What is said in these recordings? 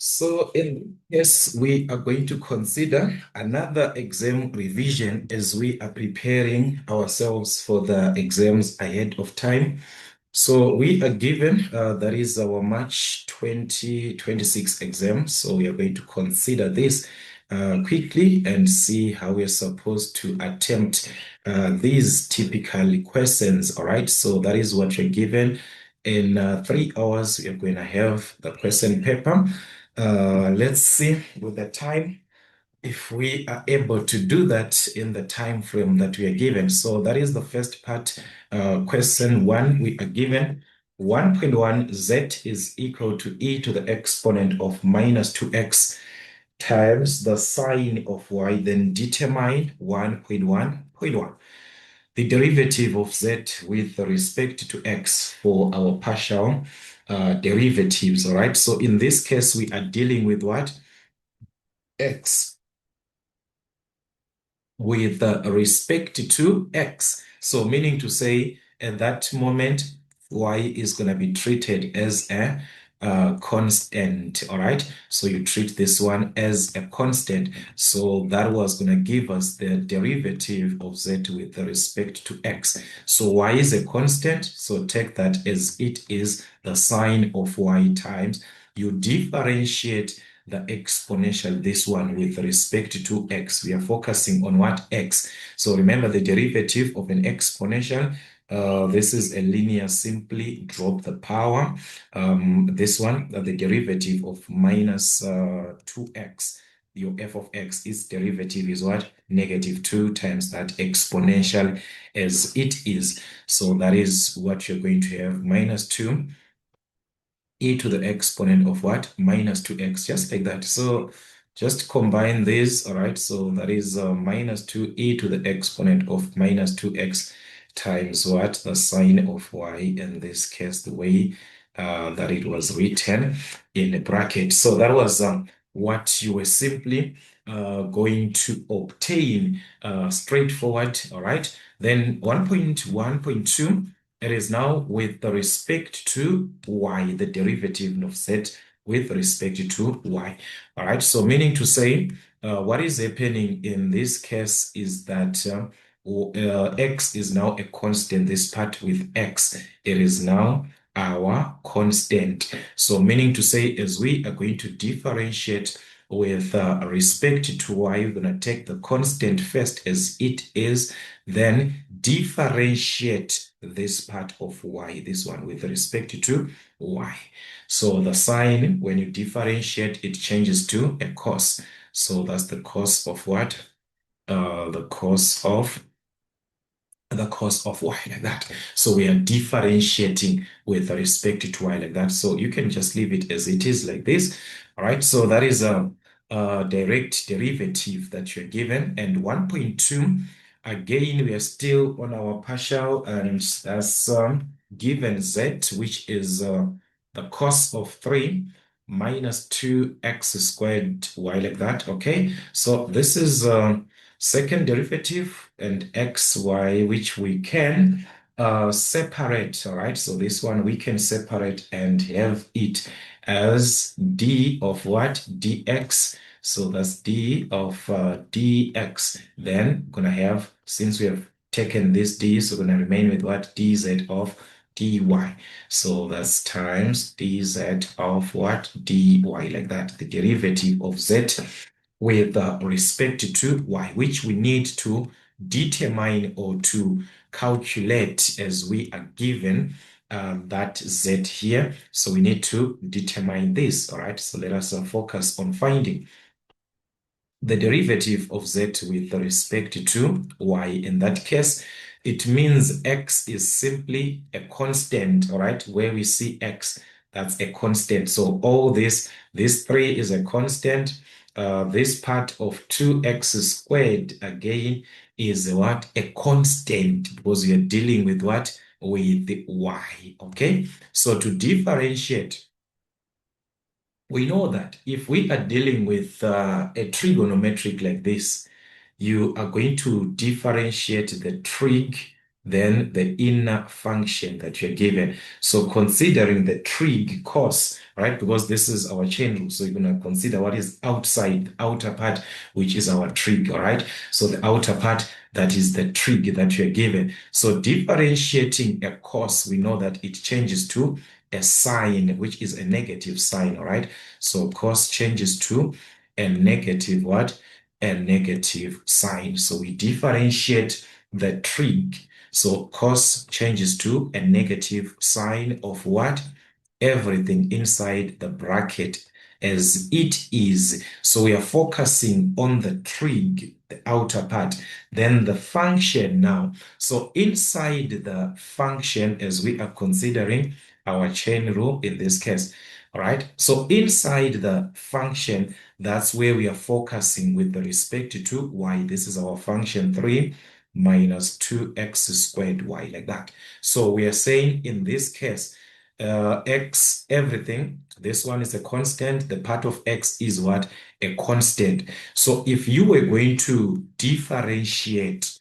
So in yes, we are going to consider another exam revision as we are preparing ourselves for the exams ahead of time. So we are given that is our March 2026 exam. So we are going to consider this quickly and see how we're supposed to attempt these typical questions. All right. So that is what you're given. In 3 hours, we are going to have the question paper. Let's see with the time if we are able to do that in the time frame that we are given. So that is the first part. Question one, we are given 1.1 z is equal to e to the exponent of minus 2x times the sine of y, then determine 1.1.1. The derivative of z with respect to x for our partial derivatives, all right? So in this case, we are dealing with what? X with respect to x. So meaning to say at that moment, y is going to be treated as a constant, all right? So you treat this one as a constant. So that was going to give us the derivative of z with respect to x. So y is a constant. So take that as it is the sine of y times. You differentiate the exponential, this one with respect to x. We are focusing on what? X. So remember the derivative of an exponential. This is a linear, simply drop the power. This one, the derivative of minus 2x, your f of x, its derivative is what? Negative 2 times that exponential as it is. So that is what you're going to have, minus 2 e to the exponent of what? Minus 2x, just like that. So just combine these, all right? So that is minus 2 e to the exponent of minus 2x times what? The sine of y, in this case, the way that it was written in a bracket. So that was what you were simply going to obtain straightforward, all right? Then 1.1.2, it is now with respect to y, the derivative of z with respect to y. All right, so meaning to say, what is happening in this case is that x is now a constant, this part with x, it is now our constant. So meaning to say, as we are going to differentiate with respect to y, we're going to take the constant first as it is, then differentiate this part of y, this one with respect to y. So the sign, when you differentiate, it changes to a cos. So that's the cos of what? The cos of y, like that. So we are differentiating with respect to y, like that. So you can just leave it as it is, like this. All right. So that is a direct derivative that you're given. And 1.2, again, we are still on our partial, and that's given z, which is the cos of 3 minus 2x squared y, like that. Okay. So this is second derivative and xy, which we can separate, all right? So this one we can separate and have it as d of what? Dx. So that's d of dx. Then gonna have, since we have taken this d, so we're gonna remain with what? Dz of dy. So that's times dz of what? dy, like that. The derivative of z with respect to y, which we need to determine or to calculate as we are given that z here. So we need to determine this, all right? So let us focus on finding the derivative of z with respect to y. In that case, it means x is simply a constant, all right? Where we see x, that's a constant. So all this 3 is a constant. This part of 2x squared, again, is what? A constant, because we are dealing with what? With the y, okay? So to differentiate, we know that if we are dealing with a trigonometric like this, you are going to differentiate the trig then the inner function that you're given. So considering the trig cos, right? Because this is our chain rule. So you're going to consider what is outside, the outer part, which is our trig, all right? So the outer part, that is the trig that you're given. So differentiating a cos, we know that it changes to a sign, which is a negative sign, all right? So cos changes to a negative what? A negative sign. So we differentiate the trig. So cos changes to a negative sign of what? Everything inside the bracket as it is. So we are focusing on the trig, the outer part, then the function now. So inside the function, as we are considering our chain rule in this case, all right? So inside the function, that's where we are focusing with respect to y. This is our function 3 minus 2x squared y, like that. So we are saying in this case, x, everything, this one is a constant. The part of x is what? A constant. So if you were going to differentiate,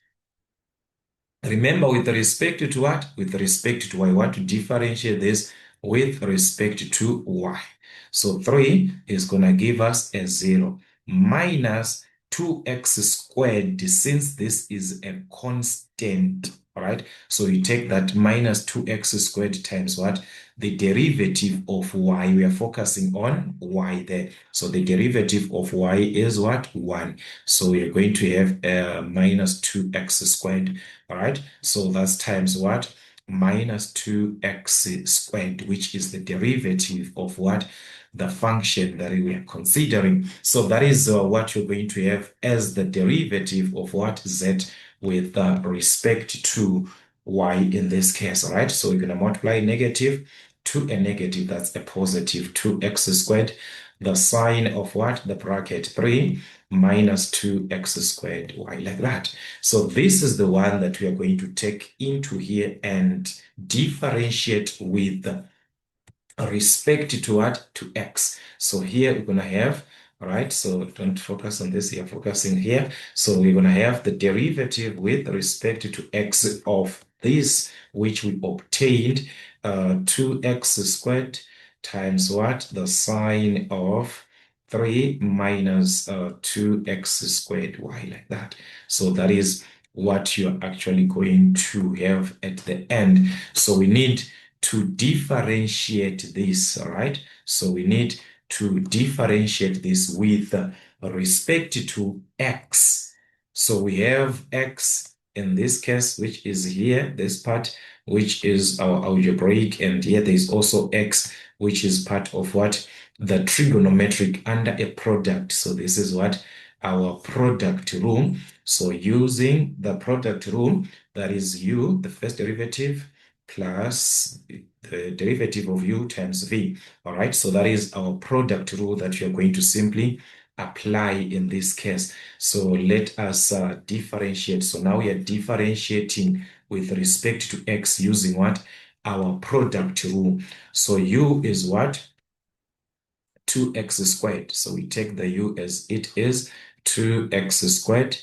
remember with respect to what? With respect to y. I want to differentiate this with respect to y. So 3 is going to give us a 0 minus 2x squared, since this is a constant, all right? So you take that minus 2x squared times what? The derivative of y. We are focusing on y there. So the derivative of y is what? 1. So we are going to have minus 2x squared, all right? So that's times what? Minus 2x squared, which is the derivative of what? The function that we are considering. So that is what you're going to have as the derivative of what? Z with respect to y in this case, all right? So you're going to multiply negative to a negative, that's a positive 2x squared. The sign of what? The bracket 3 minus 2x squared y, like that. So this is the one that we are going to take into here and differentiate with respect to what? To x. So here we're going to have, all right, so don't focus on this here, focusing here. So we're going to have the derivative with respect to x of this, which we obtained, 2x squared times what? The sine of 3 minus 2x squared y, like that. So that is what you're actually going to have at the end. So we need to differentiate this, all right? So we need to differentiate this with respect to x. So we have x in this case, which is here, this part, which is our algebraic, and here there is also x, which is part of what? The trigonometric under a product. So this is what? Our product rule. So using the product rule, that is u, the first derivative, plus the derivative of u times v. All right, so that is our product rule that you're going to simply apply in this case. So let us differentiate. So now we are differentiating with respect to x using what? Our product rule. So u is what? 2x squared. So we take the u as it is, 2x squared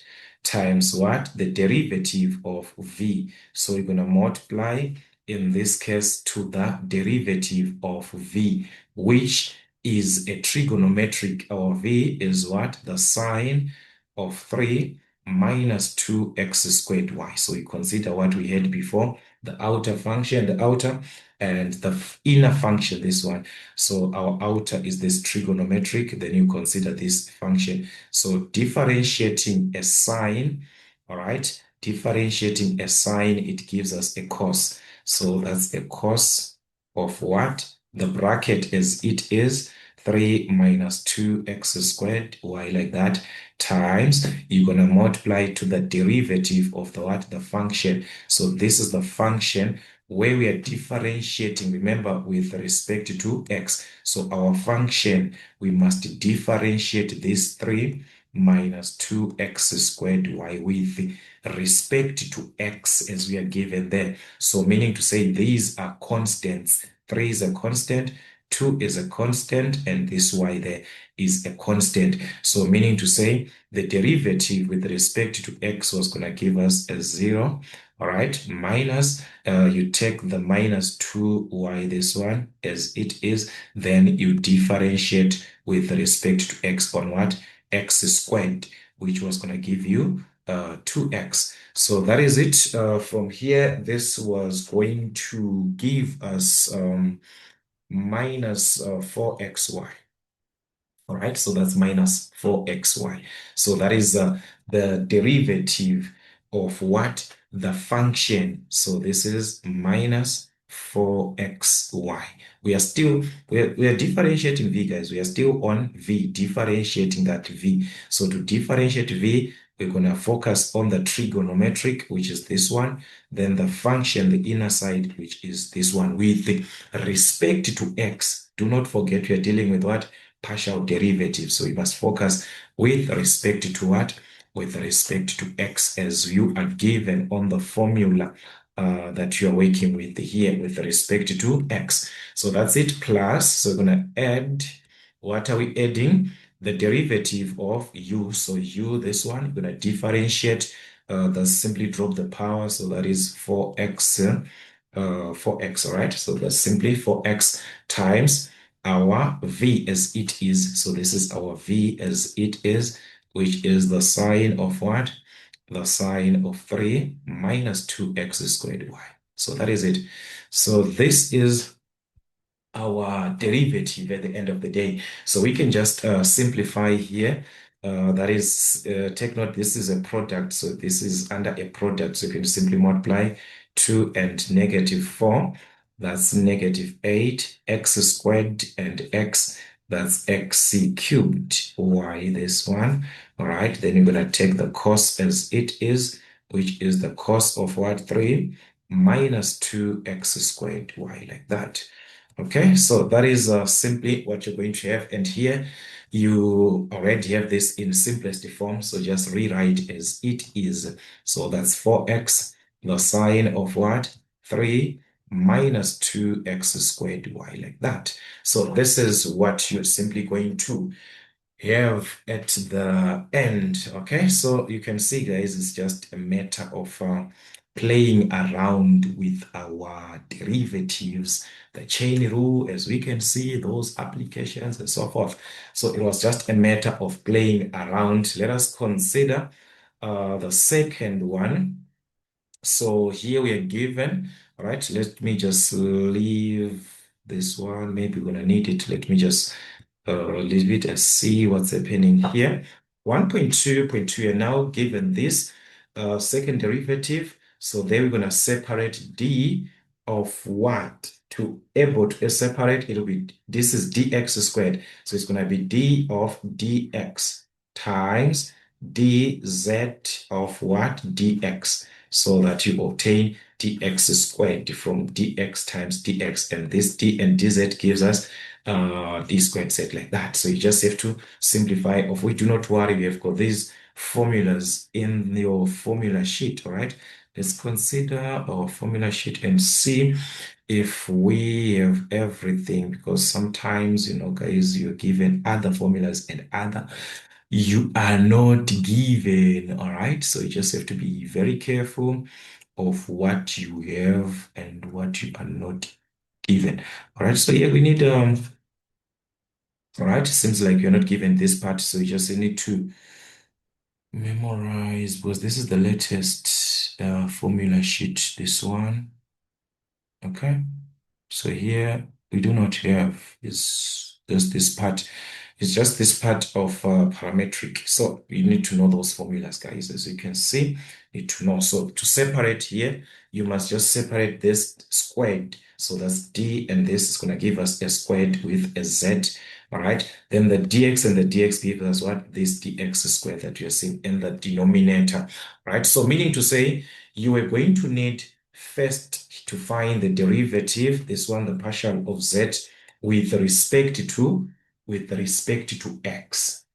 times what? The derivative of v. So we're going to multiply, in this case, to the derivative of v, which is a trigonometric, or v is what? The sine of 3 minus 2x squared y. So we consider what we had before, the outer function, the outer, and the inner function, this one. So our outer is this trigonometric, then you consider this function. So differentiating a sine, all right, differentiating a sine, it gives us a cos. So that's a cos of what? The bracket as it is, 3 minus 2x squared y, like that, times, you're going to multiply to the derivative of the what? The function. So this is the function where we are differentiating, remember, with respect to x. So our function, we must differentiate this 3 minus 2x squared y with respect to x, as we are given there. So meaning to say these are constants. 3 is a constant, 2 is a constant, and this y there is a constant. So meaning to say the derivative with respect to x was going to give us a 0, all right, minus, you take the minus 2y, this one, as it is, then you differentiate with respect to x on what? X squared, which was going to give you 2x. So that is it. From here, this was going to give us minus 4xy. All right, so that's minus 4xy. So that is the derivative of what? The function. So this is minus 4xy. We are differentiating v, guys. We are still on v, differentiating that v. So to differentiate v, we're going to focus on the trigonometric, which is this one, then the function, the inner side, which is this one, with respect to x. Do not forget we are dealing with what? Partial derivative. So we must focus with respect to what? With respect to x, as you are given on the formula that you are working with here with respect to x. So that's it, plus, so we're going to add, what are we adding? The derivative of u. So u, this one, we're going to differentiate, that's simply drop the power, so that is 4x, 4x, all right? So that's simply 4x times our v as it is. So this is our v as it is, which is the sine of what? The sine of 3 minus 2x squared y. So that is it. So this is our derivative at the end of the day. So we can just simplify here. That is, take note, this is a product. So this is under a product. So you can simply multiply 2 and negative 4. That's negative 8, x squared and x. That's xc cubed, y, this one. All right, then you're going to take the cos as it is, which is the cos of what? 3 minus 2x squared, y, like that. Okay, so that is simply what you're going to have. And here you already have this in simplest form. So just rewrite as it is. So that's 4x, the sine of what? 3 minus 2x squared y, like that. So this is what you're simply going to have at the end. Okay, so you can see, guys, it's just a matter of playing around with our derivatives, the chain rule, as we can see, those applications and so forth. So it was just a matter of playing around. Let us consider the second one. So here we are given, all right, let me just leave this one. Maybe we're gonna need it. Let me just leave it and see what's happening here. 1.2.2 are now given this second derivative. So then we're gonna separate d of what? To able to separate, it'll be, this is dx squared. So it's gonna be d of dx times dz of what? Dx, so that you obtain dx squared from dx times dx, and this d and dz gives us d squared set, like that. So you just have to simplify. Of which, do not worry, we have got these formulas in your formula sheet. All right, let's consider our formula sheet and see if we have everything, because sometimes, guys, you're given other formulas and other you are not given. All right, so you just have to be very careful of what you have and what you are not given. All right, so yeah, we need all right, seems like you're not given this part, so you just need to memorize, because this is the latest formula sheet, this one. Okay, so here we do not have this part. It's just this part of parametric. So you need to know those formulas, guys. As you can see, you need to know. So to separate here, you must just separate this squared. So that's d, and this is going to give us a squared with a z. All right. Then the dx and the dx give us what? This dx squared that you're seeing in the denominator. Right. So meaning to say, you are going to need first to find the derivative, this one, the partial of z, with respect to x.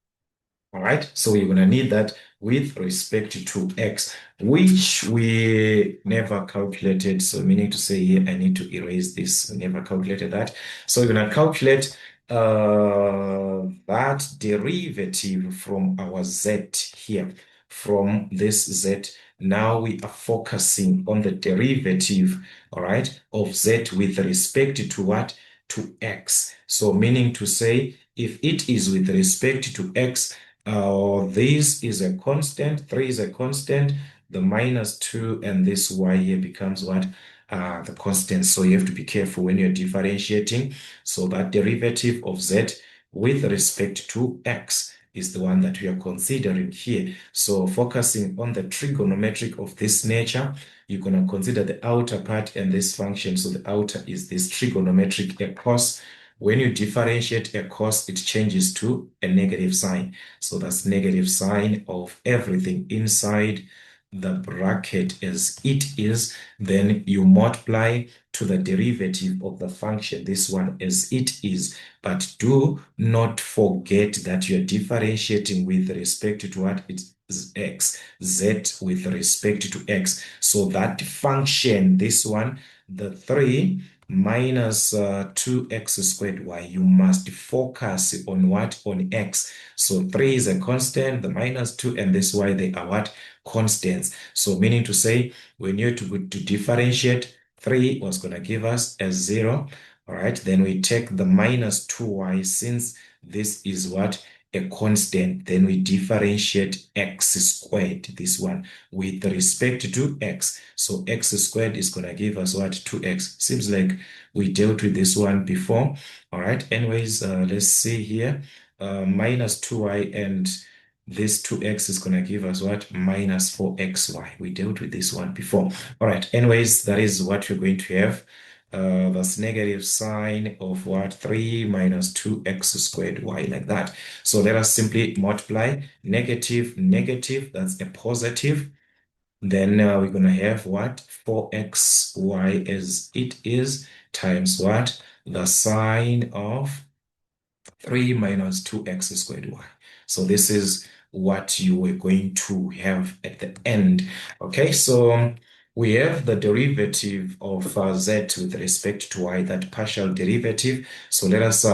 All right, so we're going to need that with respect to x, which we never calculated. So meaning to say here, I need to erase this. We never calculated that. So we're going to calculate that derivative from our z here. from this z. Now we are focusing on the derivative, all right, of z with respect to what? To x. So meaning to say, if it is with respect to x, this is a constant, 3 is a constant, the -2 and this y here becomes what? The constant. So you have to be careful when you're differentiating. So that derivative of z with respect to x is the one that we are considering here. So focusing on the trigonometric of this nature, you're going to consider the outer part and this function. So the outer is this trigonometric a cos. When you differentiate a cos, it changes to a negative sign. So that's negative sign of everything inside the bracket as it is. Then you multiply to the derivative of the function, this one as it is. But do not forget that you're differentiating with respect to what? It's x, z with respect to x. So that function, this one, the 3 minus 2x squared y, you must focus on what? On x. So 3 is a constant, the -2 and this y, they are what? Constants. So meaning to say, when you're to differentiate, 3 was going to give us a 0. All right, then we take the -2y, since this is what? A constant. Then we differentiate x squared, this one, with respect to x. So x squared is going to give us what? 2x. Seems like we dealt with this one before. All right, anyways, let's see here. -2y and this 2x is going to give us what? -4xy. We dealt with this one before. All right, anyways, that is what you're going to have. That's negative sign of what? 3 minus 2x squared y, like that. So let us simply multiply negative, negative, that's a positive. Then we're going to have what? 4xy as it is times what? The sign of 3 minus 2x squared y. So this is what you were going to have at the end. Okay, so we have the derivative of z with respect to y, that partial derivative. So let us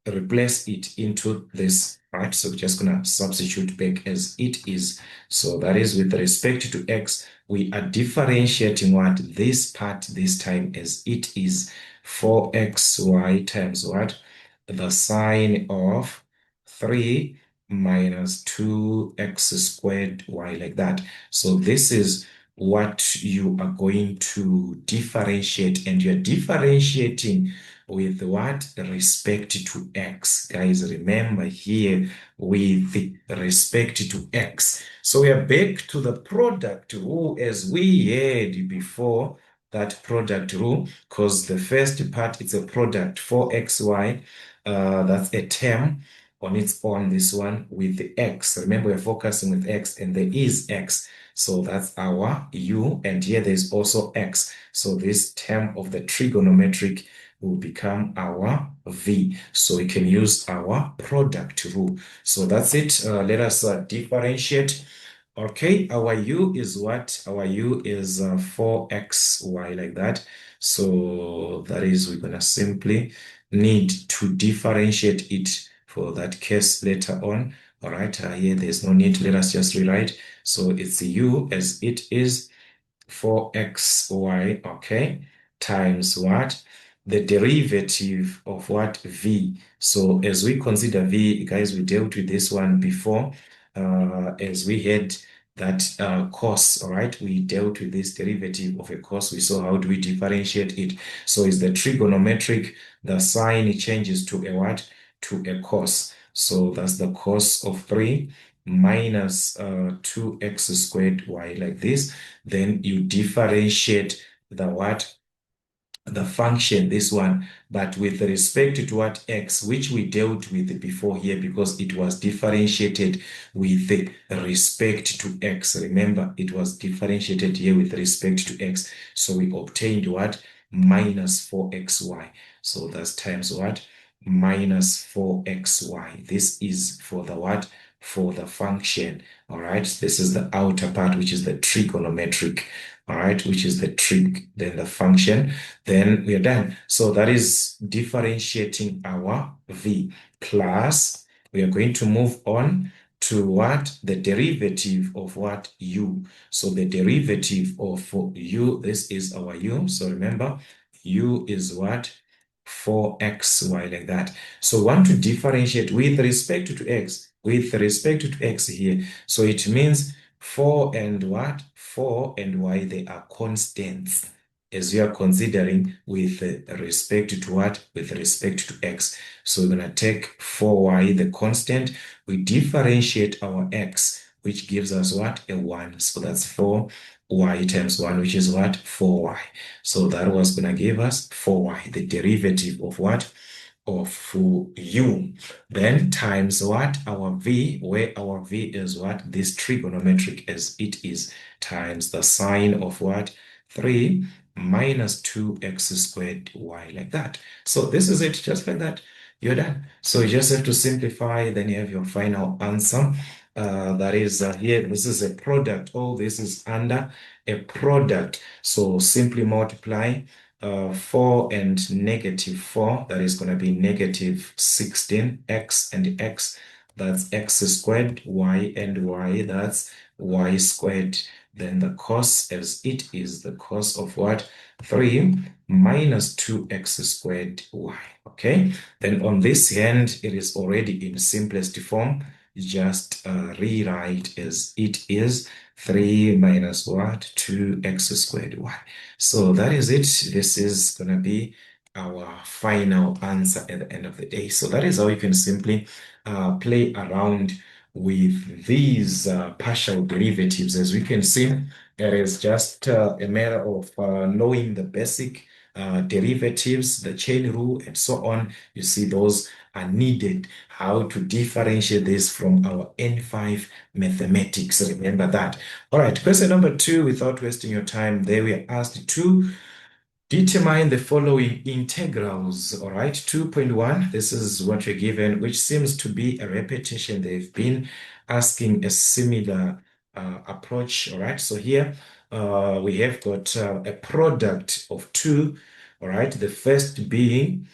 replace it into this, right? So we're just going to substitute back as it is. So that is with respect to x, we are differentiating what? This part this time as it is, 4xy times what? The sign of 3 minus 2x squared y, like that. So this is what you are going to differentiate, and you're differentiating with what? Respect to x. Guys, remember here, with respect to x. So we are back to the product rule as we had before, that product rule, because the first part, it's a product, 4xy. That's a term on its own, this one with the x. Remember, we're focusing with x, and there is x. So that's our u, and here there's also x. So this term of the trigonometric will become our v. So we can use our product rule. So that's it. Let us differentiate. Okay, our u is what? Our u is 4xy, like that. So that is, we're going to simply need to differentiate it for that case later on. All right, here there's no need. Let us just rewrite. So it's u as it is, 4xy, okay, times what? The derivative of what? V. So as we consider v, guys, we dealt with this one before, as we had that cos, all right? We dealt with this derivative of a cos. We saw how do we differentiate it. So it's the trigonometric, the sign changes to a what? To a cos. So that's the cos of 3 minus 2x squared y, like this. Then you differentiate the what? The function, this one, but with respect to what? X, which we dealt with before here, because it was differentiated with respect to x. Remember, it was differentiated here with respect to x. So we obtained what? -4xy. So that's times what? -4xy. This is for the what? For the function. All right, this is the outer part, which is the trigonometric. All right, which is the trig, then the function. Then we are done. So that is differentiating our v, plus we are going to move on to what? The derivative of what? U. So the derivative of U, this is our U. So remember, U is what? 4xy, like that. So want to differentiate with respect to x, with respect to x here. So it means 4 and what? 4 and y, they are constants as we are considering with respect to what? With respect to x. So we're going to take 4y, the constant. We differentiate our x, which gives us what? A 1. So that's 4y times 1, which is what? 4y. So that was going to give us 4y, the derivative of what? Of u. Then times what? Our v, where our v is what? This trigonometric as it is, times the sine of what? 3 minus 2x squared y, like that. So this is it, just like that. You're done. So you just have to simplify, then you have your final answer. That is here, this is a product. All this is under a product. So simply multiply 4 and negative 4, that is going to be negative 16x and x, that's x squared, y and y, that's y squared. Then the cos as it is, the cos of what? 3 minus 2x squared y. Okay, then on this hand, it is already in simplest form. Just rewrite as it is, 3 minus what? 2x squared y. So that is it. This is going to be our final answer at the end of the day. So that is how you can simply play around with these partial derivatives. As we can see, it is just a matter of knowing the basic derivatives, the chain rule, and so on. You see, those are needed. How to differentiate this from our N5 mathematics. Remember that. All right, question number 2, without wasting your time, there we are asked to determine the following integrals. All right, 2.1, this is what you're given, which seems to be a repetition. They've been asking a similar approach. All right, so here we have got a product of 2. All right, the first being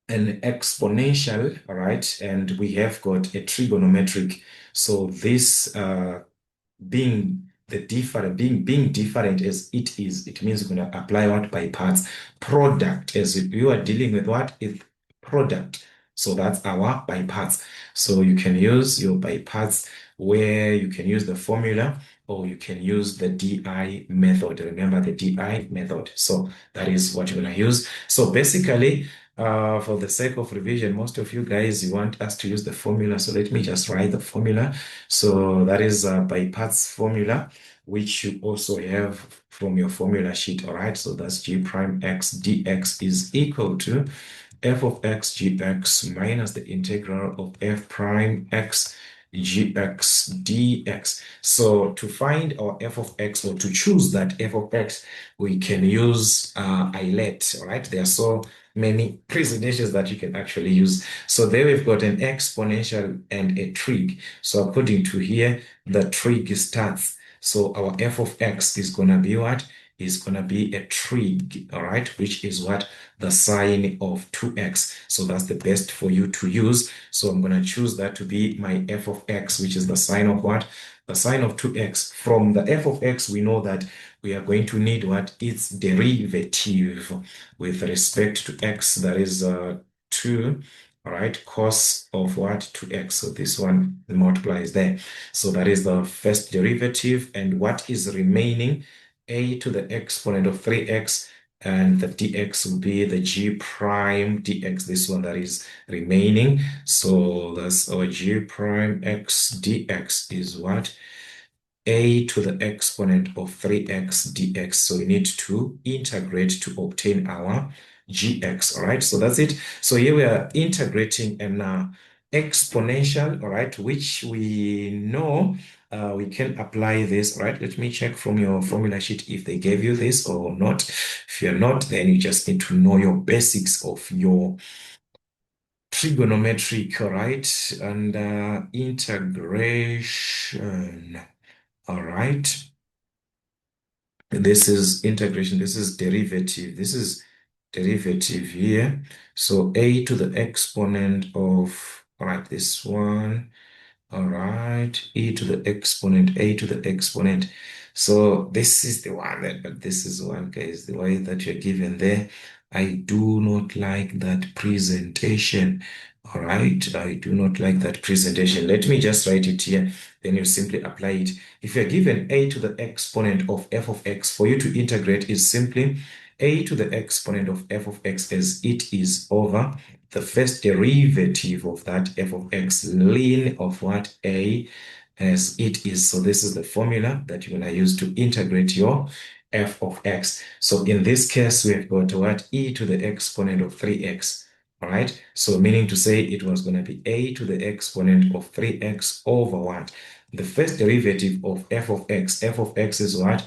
an exponential, all right, and we have got a trigonometric. So this being the different, being different as it is, it means we're going to apply what? By parts. Product, as you are dealing with what? Is product. So that's our by parts. So you can use your by parts where you can use the formula or you can use the DI method. Remember the DI method. So that is what you're going to use. So basically, for the sake of revision, most of you guys, you want us to use the formula. So let me just write the formula. So that is by parts formula, which you also have from your formula sheet. All right. So that's g prime x dx is equal to f of x gx minus the integral of f prime x gx dx. So to find our f of x, or to choose that f of x, we can use eyelet. All right. There are so many presentations that you can actually use. So there we've got an exponential and a trig. So according to here, the trig starts. So our f of x is going to be what? Is going to be a trig, all right, which is what? The sine of 2x. So that's the best for you to use. So I'm going to choose that to be my f of x, which is the sine of what? The sine of 2x. From the f of x, we know that we are going to need what? Its derivative with respect to x, that is 2, all right, cos of what? 2x. So this one multiplies there. So that is the first derivative. And what is remaining? A to the exponent of 3x, and the dx will be the g prime dx, this one that is remaining. So that's our g prime x dx is what? A to the exponent of 3x dx. So we need to integrate to obtain our gx. All right, so that's it. So here we are integrating an exponential, all right, which we know we can apply this. All right, let me check from your formula sheet if they gave you this or not. If you're not, then you just need to know your basics of your trigonometric, all right, and integration. All right. This is integration. This is derivative. This is derivative here. So a to the exponent of, all right, this one, All right, e to the exponent, a to the exponent. So this is the one that, but this is one, guys, the way that you're given there. I do not like that presentation. All right, I do not like that presentation. Let me just write it here. Then you simply apply it. If you're given a to the exponent of f of x, for you to integrate is simply a to the exponent of f of x as it is over the first derivative of that f of x, ln of what? A as it is. So this is the formula that you're going to use to integrate your f of x. So in this case, we've got what? E to the exponent of 3x. All right. So meaning to say it was going to be a to the exponent of 3x over what? The first derivative of f of x. F of x is what?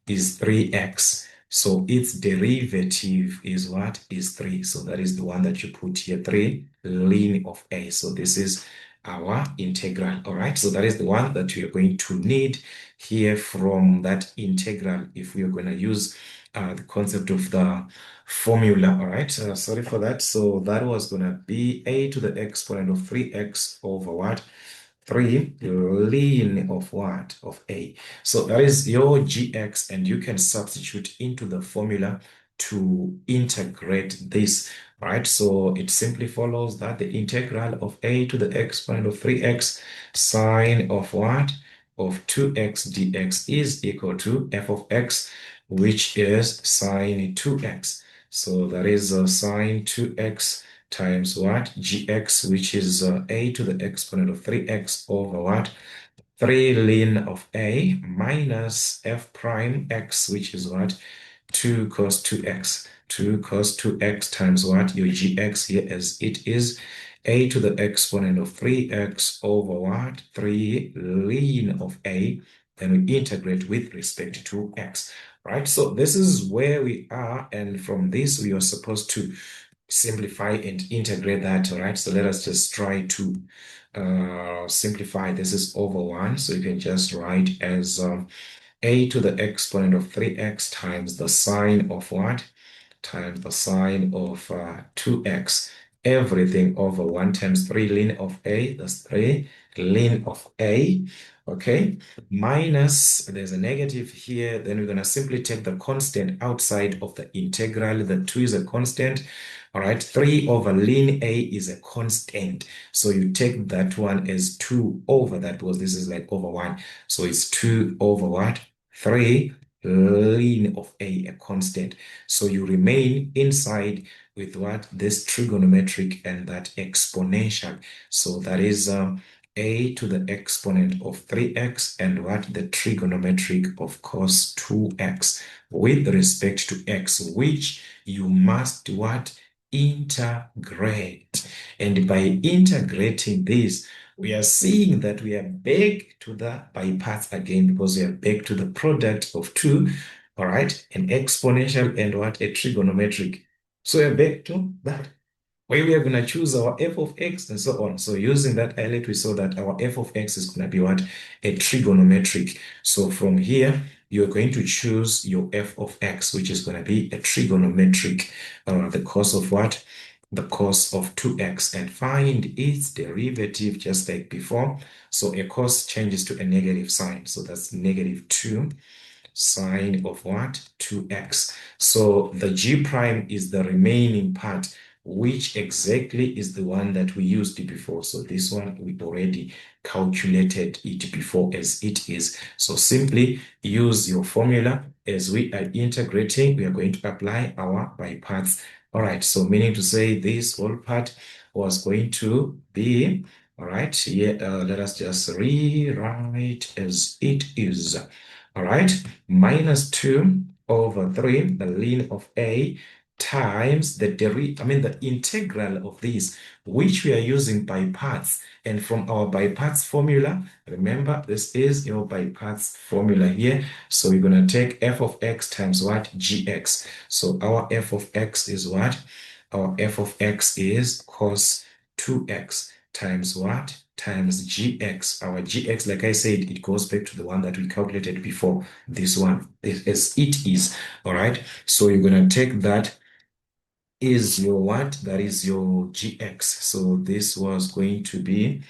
Is 3x. So its derivative is what? Is 3. So that is the one that you put here, 3 ln of a. So this is our integral. All right. So that is the one that we are going to need here from that integral if we are going to use the concept of the formula. All right. Sorry for that. So that was going to be a to the exponent of 3x over what? 3 ln of what? Of a. So that is your gx, and you can substitute into the formula to integrate this, right? So it simply follows that the integral of a to the exponent of 3x sine of what? Of 2x dx is equal to f of x, which is sine 2x. So that is sine 2x times what? Gx, which is a to the exponent of 3x over what? 3 ln of a minus f prime x, which is what? 2 cos 2x. 2 cos 2x times what? Your gx here as it is a to the exponent of 3x over what? 3 ln of a. Then we integrate with respect to x, right? So this is where we are, and from this we are supposed to simplify and integrate that. All right, so let us just try to simplify. This is over 1, so you can just write as a to the exponent of 3x times the sine of what? Times the sine of 2x. Everything over 1 times 3 ln of a, that's 3 ln of a, okay? Minus, there's a negative here, then we're going to simply take the constant outside of the integral. The 2 is a constant, all right? 3 over ln a is a constant. So you take that one as 2 over that, because this is like over 1. So it's 2 over what? 3 ln of a constant. So you remain inside with what? This trigonometric and that exponential. So that is a to the exponent of 3x and what? The trigonometric of cos 2x with respect to x, which you must what? Integrate. And by integrating this, we are seeing that we are back to the by parts again, because we are back to the product of 2, all right, an exponential and what? A trigonometric. So we're back to that, where we are going to choose our f of x and so on. So using that eyelet, we saw that our f of x is going to be what? A trigonometric. So from here, you're going to choose your f of x, which is going to be a trigonometric, the cos of what? The cos of 2x, and find its derivative just like before. So a cos changes to a negative sign. So that's negative 2 sine of what? 2x. So the g prime is the remaining part, which exactly is the one that we used before. So this one, we already calculated it before as it is. So simply use your formula. As we are integrating, we are going to apply our by parts. All right, so meaning to say this whole part was going to be, all right, here, let us just rewrite as it is. All right, minus 2 over 3, the ln of a, times the the integral of this, which we are using by parts. And from our by parts formula, remember, this is your by parts formula here. So we're going to take f of x times what? Gx. So our f of x is what? Our f of x is cos 2x times what? Times gx. Our gx, like I said, it goes back to the one that we calculated before. This one, as it is. All right. So you're going to take that is your what? That is your gx. So this was going to be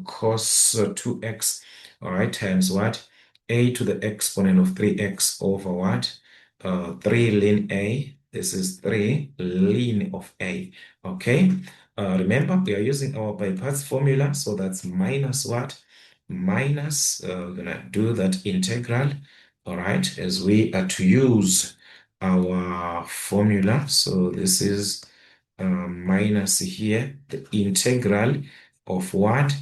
cos 2x, all right, times what? A to the exponent of 3x over what? 3 ln A. This is 3 ln of A, okay? Remember, we are using our by parts formula, so that's minus what? Minus, we're gonna do that integral, all right, as we are to use our formula. So this is minus here, the integral of what?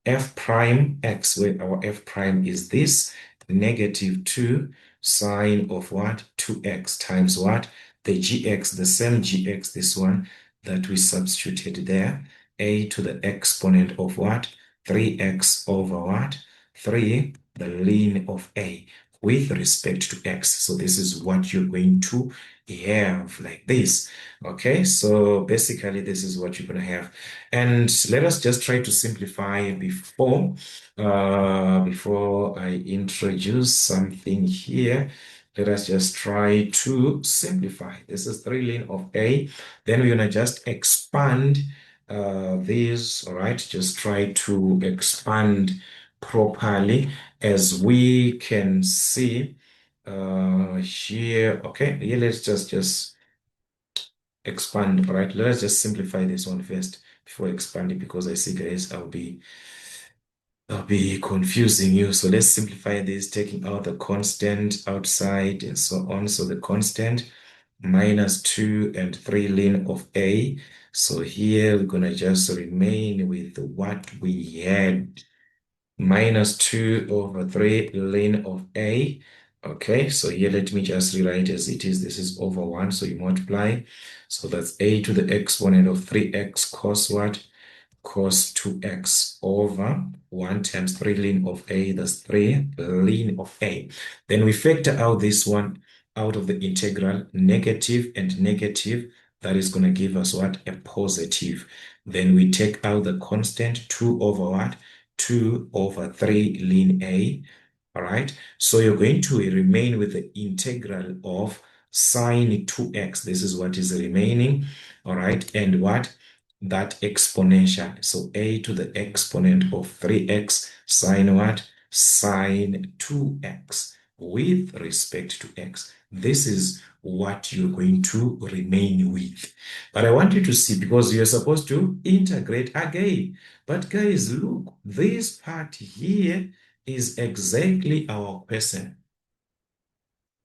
F prime x, where our F prime is this, negative 2 sine of what? 2x times what? The gx, the same gx, this one that we substituted there, a to the exponent of what? 3x over what? 3, the ln of a with respect to x. So this is what you're going to have like this. Okay, so basically this is what you're going to have. And let us just try to simplify before I introduce something here. Let us just try to simplify. This is 3 ln of A. Then we're going to just expand these, all right? Just try to expand properly as we can see here. Okay, here let's just expand. All right, let's just simplify this one first before expanding, because I see, guys, I'll be confusing you. So let's simplify this, taking out the constant outside and so on. So the constant minus 2 and 3 ln of A. So here we're gonna just remain with what we had, minus 2 over 3 ln of A. Okay, so here let me just rewrite as it is. This is over 1, so you multiply. So that's A to the exponent of 3x cos what? Cos 2x over 1 times 3 ln of A. That's 3 ln of A. Then we factor out this one out of the integral, negative and negative. That is going to give us what? A positive. Then we take out the constant, 2 over what? 2 over 3 ln A. All right, so you're going to remain with the integral of sine 2x. This is what is remaining. All right, and what? That exponential. So a to the exponent of 3x sine what? Sine 2x with respect to x. This is what you're going to remain with. But I want you to see, because you're supposed to integrate again. But guys, look, this part here is exactly our question.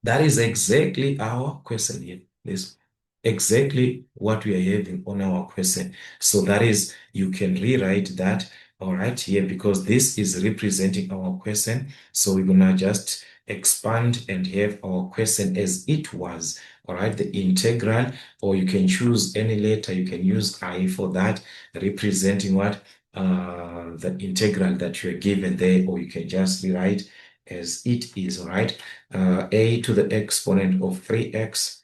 That is exactly our question here. This exactly what we are having on our question. So that is, you can rewrite that, all right, here, because this is representing our question. So we're gonna just expand and have our question as it was, all right, the integral, or you can choose any letter. You can use I for that, representing what? The integral that you're given there, or you can just rewrite as it is, all right? A to the exponent of 3x,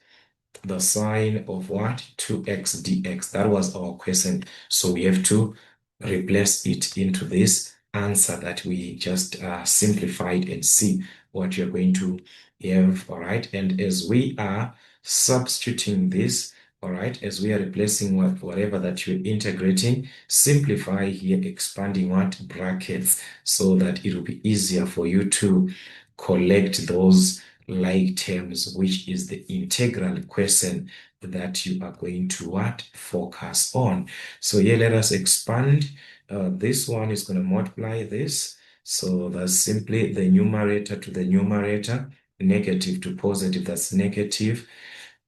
the sine of what? 2x dx. That was our question. So we have to replace it into this answer that we just simplified, and see what you're going to have, all right? And as we are substituting this, all right, as we are replacing whatever that you're integrating, simplify here, expanding what? Brackets, so that it will be easier for you to collect those like terms, which is the integral question that you are going to what? Focus on. So here, let us expand. This one is going to multiply this. So that's simply the numerator to the numerator, negative to positive, that's negative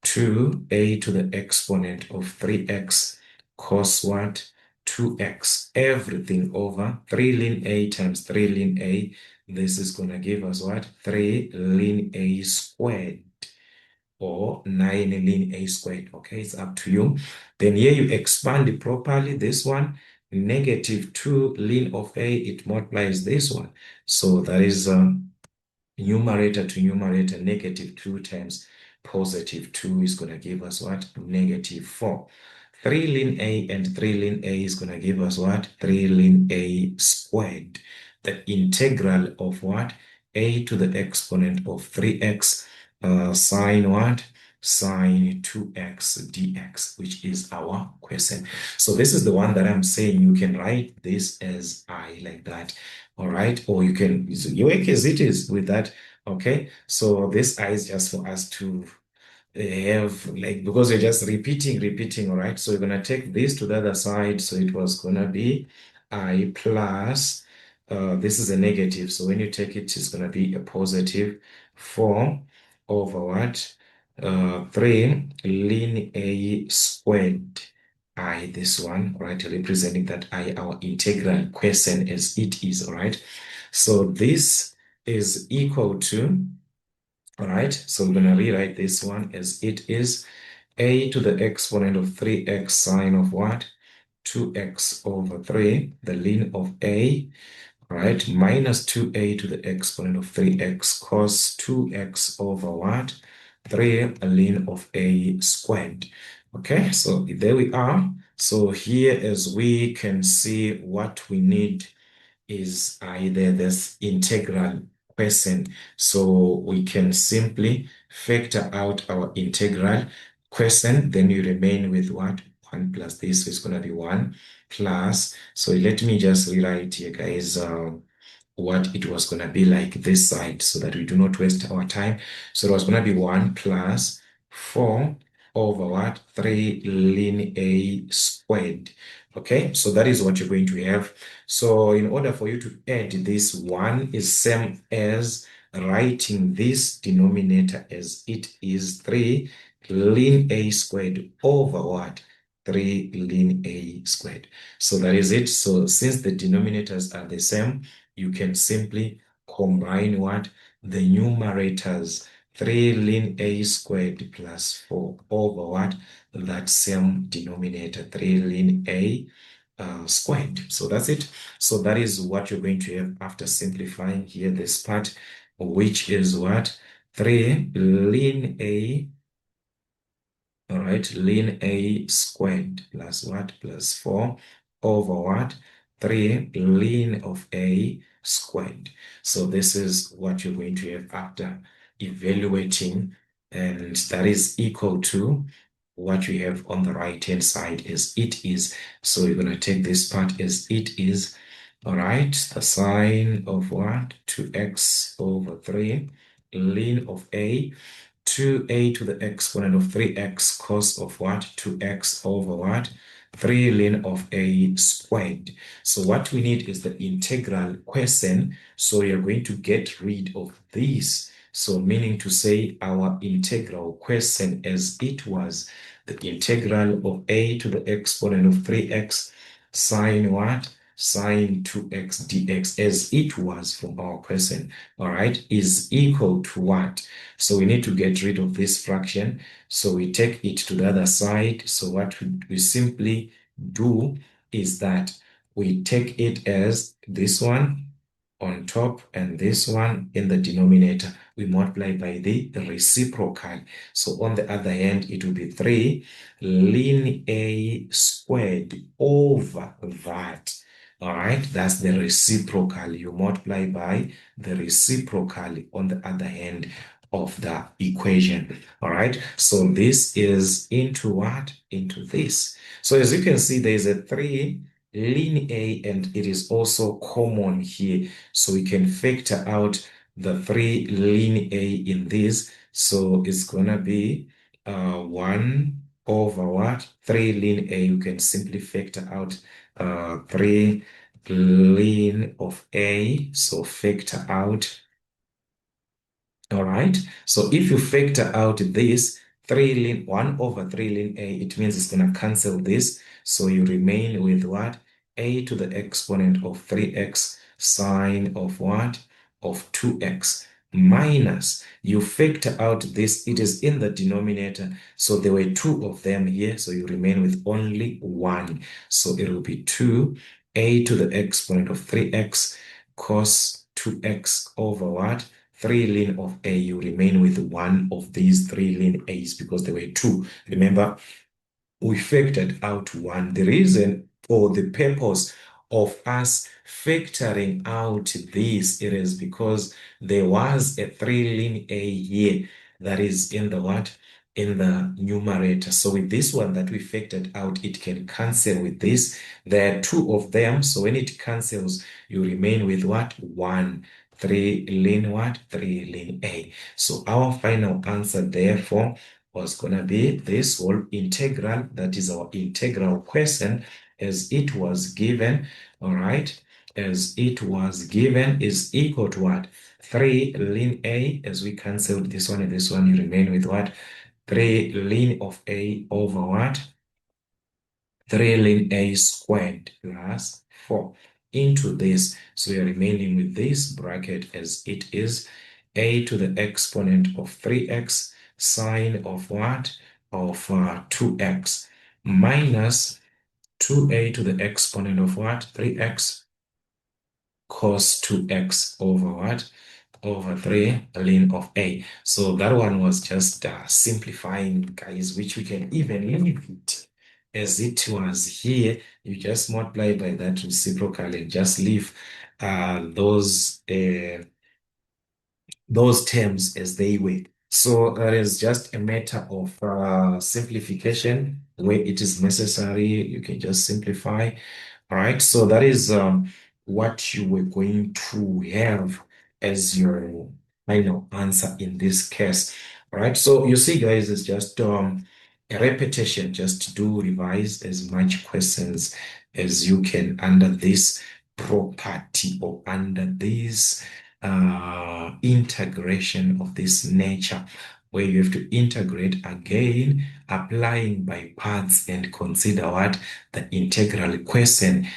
2a to the exponent of 3x cos what? 2x, everything over 3 ln a times 3 ln a. This is going to give us what? 3 ln a squared, or 9 ln a squared. Okay, it's up to you. Then here you expand it properly. This one, negative 2 ln of a, it multiplies this one. So that is numerator to numerator, negative 2 times positive 2 is going to give us what? Negative 4. 3 ln a and 3 ln a is going to give us what? 3 ln a squared. The integral of what? A to the exponent of 3x sine what? sine 2x dx, which is our question. So this is the one that I'm saying you can write this as I like that. All right. Or you can, you work as it is with that. Okay. So this I is just for us to have like, because you're just repeating, all right? So you're gonna take this to the other side. So it was gonna be I plus, this is a negative. So when you take it, it's gonna be a positive 4 over what? 3 ln A squared. I, this one, right? Representing that I, our integral question as it is, all right? So this is equal to, all right, so we're going to rewrite this one as it is a to the exponent of 3x sine of what? 2x over 3, the ln of a, right, minus 2a to the exponent of 3x cos 2x over what? 3 ln of a squared. Okay, so there we are. So here, as we can see, what we need is either this integral question. So we can simply factor out our integral question, then you remain with what? 1 plus this, so it's going to be 1 plus. So let me just rewrite here, guys, what it was going to be like this side so that we do not waste our time. So it was going to be 1 plus 4 over what? 3 ln A squared. Okay, so that is what you're going to have. So in order for you to add this, 1 is same as writing this denominator as it is 3 ln A squared over what? 3 ln A squared. So that is it. So since the denominators are the same, you can simply combine what? The numerators, 3 ln A squared plus 4 over what? That same denominator, 3 ln A squared. So that's it. So that is what you're going to have after simplifying here this part, which is what? 3 ln A, all right, ln A squared plus what? Plus 4 over what? 3 ln of A squared. So this is what you're going to have after evaluating, and that is equal to what you have on the right-hand side as it is. So you're going to take this part as it is. All right, the sine of what? 2x over 3 ln of A, 2a to the exponent of 3x cos of what? 2x over what? 3 ln of A squared. So what we need is the integral question. So you're going to get rid of this. So meaning to say our integral question as it was, the integral of A to the exponent of 3x sine what? Sine 2x dx as it was from our question, all right, is equal to what? So we need to get rid of this fraction. So we take it to the other side. So what we simply do is that we take it as this one on top and this one in the denominator. We multiply by the reciprocal. So on the other hand, it will be 3 ln A squared over that. All right, that's the reciprocal. You multiply by the reciprocal on the other hand of the equation. All right, so this is into what? Into this. So as you can see, there is a 3 ln A, and it is also common here. So we can factor out the 3 ln A in this. So it's gonna be 1 over what? 3 ln A. You can simply factor out 3 ln of A. So factor out. All right. So if you factor out this 3 ln 1 over 3 ln A, it means it's going to cancel this. So you remain with what? A to the exponent of 3x sine of what? Of 2x minus. You factor out this. It is in the denominator. So there were 2 of them here. So you remain with only 1. So it will be 2a to the exponent of 3x cos 2x over what? 3 ln of A. You remain with one of these 3 ln A's because there were 2. Remember, we factored out 1. The reason or the purpose of us factoring out this, it is because there was a 3 ln A here that is in the what? in the numerator. So with this one that we factored out, it can cancel with this. There are two of them. So when it cancels, you remain with what? 1. 3 ln what? 3 ln A. So our final answer, therefore, was going to be this whole integral. That is our integral question as it was given. All right. As it was given is equal to what? 3 ln A. As we canceled this one and this one, you remain with what? 3 ln of A over what? 3 ln A squared plus 4 into this. So we are remaining with this bracket as it is. A to the exponent of 3x sine of what? Of 2x minus 2a to the exponent of what? 3x cos 2x over what? Over 3 ln of A. So that one was just simplifying, guys, which we can even leave it as it was here. You just multiply by that reciprocal and just leave those terms as they were. So that is just a matter of simplification. Where it is necessary, you can just simplify. All right, so that is what you were going to have as your final answer in this case. All right, so you see, guys, it's just a repetition. Just do revise as much questions as you can under this property or under this integration of this nature, where you have to integrate again, applying by parts and consider what the integral question,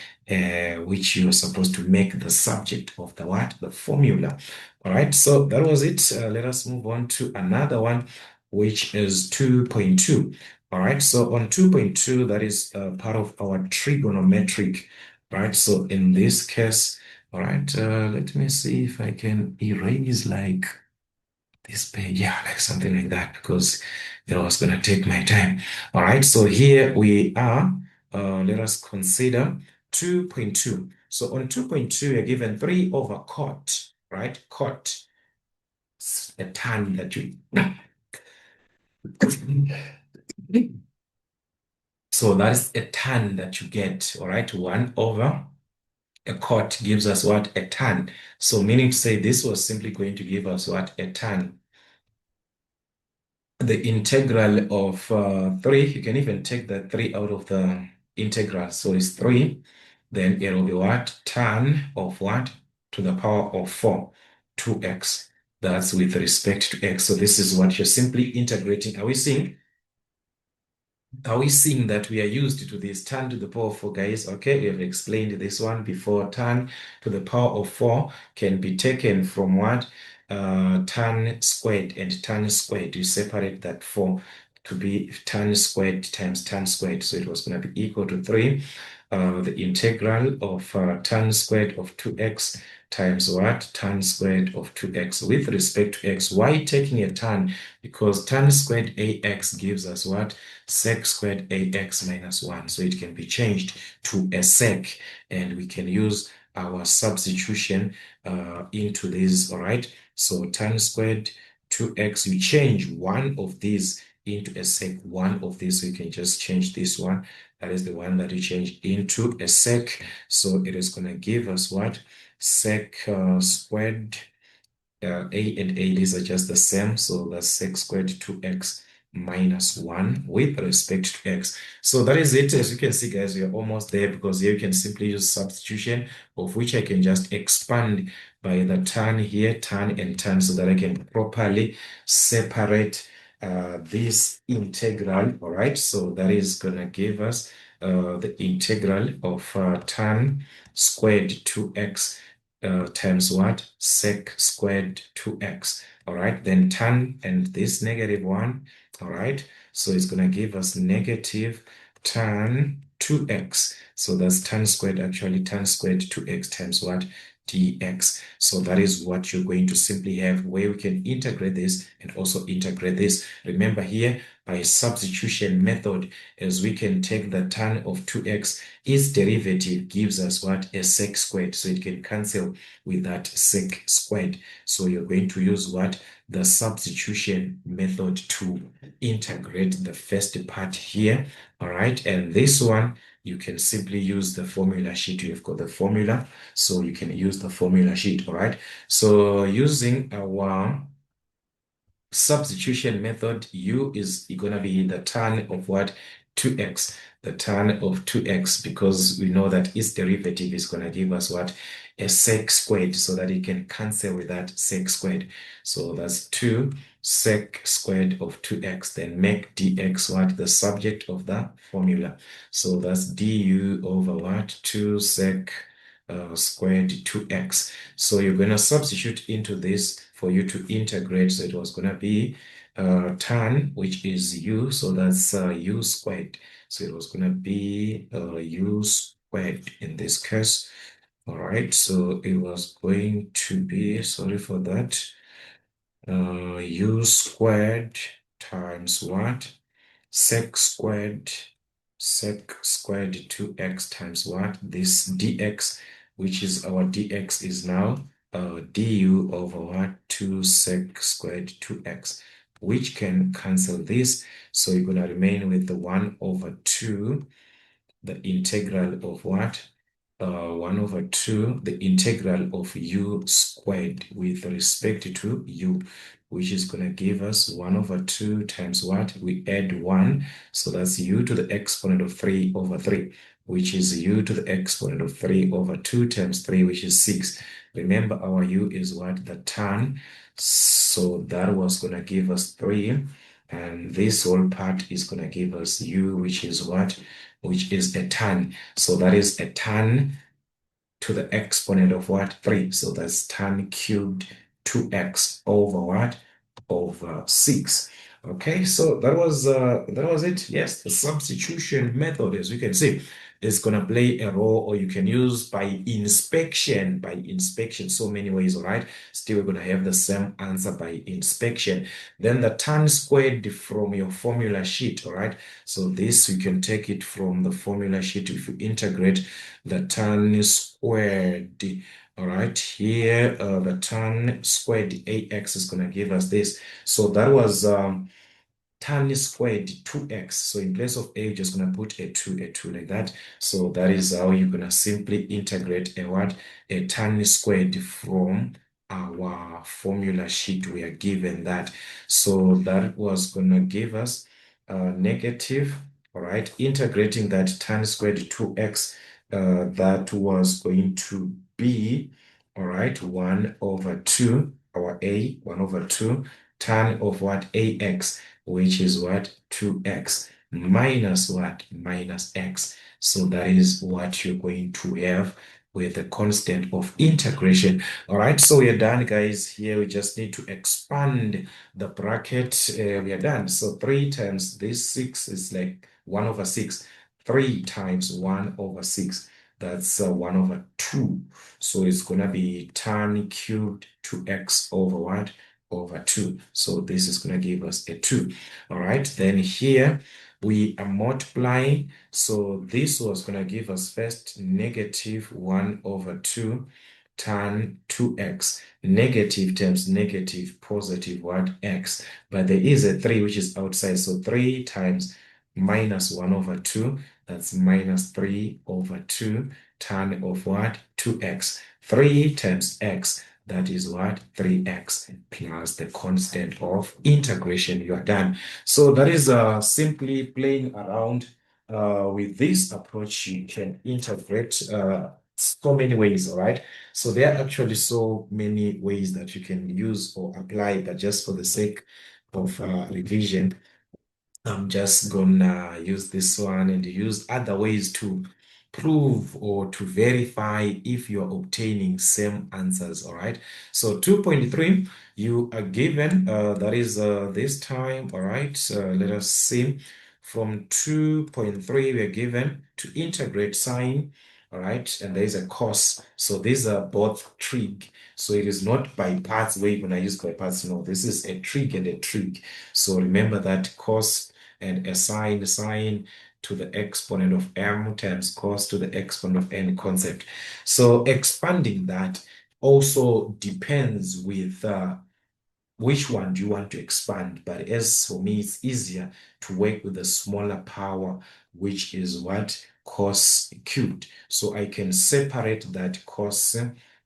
which you're supposed to make the subject of the what? The formula. All right, so that was it. Let us move on to another one, which is 2.2. All right, so on 2.2, that is part of our trigonometric, right? So in this case, all right, let me see if I can erase like this page. Yeah, like something like that, because it was going to take my time. All right, so here we are. Let us consider 2.2. So on 2.2, you're given 3 over cot, right? Cot, a tan that you... So that's a tan that you get, all right? 1 over a cot gives us what? A tan. So meaning to say this was simply going to give us what? A tan. The integral of 3, you can even take the 3 out of the integral. So it's 3. Then it will be what? Tan of what? To the power of 4, 2x. That's with respect to x. So this is what you're simply integrating. Are we seeing? Are we seeing that we are used to this tan to the power of 4, guys? Okay, we have explained this one before. Tan to the power of 4 can be taken from what? Tan squared and tan squared. You separate that 4 to be tan squared times tan squared. So it was going to be equal to 3. The integral of tan squared of 2x times what? Tan squared of 2x with respect to x. Why taking a tan? Because tan squared ax gives us what? Sec squared ax minus 1. So it can be changed to a sec, and we can use our substitution into this, all right? So tan squared 2x, you change one of these into a sec, one of these, so you can just change this one. That is the one that you change into a sec. So it is going to give us what? Sec squared, a and a, these are just the same. So that's sec squared 2x minus 1 with respect to x. So that is it. As you can see, guys, we are almost there, because here you can simply use substitution, of which I can just expand by the tan here, tan and tan, so that I can properly separate this integral. All right, so that is gonna give us the integral of tan squared 2x times what? Sec squared 2x. All right, then tan and this negative 1. All right, so it's going to give us negative tan 2x So that's tan squared, actually tan squared 2x times what? Dx. So that is what you're going to simply have, where we can integrate this and also integrate this. Remember here, by substitution method, as we can take the tan of 2x, its derivative gives us what? A sec squared. So it can cancel with that sec squared. So you're going to use what? The substitution method to integrate the first part here. All right. And this one, you can simply use the formula sheet. You've got the formula, so you can use the formula sheet. All right. So using our substitution method, u is going to be the tan of what? 2x, the tan of 2x, because we know that its derivative is going to give us what? A sec squared, so that it can cancel with that sec squared. So that's 2 sec squared of 2x, then make dx what? The subject of the formula. So that's du over what? 2 sec squared 2x. So you're going to substitute into this for you to integrate. So it was going to be tan, which is u. So that's u squared. So it was going to be u squared in this case. All right. So it was going to be, sorry for that, u squared times what? Sec squared, sec squared 2x times what? This dx, which is our dx is now du over what? 2 sec squared 2x, which can cancel this. So you're going to remain with the 1 over 2, the integral of what? 1 over 2, the integral of u squared with respect to u, which is going to give us 1 over 2 times what? We add 1, so that's u to the exponent of 3 over 3, which is u to the exponent of 3 over 2 times 3, which is 6. Remember, our u is what? The tan. So that was going to give us 3. And this whole part is going to give us u, which is what? Which is a tan. So that is a tan to the exponent of what? 3. So that's tan cubed 2x over what? Over 6. Okay, so that was it. Yes, the substitution method, as you can see, is gonna play a role, or you can use by inspection. By inspection, so many ways, all right? Still, we're gonna have the same answer by inspection. Then the tan squared from your formula sheet, all right? So this, you can take it from the formula sheet if you integrate the tan squared. All right, here the tan squared ax is going to give us this. So that was tan squared 2x. So in place of a, you're just going to put a 2 like that. So that is how you're going to simply integrate a what? A tan squared from our formula sheet. We are given that. So that was going to give us negative, all right, integrating that tan squared 2x, that was going to be, all right, 1 over 2, our a, 1 over 2, tan of what? Ax, which is what? 2x minus what? Minus x. So that is what you're going to have with the constant of integration. All right, so we are done, guys. Here we just need to expand the bracket. We are done. So 3 times this 6 is like 1 over 6. 3 times 1 over 6. That's 1 over 2. So it's going to be tan cubed 2x over what? Over 2. So this is going to give us a 2. All right. Then here we are multiplying. So this was going to give us first negative 1 over 2 tan 2x. Negative times negative, positive what? X. But there is a 3 which is outside. So 3 times minus 1 over 2. That's minus 3 over 2 tan of what? 2x. 3 times x, that is what? 3x plus the constant of integration. You are done. So that is simply playing around with this approach. You can integrate so many ways, all right? So there are actually so many ways that you can use or apply, but just for the sake of revision, I'm just gonna use this one and use other ways to prove or to verify if you're obtaining same answers, all right? So 2.3, you are given, that is this time, all right? Let us see. from 2.3, we're given to integrate sine, all right, and there's a cos. So these are both trig. So it is not by parts where you're going to use by parts. No, this is a trig and a trig. So remember that cos and a sine to the exponent of m times cos to the exponent of n concept. So expanding that also depends with which one do you want to expand? But as for me, it's easier to work with a smaller power, which is what? Cos cubed. So I can separate that cos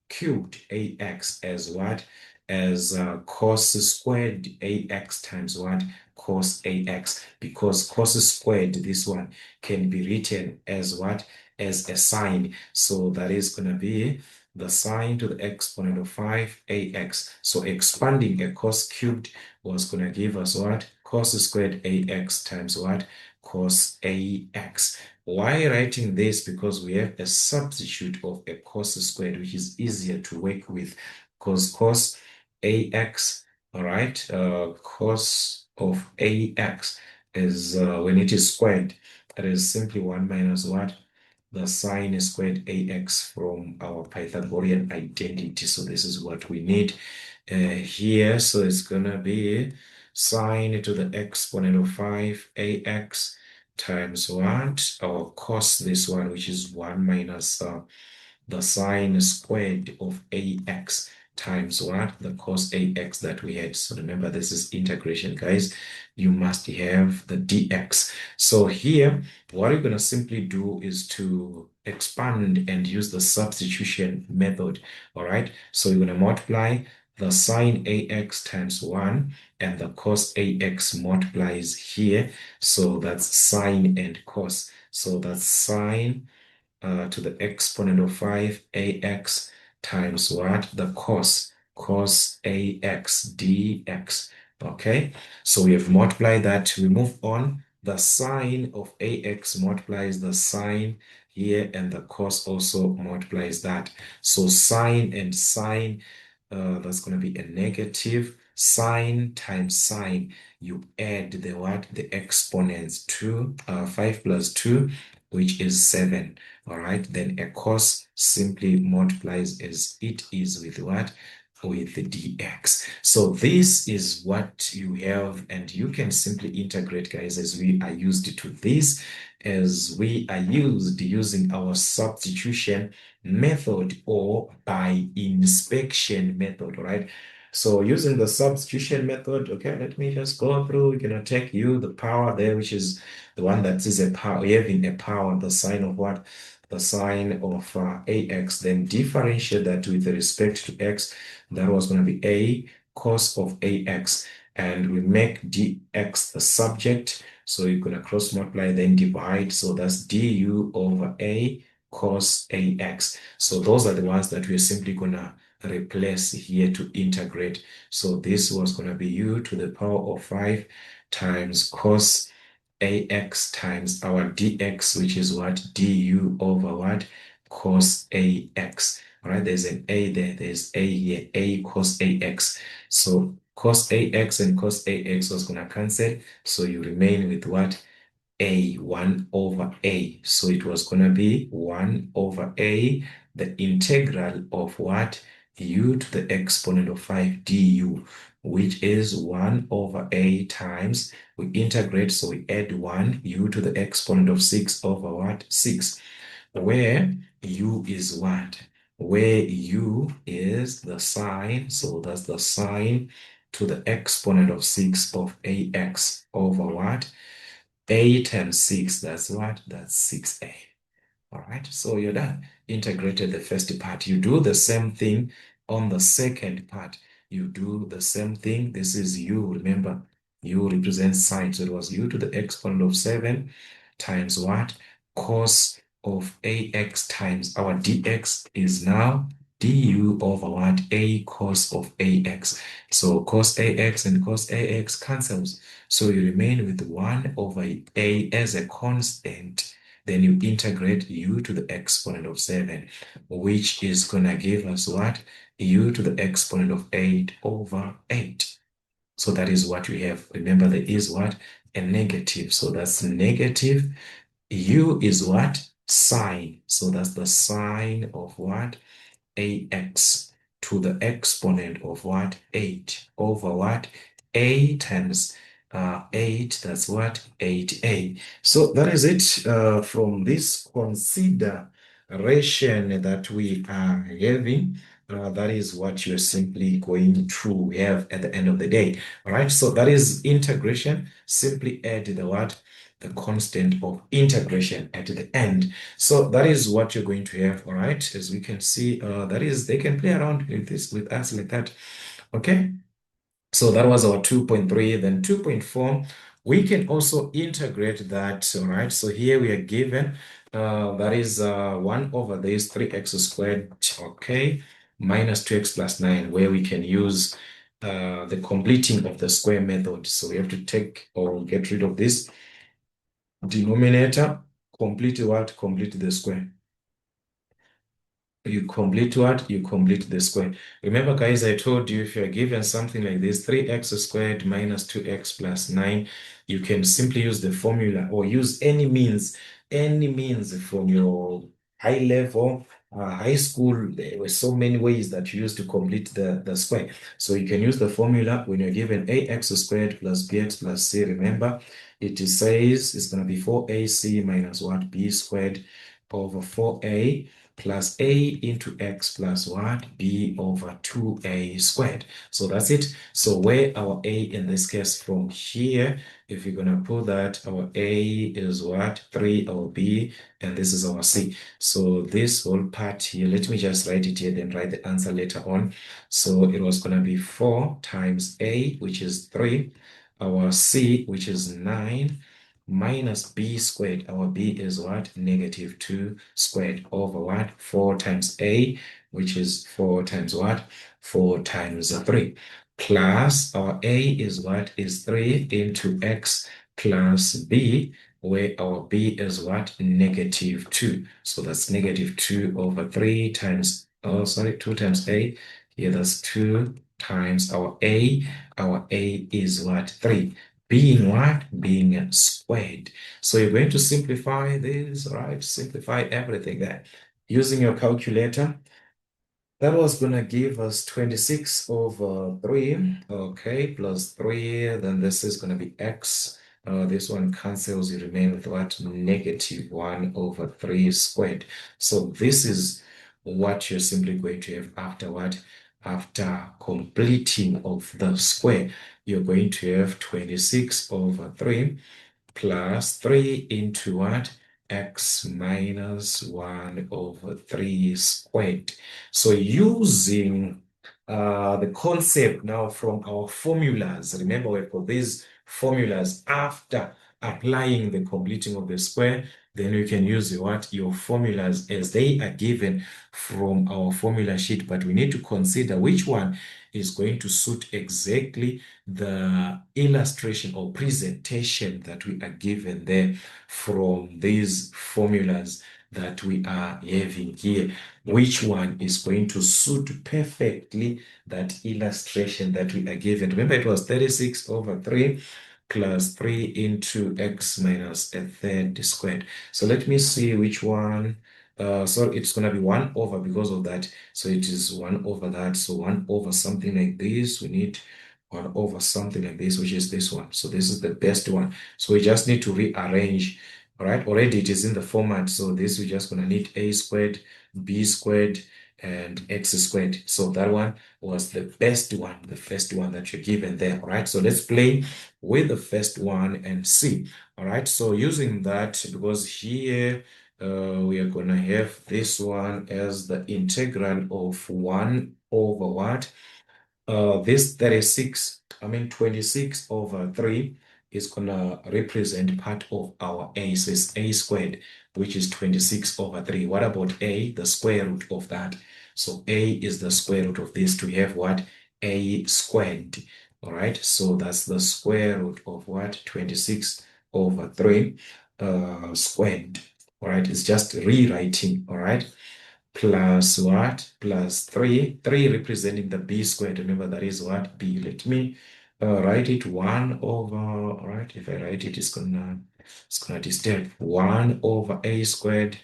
cubed ax as what? As cos squared ax times what? Cos ax. Because cos squared, this one, can be written as what? As a sine. So that is going to be the sine to the exponent of 5ax. So expanding a cos cubed was going to give us what? Cos squared ax times what? Cos ax. Why writing this? Because we have a substitute of a cos squared, which is easier to work with, because cos ax, all right, cos of ax is, when it is squared, that is simply 1 minus what? The sine squared ax from our Pythagorean identity. So this is what we need here. So it's gonna be sine to the exponent of 5ax times what? Our cos, this one, which is 1 minus the sine squared of ax times what? The cos ax that we had. So remember, this is integration, guys. You must have the dx. So here, what you're going to simply do is to expand and use the substitution method, all right? So you're going to multiply the sine ax times 1, and the cos ax multiplies here. So that's sine and cos. So that's sine to the exponent of 5ax times what? The cos ax dx. Okay, so we have multiplied that. We move on. The sine of ax multiplies the sine here, and the cos also multiplies that. So sine and sine, that's going to be a negative. Sine times sine, you add the what? The exponents. 5 plus 2, which is 7. All right, then a cos simply multiplies as it is with what? With the dx. So this is what you have, and you can simply integrate, guys, as we are used to this, as we are used using our substitution method or by inspection method, all right? So using the substitution method, okay, let me just go through. We're gonna take the power there, which is the one that is a power, having a power, the sign of what? The sign of ax, then differentiate that with respect to x. That was going to be a cos of ax, and we make dx the subject. So you're going to cross multiply, then divide. So that's du over a cos ax. So those are the ones that we're simply going to replace here to integrate. So this was going to be u to the power of 5 times cos ax times our dx, which is what? Du over what? Cos ax. All right, there's an a there. There's a here. A cos ax. So cos ax and cos ax was going to cancel. So you remain with what? A, 1 over a. So it was going to be 1 over a, the integral of what? U to the exponent of 5 du, which is 1 over a times, we integrate, so we add 1, u to the exponent of 6 over what? 6, where u is what? Where u is the sine, so that's the sine to the exponent of 6 of ax over what? A times 6, that's what? That's 6a. All right, so you're done. Integrated the first part. You do the same thing on the second part. You do the same thing. This is u. Remember, u represents sine. So it was u to the exponent of 7 times what? Cos of ax times our dx is now du over what? A cos of ax. So cos ax and cos ax cancels. So you remain with 1 over a as a constant. Then you integrate u to the exponent of 7, which is going to give us what? U to the exponent of 8 over 8. So that is what we have. Remember, there is what? A negative. So that's negative. U is what? Sine. So that's the sine of what? AX to the exponent of what? 8 over what? A times 8, that's what? 8A. So that is it from this consideration that we are having. That is what you're simply going to have at the end of the day. All right, so that is integration. Simply add the what? The constant of integration at the end. So that is what you're going to have, all right? As we can see, that is, they can play around with this with us like that, okay? So that was our 2.3, then 2.4. We can also integrate that, all right? So here we are given, that is 1 over this 3x squared, okay, minus 2x plus 9, where we can use the completing of the square method. So we have to take or get rid of this denominator, complete what? Complete the square. You complete what? You complete the square. Remember, guys, I told you if you're given something like this, 3x squared minus 2x plus 9, you can simply use the formula or use any means from your high level, high school. There were so many ways that you used to complete the square. So you can use the formula when you're given ax squared plus bx plus c. Remember, it says it's going to be 4ac minus what? B squared over 4a plus a into x plus what? B over 2a squared. So that's it. So where our a in this case from here, if you're going to put that, our a is what? 3, our b, and this is our c. So this whole part here, let me just write it here, then write the answer later on. So it was going to be 4 times a, which is 3, our c, which is 9, minus b squared. Our b is what? Negative 2 squared over what? 4 times a, which is 4 times what? 4 times 3. Plus our a is what? Is 3 into x plus b, where our b is what? Negative 2. So that's negative 2 over 3 times, oh, sorry, 2 times a. Here that's 2 times our a. Our a is what? 3 being what? Being squared. So you're going to simplify this, right? Simplify everything there. Using your calculator, that was going to give us 26 over 3, okay, plus 3, then this is going to be x. This one cancels, you remain with what? Negative 1 over 3 squared. So this is what you're simply going to have after what? After completing of the square, you're going to have 26 over 3 plus 3 into what? X minus 1 over 3 squared. So using the concept now from our formulas, remember we've got these formulas after applying the completing of the square, then we can use what? Your formulas as they are given from our formula sheet, but we need to consider which one is going to suit exactly the illustration or presentation that we are given there from these formulas that we are having here. Which one is going to suit perfectly that illustration that we are given? Remember, it was 36 over 3 plus 3 into x minus a third squared. So let me see which one. So it's going to be 1 over because of that. So it is 1 over that. So 1 over something like this. We need 1 over something like this, which is this one. So this is the best one. So we just need to rearrange. All right. Already it is in the format. So this we're just going to need a squared, b squared, and x squared. So that one was the best one, the first one that you're given there. All right. So let's play with the first one and see. All right. So using that, because here we are going to have this one as the integral of 1 over what? This 26 over 3 is going to represent part of our a. So it's a squared, which is 26 over 3. What about a? The square root of that. So a is the square root of this to have what? A squared. All right. So that's the square root of what? 26 over 3 squared. All right. It's just rewriting. All right, plus what? Plus 3. 3 representing the b squared. Remember, that is what? B. Let me write it 1 over, all right, if I write it, it's gonna disturb 1 over a squared,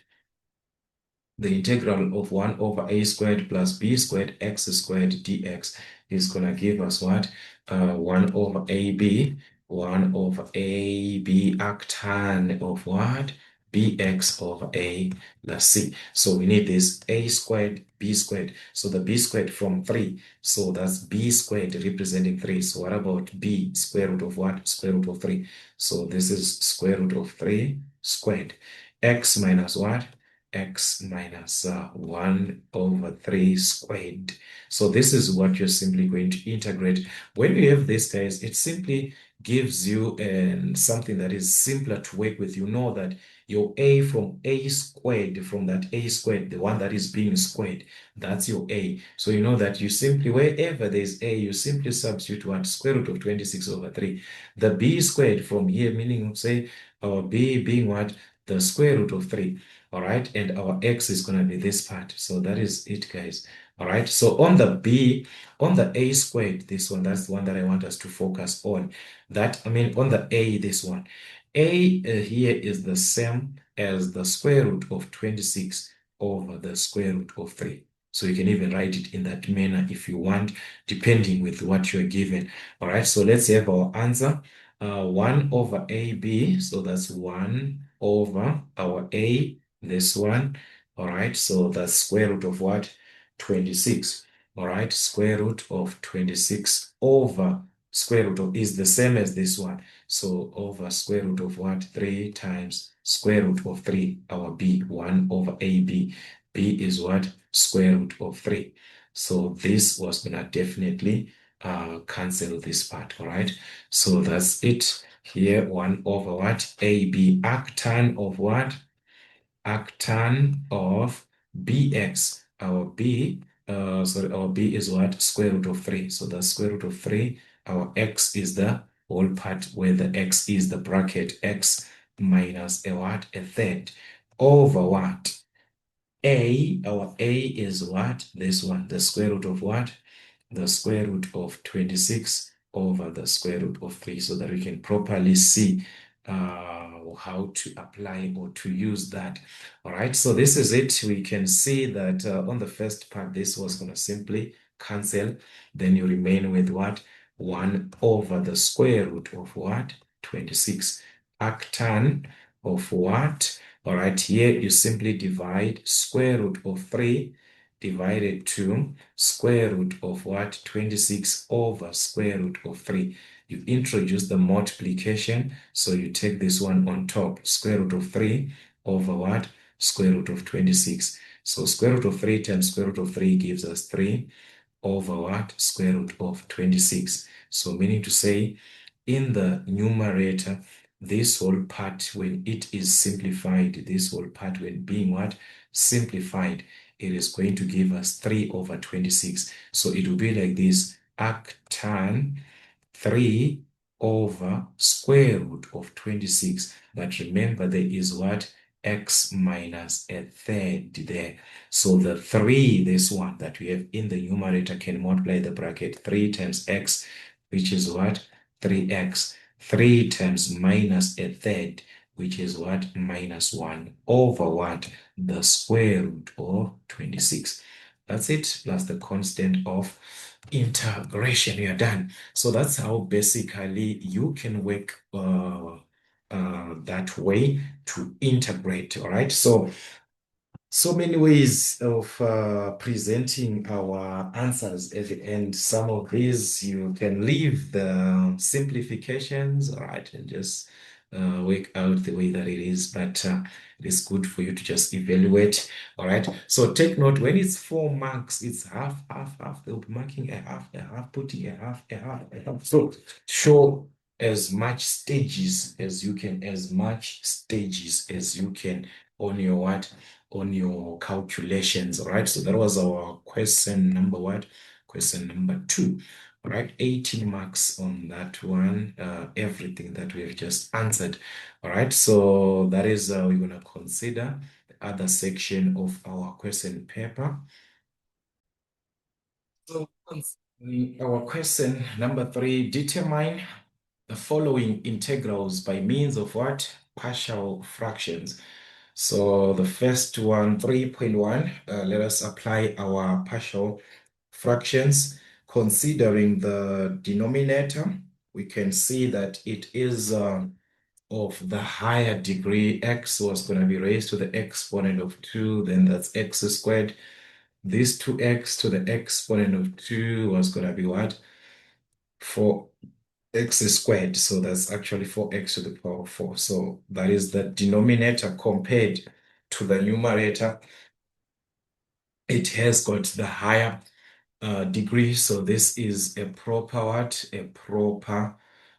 the integral of 1 over a squared plus b squared x squared dx is going to give us what? 1 over ab, 1 over ab arctan of what? bx over a plus c. So we need this a squared, b squared. So the b squared from 3. So that's b squared representing 3. So what about b square root of what? Square root of 3. So this is square root of 3 squared. X minus what? X minus 1 over 3 squared. So this is what you're simply going to integrate. When you have this, guys, it simply gives you something that is simpler to work with. You know that your a from a squared, from that a squared, the one that is being squared, that's your a. So you know that you simply, wherever there's a, you simply substitute what? Square root of 26 over 3. The b squared from here, meaning, say, our b being what? The square root of 3. All right, and our x is going to be this part. So that is it, guys. All right, so on the b, on the a squared, this one, that's the one that I want us to focus on. That, I mean, on the a, this one. A here is the same as the square root of 26 over the square root of 3. So you can even write it in that manner if you want, depending with what you're given. All right, so let's have our answer. 1 over AB, so that's 1 over our A, this one. All right, so that's square root of what? 26. All right, square root of 26 over square root of is the same as this one. So over square root of what? 3 times square root of 3, our B, 1 over AB. B is what? Square root of 3. So this was going to definitely cancel this part, all right? So that's it. Here, 1 over what? AB, arctan of what? Arctan of bx. Our b, our b is what? Square root of 3. So the square root of 3. Our x is the whole part where the x is the bracket. X minus a what? A third. Over what? A, our a is what? This one. The square root of what? The square root of 26 over the square root of 3, so that we can properly see how to apply or to use that. All right, so this is it. We can see that on the first part, this was going to simply cancel. Then you remain with what? 1 over the square root of what? 26. Arctan of what? All right, here you simply divide square root of 3 divided to square root of what? 26 over square root of 3. You introduce the multiplication, so you take this one on top, square root of 3 over what? Square root of 26. So square root of 3 times square root of 3 gives us 3 over what? Square root of 26. So meaning to say, in the numerator, this whole part, when it is simplified, this whole part, when being what? Simplified, it is going to give us 3 over 26. So it will be like this, arctan 3 over square root of 26. But remember, there is what? X minus a third there. So the 3, this one that we have in the numerator, can multiply the bracket 3 times x, which is what? 3x. 3 times minus a third, which is what? Minus 1 over what? The square root of 26. That's it, plus the constant of integration. You are done. So that's how basically you can work that way to integrate. All right. So many ways of presenting our answers at the end. Some of these you can leave the simplifications, all right, and just work out the way that it is. But it is good for you to just evaluate, all right. So take note, when it's 4 marks, it's half, half, half. They'll be marking a half, putting a half, a half, a half. So show as much stages as you can, as much stages as you can on your what? On your calculations. All right, so that was our question number what? Question number 2. All right, 18 marks on that one, everything that we have just answered. All right, so that is we're going to consider the other section of our question paper. So Our question number 3, determine the following integrals by means of what? Partial fractions. So the first one, 3.1, let us apply our partial fractions. Considering the denominator, we can see that it is of the higher degree. X was going to be raised to the exponent of 2, then that's x squared. This 2x to the exponent of 2 was going to be what? 4x squared. So that's actually 4x to the power of 4. So that is the denominator compared to the numerator. It has got the higher degree. So this is a proper what? A proper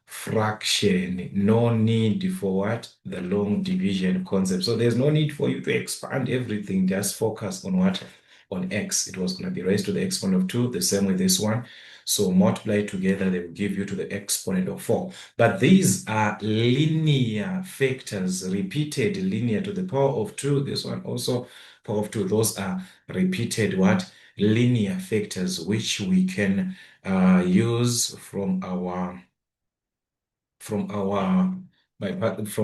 fraction. No need for what? The long division concept. So there's no need for you to expand everything. Just focus on what? On x. It was going to be raised to the exponent of 2, the same with this one. So multiply together, they will give you to the exponent of 4. But these are linear factors, repeated linear to the power of 2. This one also power of 2. Those are repeated what? Linear factors, which we can use from our from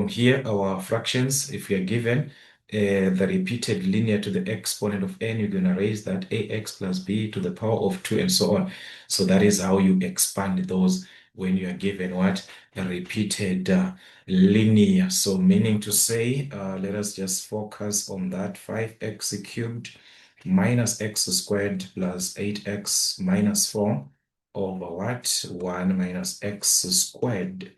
here, our fractions. If we are given the repeated linear to the exponent of n, you're going to raise that ax plus b to the power of 2 and so on. So that is how you expand those when you are given what? A repeated linear. So meaning to say, let us just focus on that 5x cubed minus x squared plus 8x minus 4 over what? 1 minus x squared.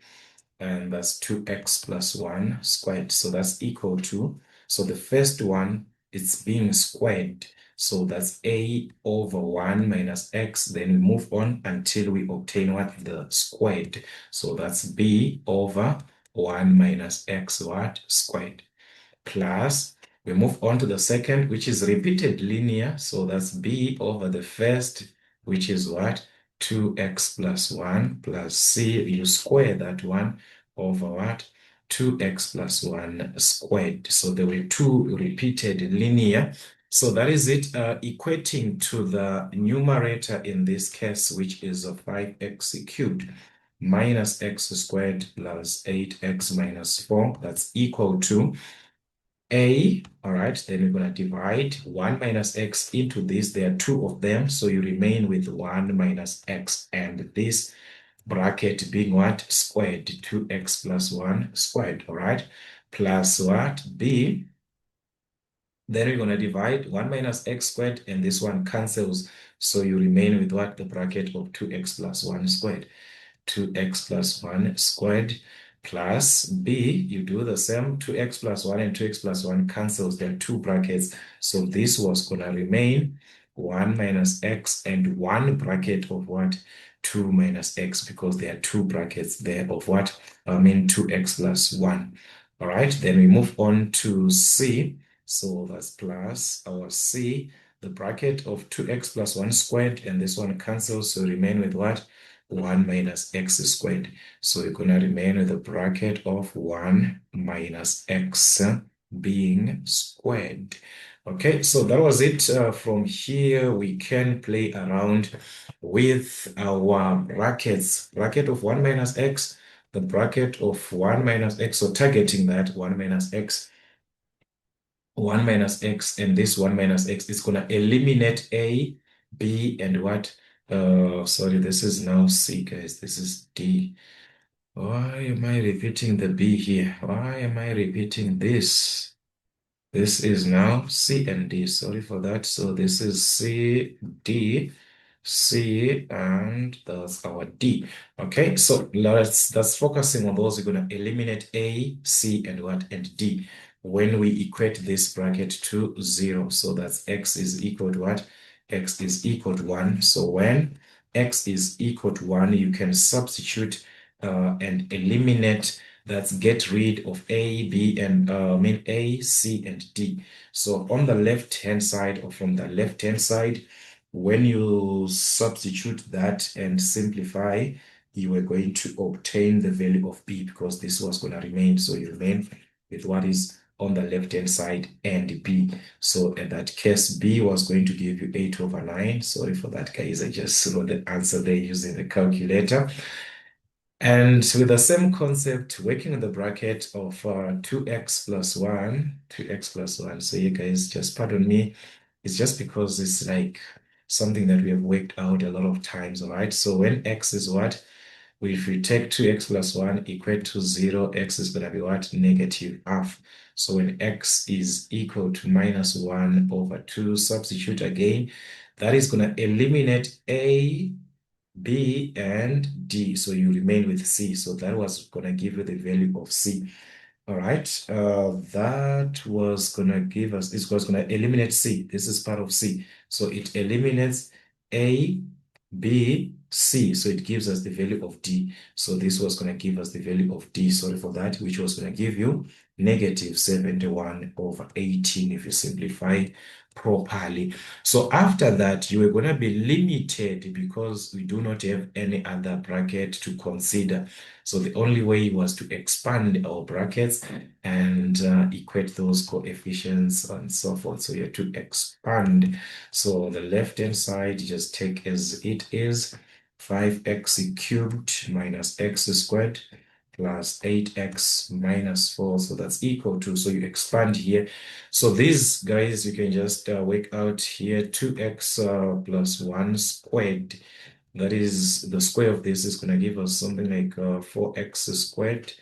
And that's 2x plus 1 squared. So that's equal to, so the first one, it's being squared. So that's a over 1 minus x. Then we move on until we obtain what? The squared. So that's b over 1 minus x what? Squared. Plus, we move on to the second, which is repeated linear. So that's b over the first, which is what? 2x plus 1 plus c. You square that one over what? 2x plus 1 squared. So there were two repeated linear. So that is it, equating to the numerator in this case, which is a 5x cubed minus x squared plus 8x minus 4. That's equal to all right, then we're going to divide 1 minus x into this. There are two of them, so you remain with 1 minus x, and this bracket being what? Squared, 2x plus 1 squared, all right? Plus what? B. Then we're going to divide 1 minus x squared, and this one cancels, so you remain with what? The bracket of 2x plus 1 squared. 2x plus 1 squared plus b, you do the same, 2x plus 1 and 2x plus 1 cancels, there are two brackets. So this was going to remain 1 minus x and one bracket of what? 2 minus x, because there are two brackets there of what? 2x plus 1. All right, then we move on to c. So that's plus our c, the bracket of 2x plus 1 squared, and this one cancels, so remain with what? 1 minus x squared. So you're going to remain with a bracket of 1 minus x being squared. Okay, so that was it. From here, we can play around with our brackets. Bracket of 1 minus x, the bracket of 1 minus x. So targeting that 1 minus x, 1 minus x, and this 1 minus x is going to eliminate a, b, and what? Sorry, this is now C, guys. This is D. Why am I repeating the B here? Why am I repeating this? This is now C and D. Sorry for that. So this is C, D, C, and that's our D. Okay, so that's focusing on those. We're going to eliminate A, C, and what? And D. When we equate this bracket to 0, so that's x is equal to what? X is equal to 1. So when x is equal to 1, you can substitute and eliminate. That's get rid of A, B, and A, C, and D. So on the left-hand side, or from the left-hand side, when you substitute that and simplify, you are going to obtain the value of B, because this was going to remain. So you remain with what is on the left-hand side and B. So in that case, B was going to give you 8 over 9. Sorry for that, guys. I just wrote the answer there using the calculator. And with the same concept, working in the bracket of 2x plus 1, 2x plus 1. So you guys, just pardon me. It's just because it's like something that we have worked out a lot of times, all right? So when x is what? If we take 2x plus 1 equal to 0, x is going to be what? Negative half. So when x is equal to minus 1 over 2, substitute again, that is going to eliminate a, B, and D. So you remain with C. So that was going to give you the value of C. All right. That was going to give us, this was going to eliminate C. This is part of C. So it eliminates A, B, C. So it gives us the value of D. So this was going to give us the value of D. Sorry for that, which was going to give you negative 71 over 18 if you simplify properly. So after that, you are going to be limited because we do not have any other bracket to consider. So the only way was to expand our brackets and equate those coefficients and so forth. So you have to expand. So the left-hand side, just take as it is, 5x cubed minus x squared plus 8x minus 4. So that's equal to, so you expand here. So these guys, you can just work out here, 2x plus 1 squared. That is, the square of this is going to give us something like 4x squared.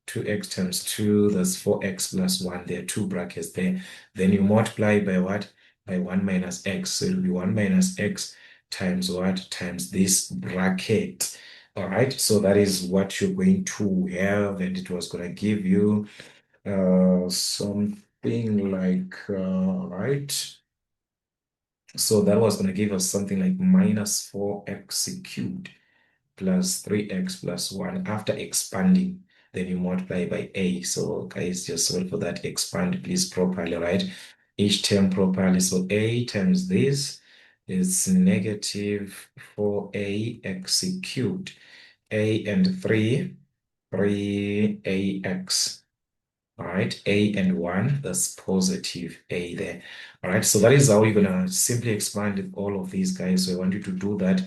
2x times 2, that's 4x plus 1. There are two brackets there. Then you multiply by what? By 1 minus x. So it will be 1 minus x times what? Times this bracket. All right, so that is what you're going to have, and it was going to give you something like, right? So that was going to give us something like minus 4x cubed plus 3x plus 1 after expanding. Then you multiply by a. So guys, just solve for that. Expand, please, properly, right? Each term properly. So a times this is negative 4ax cubed. A and 3, 3ax. All right, a and 1, that's positive a there. All right, so that is how you're going to simply expand all of these guys. So I want you to do that.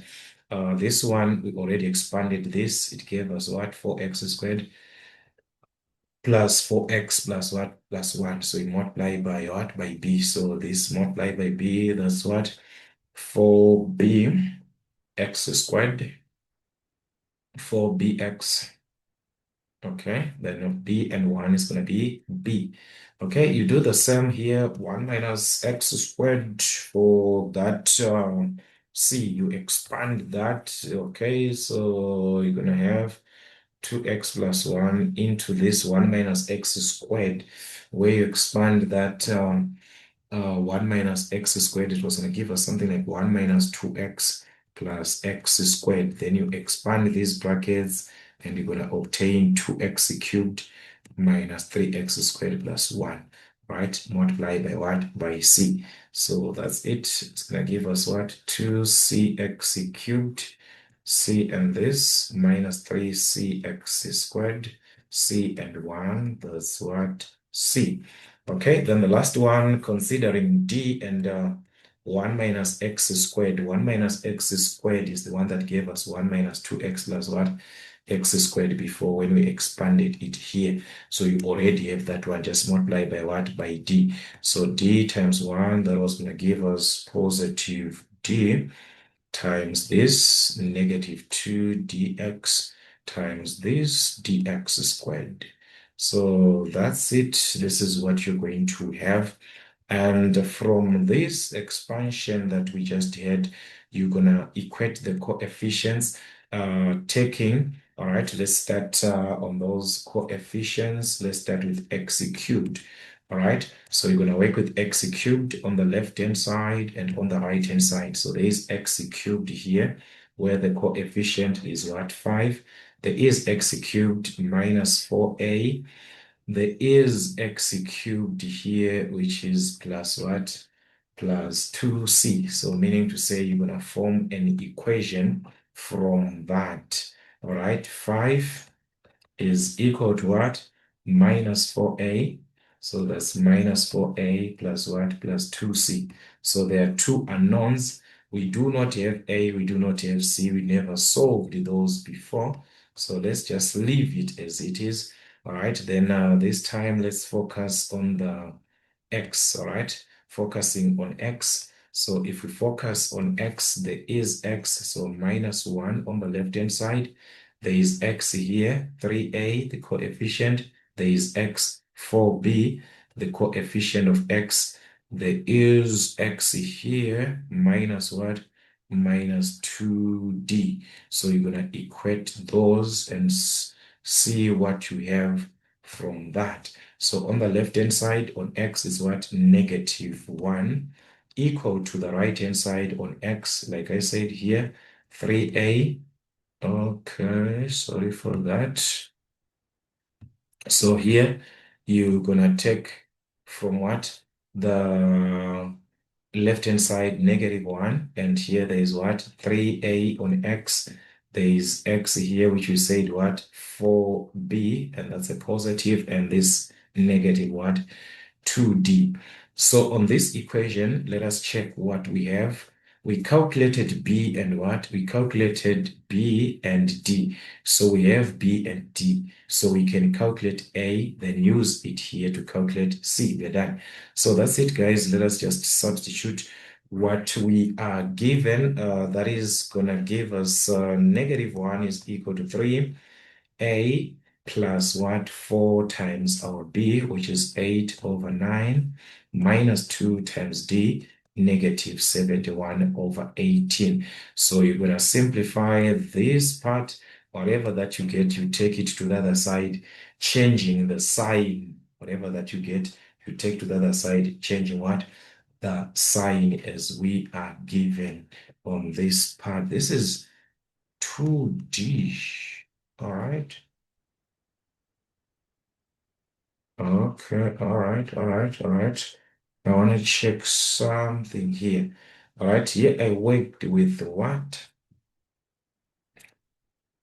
This one, we already expanded this. It gave us what? 4x squared plus 4x plus what? Plus 1. So you multiply by what? By b. So this multiply by b, that's what? 4b x squared, 4bx. Okay, then b and 1 is going to be b. Okay, you do the same here, 1 minus x squared for that c. You expand that. Okay, so you're going to have 2x plus 1 into this 1 minus x squared, where you expand that 1 minus x squared, it was going to give us something like 1 minus 2x plus x squared. Then you expand these brackets and you're going to obtain 2x cubed minus 3x squared plus 1, right? Multiply by what? By c. So that's it. It's going to give us what? 2cx cubed, c and this, minus 3cx squared, c and 1, that's what? C. Okay, then the last one, considering d and 1 minus x squared. 1 minus x squared is the one that gave us 1 minus 2x plus what? X squared before when we expanded it here. So you already have that one. Just multiply by what? By d. So d times 1, that was going to give us positive d times this negative 2 dx times this dx squared. So that's it. This is what you're going to have. And from this expansion that we just had, you're going to equate the coefficients, taking, all right, let's start on those coefficients. Let's start with x cubed. All right, so you're going to work with x cubed on the left-hand side and on the right-hand side. So there is x cubed here, where the coefficient is what? 5. There is x cubed minus 4a. There is x cubed here, which is plus what? Plus 2c. So meaning to say you're going to form an equation from that. All right, 5 is equal to what? Minus 4a So that's minus 4a plus what? Plus 2c. So there are two unknowns. We do not have a, we do not have c. We never solved those before. So let's just leave it as it is. All right, then this time let's focus on the x, all right? Focusing on x. So if we focus on x, there is x, so minus 1 on the left-hand side. There is x here, 3a, the coefficient. There is x, 4b, the coefficient of x. There is x here, minus what? Minus 2d. So you're going to equate those and see what you have from that. So on the left-hand side on x is what? Negative 1 equal to the right-hand side on x, like I said here, 3a. Okay, sorry for that. So here you're gonna take from what? The left-hand side, negative 1, and here there is what? 3a on x. There is x here, which we said what? 4b, and that's a positive, and this negative what? 2d. So on this equation, let us check what we have. We calculated b and what? We calculated b and d. So we have b and d. So we can calculate a, then use it here to calculate c. We're done. So that's it, guys. Let us just substitute what we are given. That is going to give us negative 1 is equal to 3. A plus what? 4 times our b, which is 8 over 9, minus 2 times d, negative 71 over 18. So you're going to simplify this part. Whatever that you get, you take it to the other side, changing the sign. Whatever that you get, you take to the other side, changing what? The sign as we are given on this part. This is 2D. All right. Okay, all right, all right, all right. I want to check something here. All right, here I worked with what?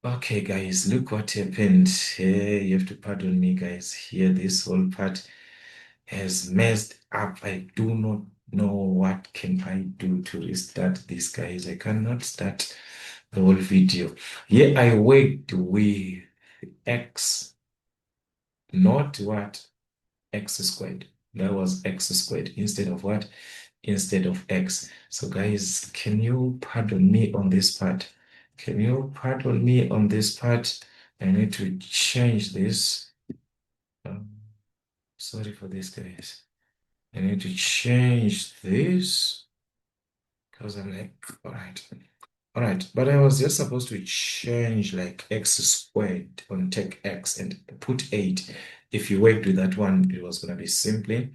Okay, guys, look what happened. Here, you have to pardon me, guys. Here, this whole part has messed up. I do not know what can I do to restart this, guys. I cannot start the whole video. Here, I worked with x, not what? X squared. That was x squared instead of what? Instead of x. So guys, can you pardon me on this part? Can you pardon me on this part? I need to change this. Um, Sorry for this, guys. I need to change this because I'm like, all right. All right, but I was just supposed to change like x squared on take x and put 8. If you worked with that one, it was going to be simply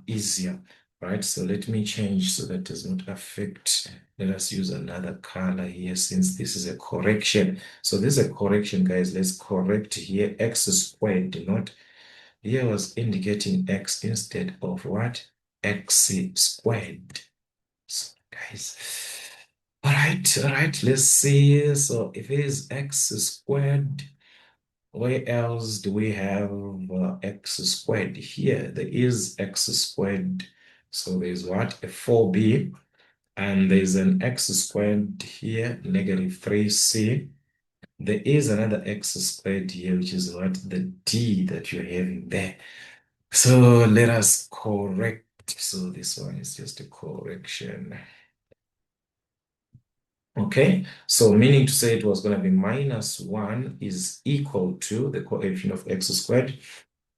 easier, right? So let me change so that does not affect. Let us use another color here since this is a correction. So this is a correction, guys. Let's correct here x squared, not here was indicating x instead of what? X squared. So, guys. All right, let's see. So if it is x squared, where else do we have x squared? Here, there is x squared. So there's what? A 4b. And there's an x squared here, negative 3c. There is another x squared here, which is what? The d that you're having there. So let us correct. So this one is just a correction. Okay, so meaning to say it was going to be minus 1 is equal to the coefficient of x squared.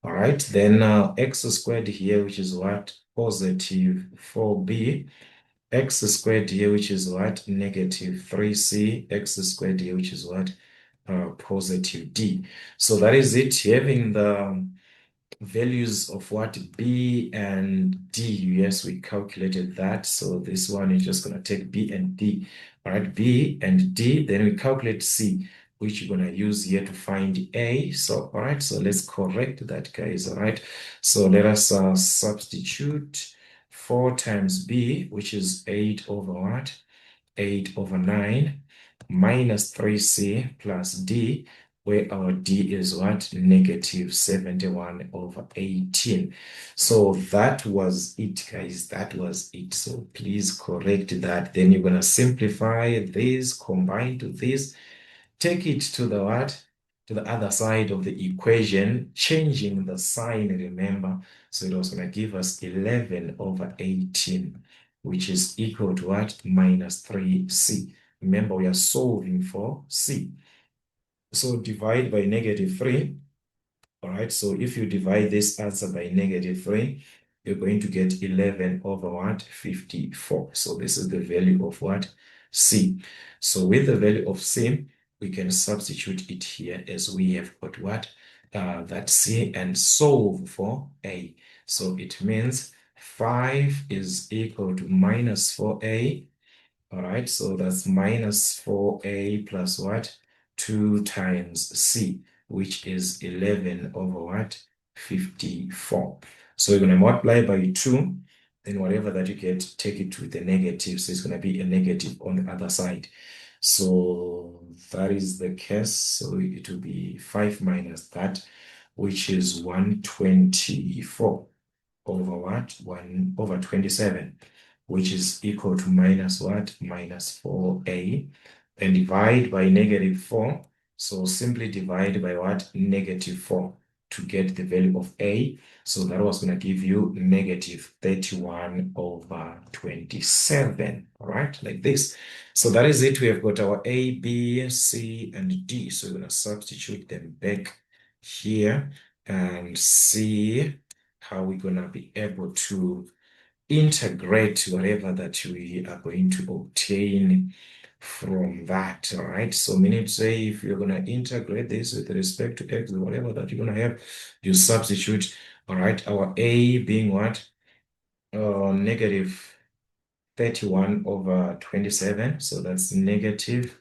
All right, then x squared here, which is what? Positive 4b. X squared here, which is what? Negative 3c. X squared here, which is what? Positive d. So that is it. Having the values of what b and d, yes, we calculated that. So this one is just going to take b and d. All right, b and d, then we calculate c, which you're going to use here to find a. So all right, so let's correct that, guys. All right, so let us substitute 4 times b, which is 8 over what? 8 over 9 minus 3c plus d. where our D is what? Negative 71 over 18. So that was it, guys. That was it. So please correct that. Then you're going to simplify this, combine to this, take it to the what? To the other side of the equation, changing the sign, remember. So it was going to give us 11 over 18, which is equal to what? Minus 3c. Remember, we are solving for c. So divide by negative 3. All right, so if you divide this answer by negative 3, you're going to get 11 over what? 54. So this is the value of what? C. So with the value of C, we can substitute it here as we have got what? That C and solve for A. So it means 5 is equal to minus 4A. All right, so that's minus 4A plus what? 2 times C, which is 11 over what? 54. So you're going to multiply by 2, then whatever that you get, take it to the negative. So it's going to be a negative on the other side. So that is the case. So it will be 5 minus that, which is 124 over what? 1 over 27, which is equal to minus what? Minus 4a. And divide by negative 4. So simply divide by what? Negative 4 to get the value of a. So that was going to give you negative 31 over 27. All right, like this. So that is it. We have got our A, B, C, and D. So we're going to substitute them back here and see how we're going to be able to integrate whatever that we are going to obtain from that. All right, so meaning to say, if you're going to integrate this with respect to x, whatever that you're going to have, you substitute. All right, our A being what? Negative 31 over 27, so that's negative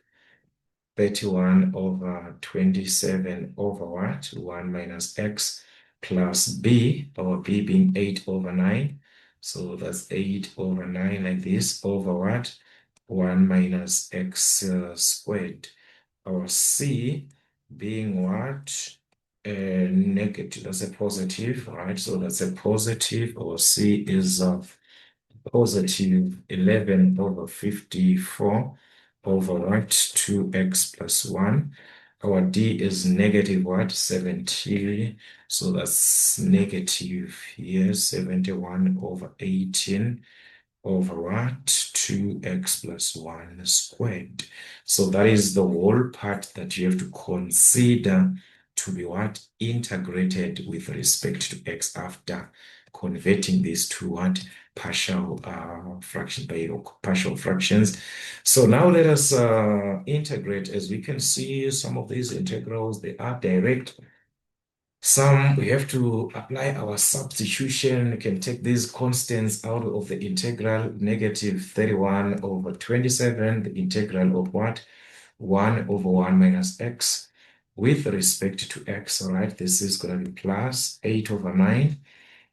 31 over 27 over what? 1 minus x plus b, our b being 8 over 9. So that's 8 over 9 like this over what? 1 minus x squared. Our c being what? Negative, that's a positive, right? So that's a positive. Our c is positive 11 over 54 over what? 2x plus 1. Our d is negative what? 70. So that's negative here, 71 over 18 over what? 2x plus 1 squared. So that is the whole part that you have to consider to be what? Integrated with respect to x after converting this to what? Partial fraction by partial fractions. So now let us integrate. As we can see, some of these integrals, they are direct. Some we have to apply our substitution. We can take these constants out of the integral, negative 31 over 27, the integral of what? 1 over 1 minus x with respect to x. All right, this is going to be plus 8 over 9.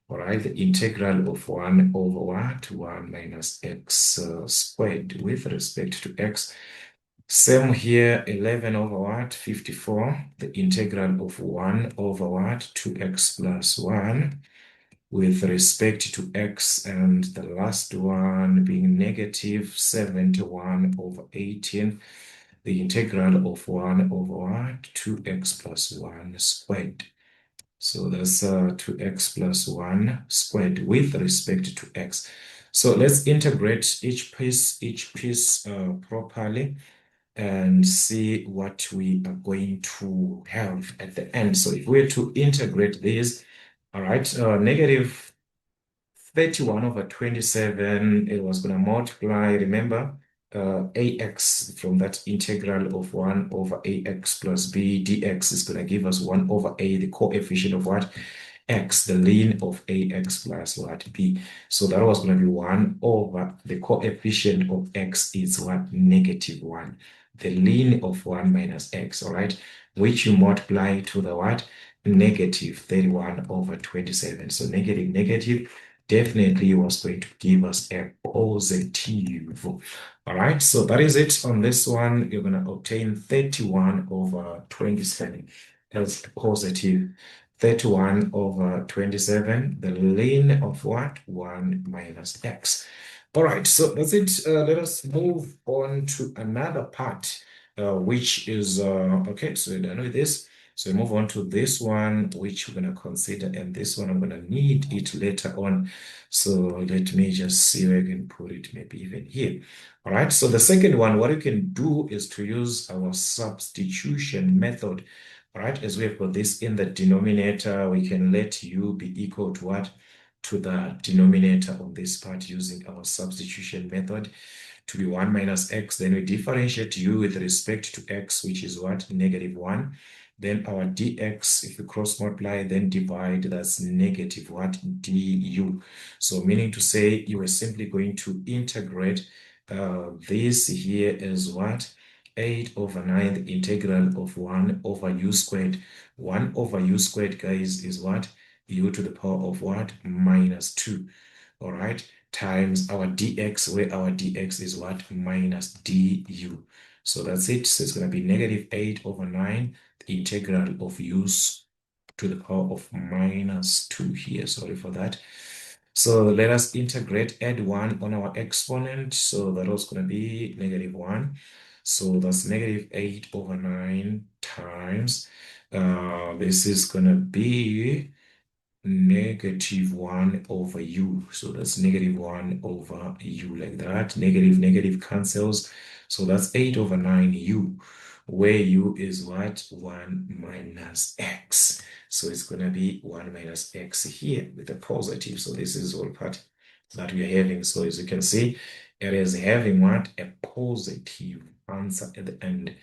All right, the integral of 1 over what? 1 minus x squared with respect to x. Same here, 11 over what? 54. The integral of 1 over what? 2x plus 1 with respect to x. And the last one being negative 71 over 18. The integral of 1 over what? 2x plus 1 squared. So that's 2x plus 1 squared with respect to x. So let's integrate each piece properly and see what we are going to have at the end. So if we're to integrate this, all right, negative 31 over 27, it was going to multiply, remember, ax from that integral of 1 over ax plus b dx is going to give us 1 over a, the coefficient of what? X, the ln of ax plus what? B. So that was going to be 1 over the coefficient of x is what? Negative 1. The ln of 1 minus x, all right? Which you multiply to the what? Negative 31 over 27. So negative, negative, definitely was going to give us a positive. All right, so that is it on this one. You're going to obtain 31 over 27 as positive. 31 over 27, the ln of what? 1 minus x. All right, so that's it. Let us move on to another part, which is, okay, so we're done with this. So we move on to this one, which we're going to consider, and this one I'm going to need it later on. So let me just see where I can put it, maybe even here. All right, so the second one, what you can do is to use our substitution method. All right, as we have got this in the denominator, we can let u be equal to what? To the denominator of this part using our substitution method to be 1 minus x. Then we differentiate u with respect to x, which is what? Negative 1. Then our dx, if you cross multiply, then divide, that's negative what? Du. So meaning to say you are simply going to integrate this here as what? 8 over 9, the integral of 1 over u squared. 1 over u squared, guys, is what? U to the power of what? Minus 2. All right, times our dx, where our dx is what? Minus du. So that's it. So it's going to be negative 8 over 9, the integral of u to the power of minus 2 here. Sorry for that. So let us integrate, add 1 on our exponent. So that was going to be negative 1. So that's negative 8 over 9 times. This is going to be negative 1 over u. So that's negative 1 over u, like that. Negative, negative cancels. So that's 8 over 9 u, where u is what? 1 minus x. So it's going to be 1 minus x here with a positive. So this is all part that we are having. So as you can see, it is having what? A positive answer at the end.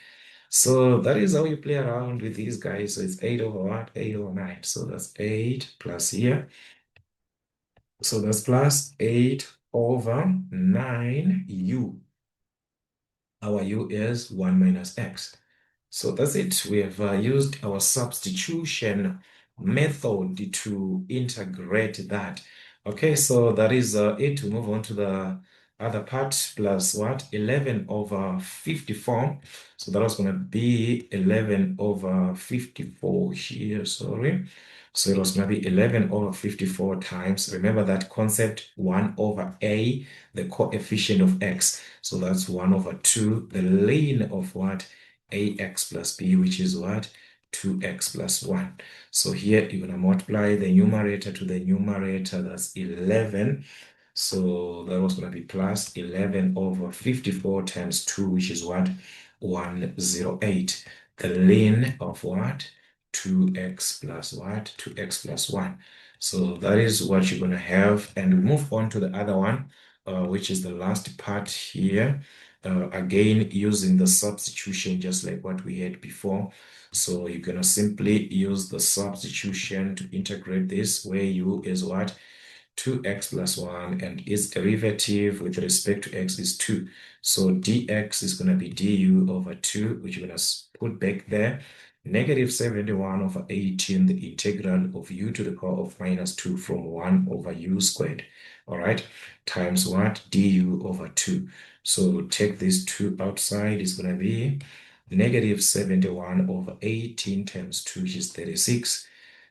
So that is how you play around with these guys. So it's 8 over what? 8 over 9. So that's 8 plus here. So that's plus 8 over 9u. Our u is 1 minus x. So that's it. We have used our substitution method to integrate that. Okay, so that is it. We move on to the other part, plus what? 11 over 54. So that was going to be 11 over 54 here, sorry. So it was going to be 11 over 54 times, remember that concept, 1 over a, the coefficient of x. So that's 1 over 2, the ln of what? Ax plus b, which is what? 2x plus 1. So here you're going to multiply the numerator to the numerator, that's 11. So that was going to be plus 11 over 54 times 2, which is what? 108. The ln of what? 2x plus what? 2x plus 1. So that is what you're going to have. And we move on to the other one, which is the last part here. Again, using the substitution, just like what we had before. So you're going to simply use the substitution to integrate this, where u is what? 2x plus 1, and its derivative with respect to x is 2. So dx is going to be du over 2, which you're going to put back there. Negative 71 over 18, the integral of u to the power of minus 2 from 1 over u squared. All right, times what? Du over 2. So take this 2 outside, is going to be negative 71 over 18 times 2, which is 36.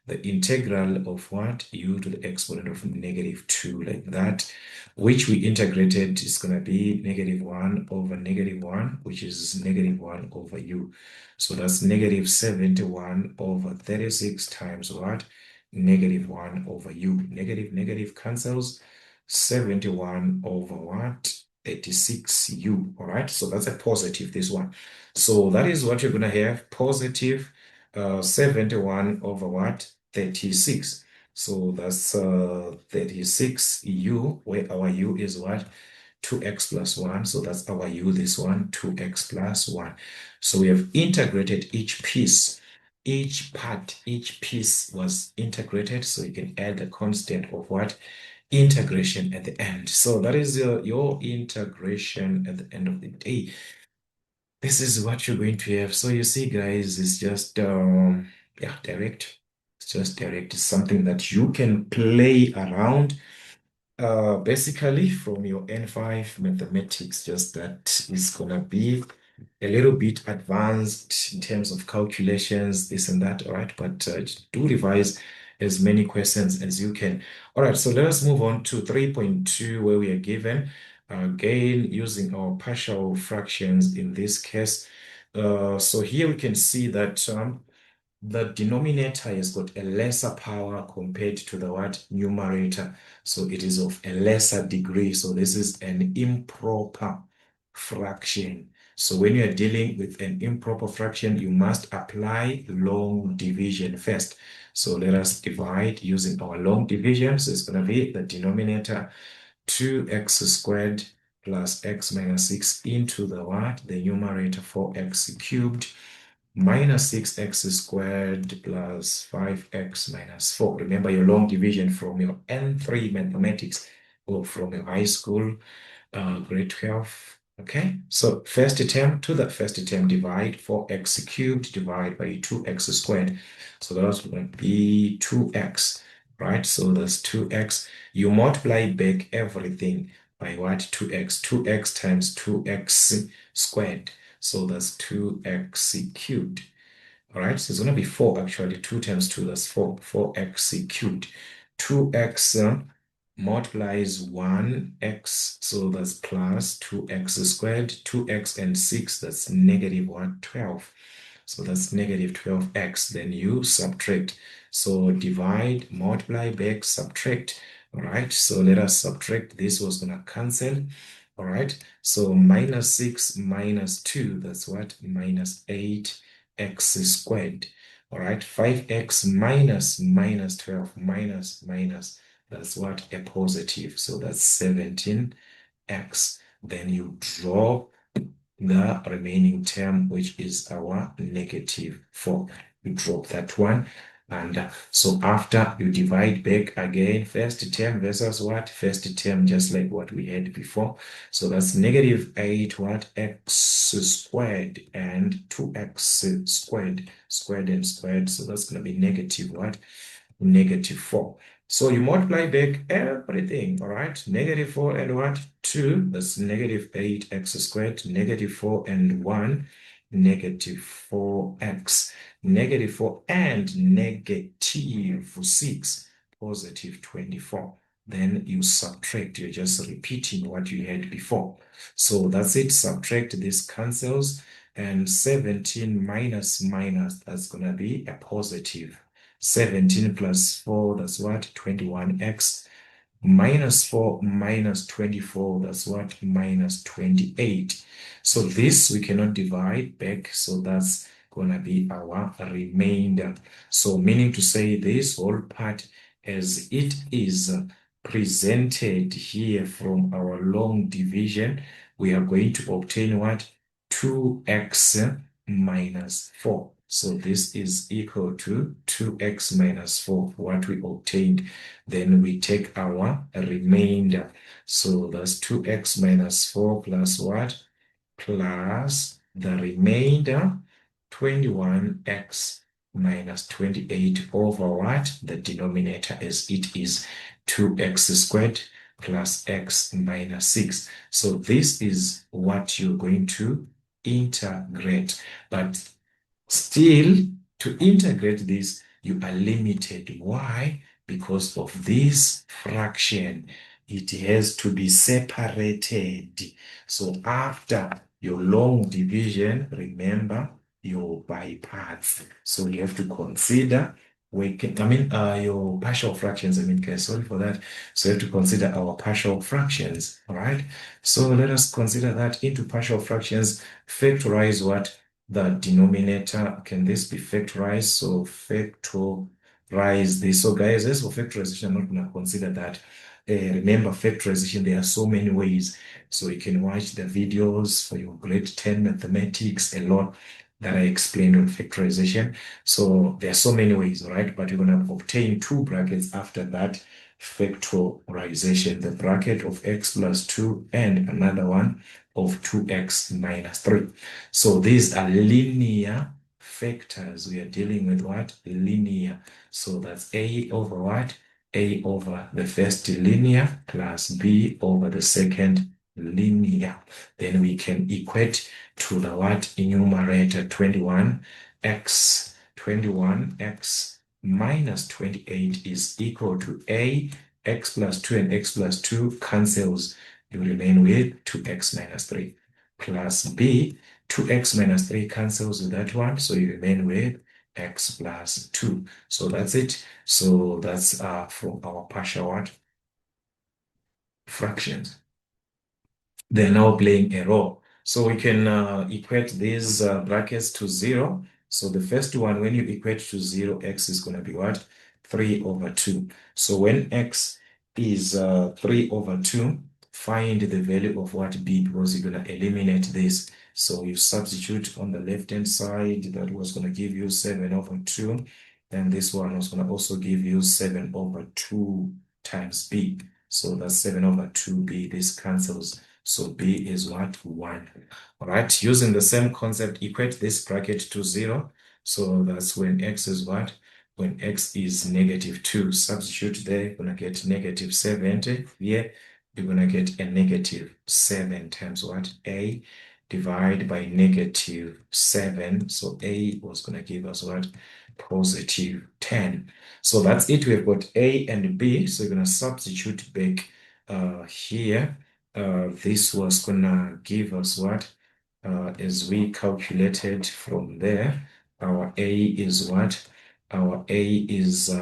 The integral of what? U to the exponent of negative 2, like that, which we integrated is going to be negative 1 over negative 1, which is negative 1 over u. So that's negative 71 over 36 times what? Negative 1 over u. Negative, negative cancels. 71 over what? 36u. All right, so that's a positive, this one. So that is what you're going to have, positive 71 over what? 36. So that's 36u, where our u is what? 2x plus 1. So that's our u, this one, 2x plus 1. So we have integrated each piece. Each part, each piece was integrated. So you can add the constant of what? Integration at the end. So that is your integration at the end of the day. This is what you're going to have. So you see, guys, it's just yeah, direct. It's just direct. It's something that you can play around. Basically, from your N5 mathematics, just that is gonna be a little bit advanced in terms of calculations, this and that, all right? But do revise as many questions as you can. All right, so let us move on to 3.2, where we are given, again, using our partial fractions in this case. So here we can see that the denominator has got a lesser power compared to the what numerator. So it is of a lesser degree. So this is an improper fraction. So when you are dealing with an improper fraction, you must apply long division first. So let us divide using our long division. So it's going to be the denominator 2x squared plus x minus 6 into the what? The numerator 4x cubed minus 6x squared plus 5x minus 4. Remember your long division from your N3 mathematics or from your high school, grade 12. Okay, so first term to the first term divide 4x cubed divide by 2x squared. So that's going to be 2x, right? So that's 2x. You multiply back everything by what? 2x. 2x times 2x squared. So that's 2x cubed. All right, so it's going to be 4 actually. 2 times 2, that's 4. 4x cubed. 2x multiplies 1x, so that's plus 2x squared. 2x and 6, that's negative 12. So that's negative 12x. Then you subtract. So divide, multiply, back, subtract. All right, so let us subtract. This was going to cancel. All right, so minus 6 minus 2, that's what? Minus 8x squared. All right, 5x minus 12 minus, that's what? A positive. So that's 17x. Then you draw the remaining term, which is our negative 4. You drop that one. And so after you divide back again, first term versus what? First term, just like what we had before. So that's negative 8, what? X squared and 2x squared, squared and squared. So that's going to be negative what? Negative 4. So you multiply back everything, all right? Negative 4 and what? 2, that's negative 8x squared, negative 4 and 1, negative 4x, negative 4 and negative 6, positive 24. Then you subtract, you're just repeating what you had before. So that's it, subtract, this cancels, and 17 minus, that's going to be a positive. 17 plus 4, that's what? 21x. Minus 4 minus 24, that's what? Minus 28. So this we cannot divide back, so that's gonna be our remainder. So meaning to say this whole part as it is presented here from our long division, we are going to obtain what? 2x minus 4. So this is equal to 2x minus 4, what we obtained. Then we take our remainder. So that's 2x minus 4 plus what? Plus the remainder, 21x minus 28 over what? The denominator as it is 2x squared plus x minus 6. So this is what you're going to integrate. But still, to integrate this, you are limited. Why? Because of this fraction. It has to be separated. So after your long division, remember your by parts. So you have to consider your partial fractions. Guys, sorry for that. So you have to consider our partial fractions. All right. So let us consider that into partial fractions. Factorize what? The denominator. Can this be factorized? So factorize this. So guys, as for factorization, I'm not going to consider that. Remember factorization, there are so many ways. So you can watch the videos for your grade 10 mathematics, a lot that I explained on factorization. So there are so many ways, right? But you're going to obtain two brackets after that factorization, the bracket of x plus 2 and another one of 2x minus 3. So these are linear factors. We are dealing with what? Linear. So that's a over what? A over the first linear plus B over the second linear. Then we can equate to the what in numerator 21x. 21x minus 28 is equal to A. X plus 2 and x plus 2 cancels. You remain with 2x minus 3 plus B. 2x minus 3 cancels with that one, so you remain with x plus 2. So that's it. So that's from our partial what? Fractions. They're now playing a role. So we can equate these brackets to 0. So the first one, when you equate to 0, x is going to be what? 3 over 2. So when x is 3 over 2, find the value of what b, because you're going to eliminate this. So you substitute on the left-hand side, that was going to give you 7 over 2. And this one was going to also give you 7 over 2 times b. So that's 7 over 2b. This cancels. So b is what? 1. All right. Using the same concept, equate this bracket to 0. So that's when x is what? When x is negative 2. Substitute there. You're going to get negative 70. Here, you're going to get a negative 7 times what? A. Divide by negative 7. So a was going to give us what? Positive 10. So that's it. We've got a and b. So you're going to substitute back here. This was gonna give us what? As we calculated from there, our A is what? Our A is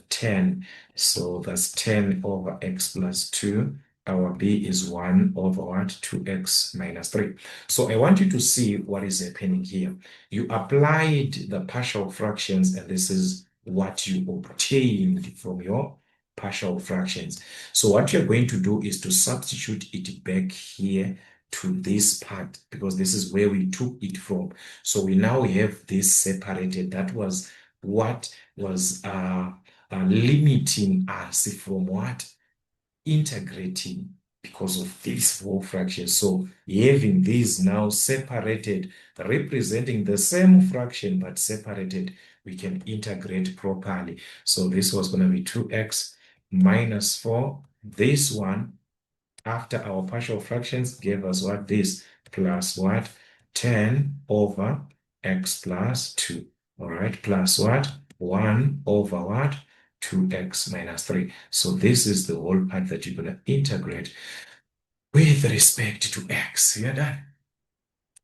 10. So that's 10 over x plus 2. Our B is 1 over what? 2x minus 3. So I want you to see what is happening here. You applied the partial fractions, and this is what you obtained from your partial fractions. So what you're going to do is to substitute it back here to this part, because this is where we took it from. So we now have this separated. That was what was limiting us from what? Integrating, because of these four fractions. So having these now separated, representing the same fraction but separated, we can integrate properly. So this was going to be 2x minus 4. This one, after our partial fractions, gave us what? This plus what? 10 over x plus 2. All right, plus what? 1 over what? 2x minus 3. So this is the whole part that you're going to integrate with respect to x. You're done.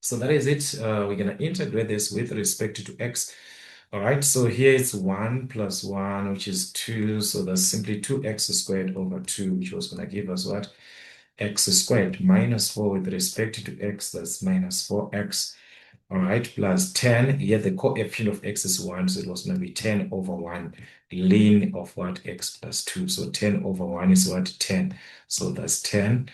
So that is it. We're going to integrate this with respect to x. All right, so here it's 1 plus 1, which is 2. So that's simply 2x squared over 2, which was going to give us what? X squared minus 4 with respect to x, that's minus 4x. All right, plus 10. Here the coefficient of x is 1, so it was going to be 10 over 1, ln of what? X plus 2. So 10 over 1 is what? 10. So that's 10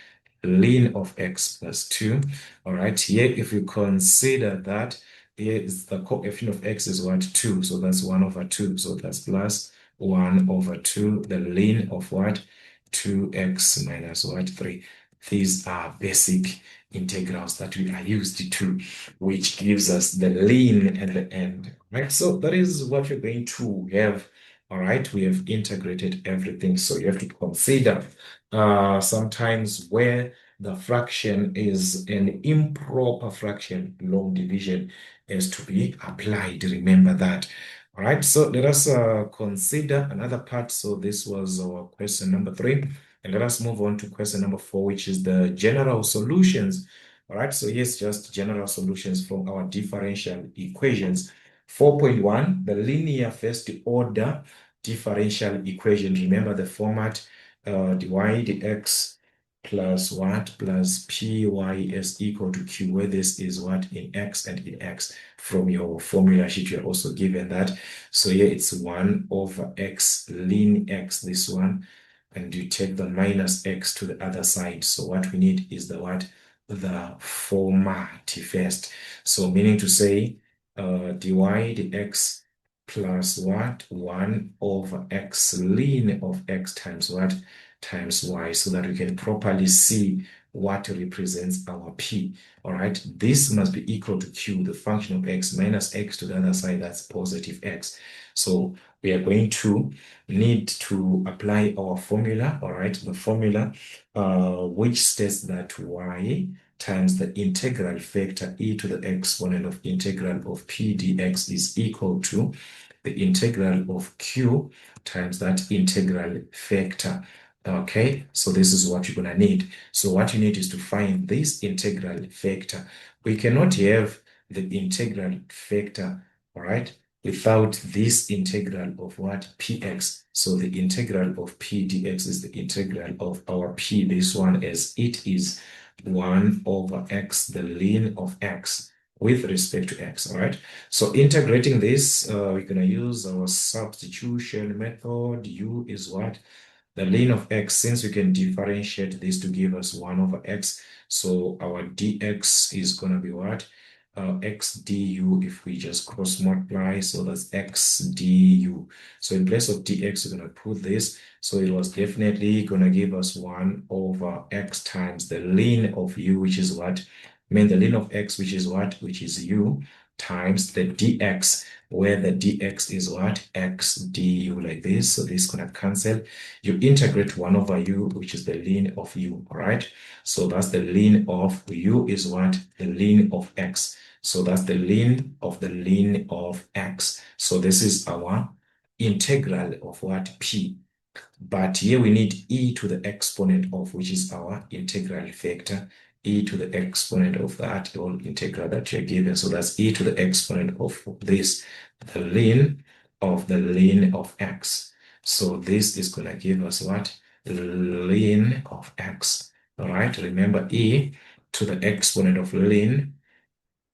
ln of x plus 2. All right, here if you consider that, here is the coefficient of x is what? 2. So that's 1 over 2. So that's plus 1 over 2, the ln of what? 2x minus what? 3. These are basic integrals that we are used to, which gives us the ln at the end, right? So that is what you're going to have. All right, we have integrated everything. So you have to consider sometimes where the fraction is an improper fraction, long division is to be applied. Remember that. All right, so let us consider another part. So this was our question number 3. And let us move on to question number 4, which is the general solutions. All right, so here's just general solutions from our differential equations. 4.1, the linear first order differential equation. Remember the format, dy dx plus what? Plus py is equal to q, where this is what? In x and in x. From your formula sheet, you're also given that. So here it's 1 over x ln x, this one, and you take the minus x to the other side. So what we need is the what? The format first. So meaning to say dy dx plus what? 1 over x ln of x times what? times y so that we can properly see what represents our p. All right, this must be equal to q, the function of x, minus x to the other side, that's positive x. So we are going to need to apply our formula, all right, the formula which states that y times the integral factor e to the exponent of integral of p dx is equal to the integral of q times that integral factor. Okay, so this is what you're going to need. So what you need is to find this integral factor. We cannot have the integral factor, all right, without this integral of what? Px. So the integral of p dx is the integral of our p, this one, as it is 1 over x, the ln of x with respect to x, all right? So integrating this, we're going to use our substitution method. U is what? The ln of x, since we can differentiate this to give us 1 over x, so our dx is going to be what? X du, if we just cross multiply, so that's x du. So in place of dx, we're going to put this. So it was definitely going to give us 1 over x times the ln of u, which is what? I mean, the ln of x, which is what? Which is u, times the dx, where the dx is what? X du, like this. So this is going to cancel. You integrate 1 over u, which is the ln of u, all right? So that's the ln of u is what? The ln of x. So that's the ln of x. So this is our integral of what? P. But here we need e to the exponent of, which is our integral factor, e to the exponent of that whole integral that you're given. So that's e to the exponent of this, the ln of x. So this is going to give us what? Ln of x. All right, remember e to the exponent of ln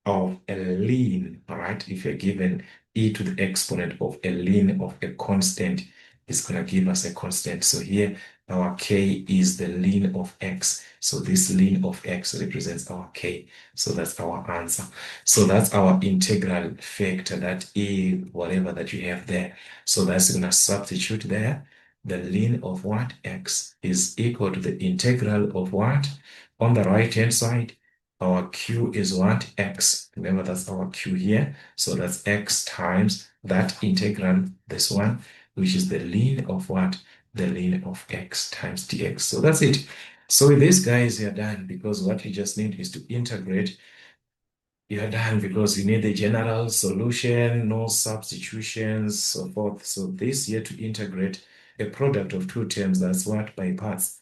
of a ln, all right? If you're given e to the exponent of a ln of a constant, it's going to give us a constant. So here, our k is the ln of x. So this ln of x represents our k. So that's our answer. So that's our integral factor, that e, whatever that you have there. So that's going to substitute there. The ln of what? X is equal to the integral of what? On the right-hand side, our q is what? X. Remember, that's our q here. So that's x times that integral, this one, which is the ln of what? The ln of x times dx. So that's it. So with this, guys, you're done, because what you just need is to integrate. You're done because you need the general solution, no substitutions, so forth. So this here to integrate a product of two terms, that's what? By parts.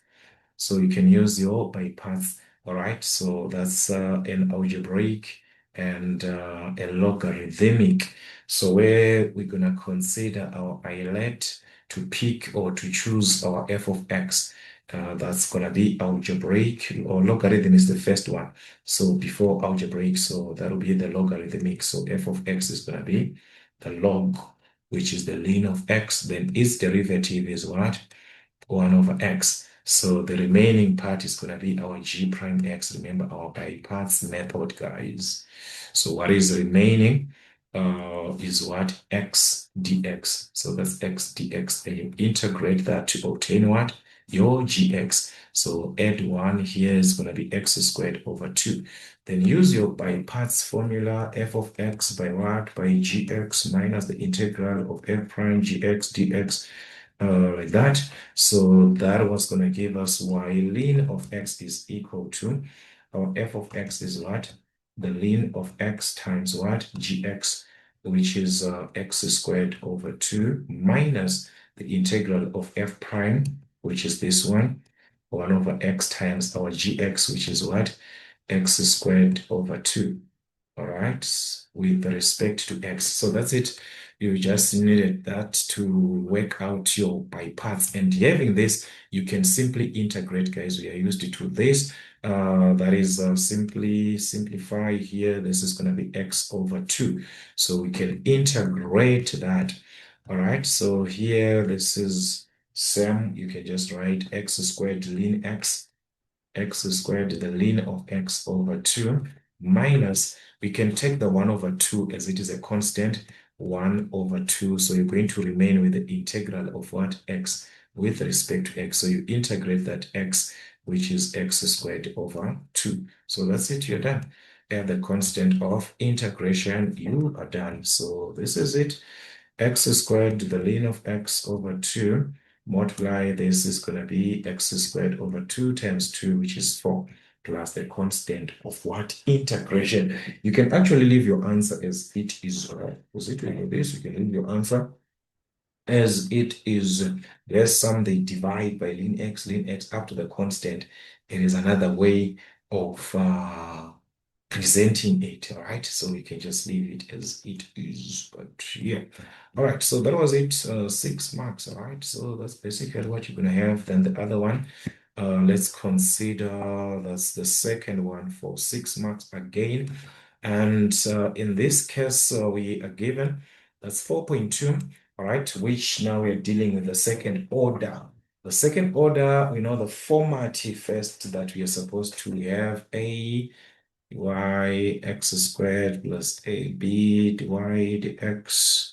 So you can use your by parts. All right, so that's an algebraic and a logarithmic. So where we're gonna consider our islet to pick or to choose our f of x. That's gonna be algebraic, or logarithm is the first one. So before algebraic, so that'll be the logarithmic. So f of x is gonna be the log, which is the ln of x. Then its derivative is what? 1 over x. So the remaining part is going to be our g prime x. Remember our by parts method, guys. So what is remaining is what? X dx. So that's x dx. Then you integrate that to obtain what? Your gx. So add 1 here is going to be x squared over 2. Then use your by parts formula, f of x by what? By gx minus the integral of f prime gx dx. Like that. So that was going to give us y ln of x is equal to our f of x is what? The ln of x times what? Gx, which is x squared over 2 minus the integral of f prime, which is this one, 1 over x times our gx, which is what? X squared over 2. All right, with respect to x. So that's it. You just needed that to work out your by parts. And having this, you can simply integrate, guys. We are used to this. That is simply simplify here. This is going to be x over 2. So we can integrate that. All right, so here, this is same. You can just write x squared ln x squared, the ln of x over 2, minus, we can take the 1 over 2 as it is a constant, 1 over 2. So you're going to remain with the integral of what? X. with respect to x. So you integrate that x, which is x squared over 2. So that's it, you're done. And the constant of integration, you are done. So this is it. X squared, the ln of x over 2, multiply this is going to be x squared over 2 times 2, which is 4, plus the constant of what? Integration. You can actually leave your answer as it is, right? Because it will do this, you can leave your answer as it is. There's some they divide by ln x up to the constant. It is another way of presenting it, all right? So we can just leave it as it is, but yeah. All right, so that was it, 6 marks, all right? So that's basically what you're gonna have. Then the other one, let's consider that's the second one for 6 marks again. And in this case, we are given that's 4.2, all right, which now we're dealing with the second order. The second order, we know the format first that we are supposed to have a y x squared plus ab dy dx,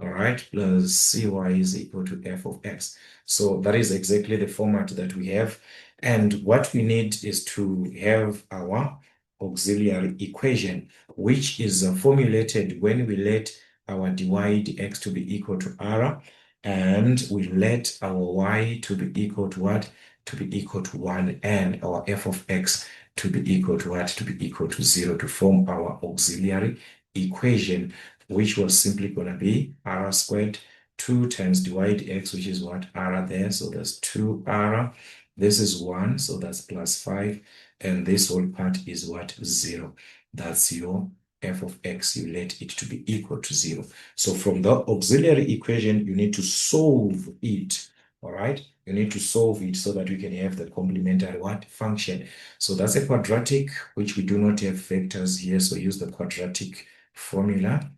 all right, plus cy is equal to f of x. So that is exactly the format that we have. And what we need is to have our auxiliary equation, which is formulated when we let our dy dx to be equal to r, and we let our y to be equal to what? To be equal to 1, and our f of x to be equal to what? To be equal to 0, to form our auxiliary equation, which was simply going to be r squared 2 times dy dx, which is what? R there. So that's 2r. This is 1, so that's plus 5. And this whole part is what? 0. That's your f of x. You let it to be equal to 0. So from the auxiliary equation, you need to solve it. All right? You need to solve it so that we can have the complementary what? Function. So that's a quadratic, which we do not have vectors here. So use the quadratic formula.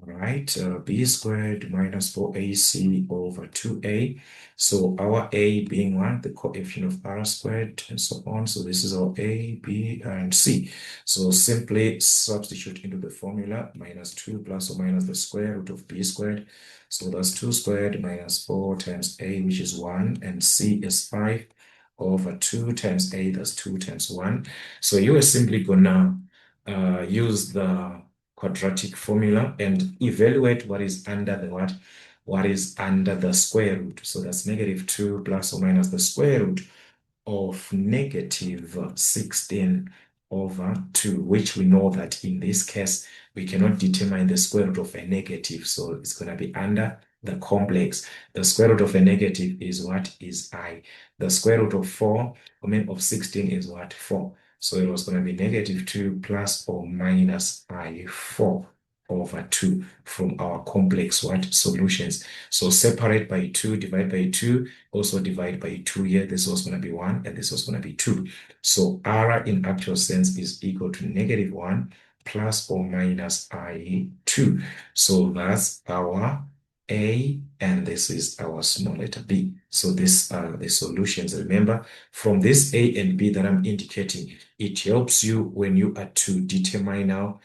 All right, b squared minus 4ac over 2a. So our a being what? The coefficient of r squared and so on. So this is our a, b, and c. So simply substitute into the formula, minus 2 plus or minus the square root of b squared. So that's 2 squared minus 4 times a, which is 1, and c is 5 over 2 times a, that's 2 times 1. So you are simply gonna use the quadratic formula and evaluate what is under the what? What is under the square root. So that's negative 2 plus or minus the square root of negative 16 over 2, which we know that in this case, we cannot determine the square root of a negative. So it's going to be under the complex. The square root of a negative is what? Is I. The square root of 4, of 16 is what? 4. So it was going to be negative 2 plus or minus I4 over 2 from our complex what? Solutions. So separate by 2, divide by 2, also divide by 2 here. This was going to be 1 and this was going to be 2. So R in actual sense is equal to negative 1 plus or minus I2. So that's our A, and this is our small letter b. So these are the solutions. Remember, from this A and B that I'm indicating, it helps you when you are to determine now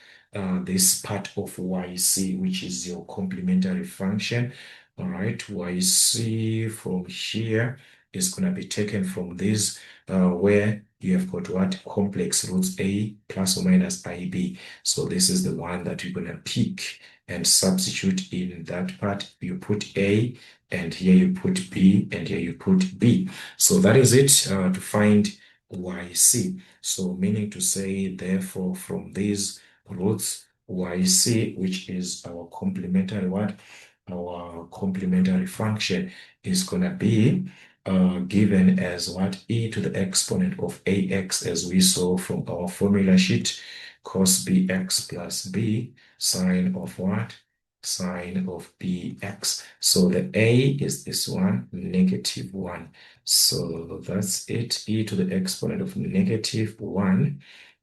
this part of YC, which is your complementary function. All right, YC from here is going to be taken from this, where you have got what? Complex roots A plus or minus IB. So this is the one that you're going to pick and substitute in that part. You put A, and here you put B, and here you put B. So that is it to find YC. So meaning to say, therefore, from these roots, YC, which is our complementary what? Our complementary function is going to be given as what? E to the exponent of ax, as we saw from our formula sheet, cos bx plus b sine of what? Sine of bx. So the a is this one, negative 1. So that's it, e to the exponent of negative 1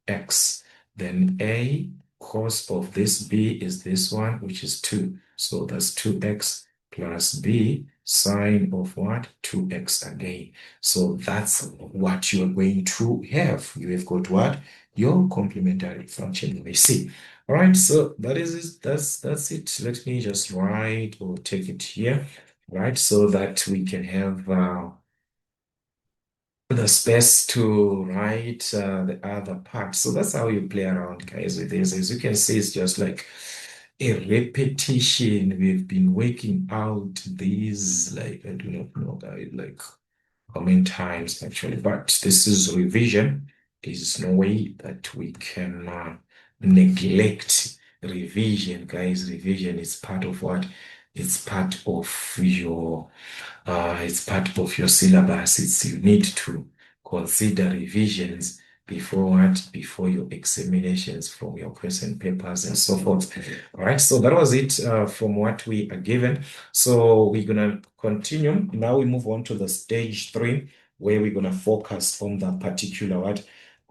x. Then a cos of this b is this one, which is 2. So that's 2x plus b sine of what? 2x again. So that's what you're going to have. You have got what? Your complementary function, you may see. All right, so that is it. That's it. Let me just write or take it here. right? So that we can have the space to write the other part. So that's how you play around, guys, with this. As you can see, it's just like a repetition. We've been working out these, like, I do not know, guys, like how many times actually, but this is revision. There's no way that we can neglect revision, guys. Revision is part of what? It's part of your syllabus. You need to consider revisions before what? Before your examinations from your question papers and so forth. All right, so that was it from what we are given. So we're gonna continue. Now we move on to the stage 3, where we're gonna focus on the particular what?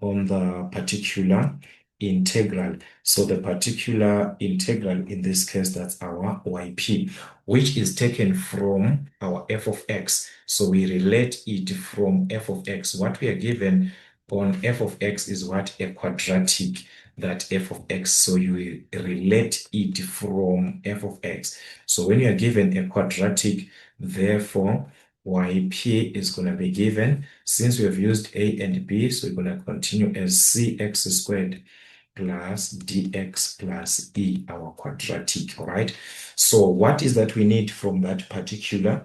On the particular integral. So the particular integral in this case, that's our YP, which is taken from our f of x. So we relate it from f of x. What we are given on f of x is what? A quadratic, that f of x. So you relate it from f of x. So when you are given a quadratic, therefore, yp is going to be given. Since we have used a and b, so we're going to continue as cx squared plus dx plus e, our quadratic, all right? So what is that we need from that particular,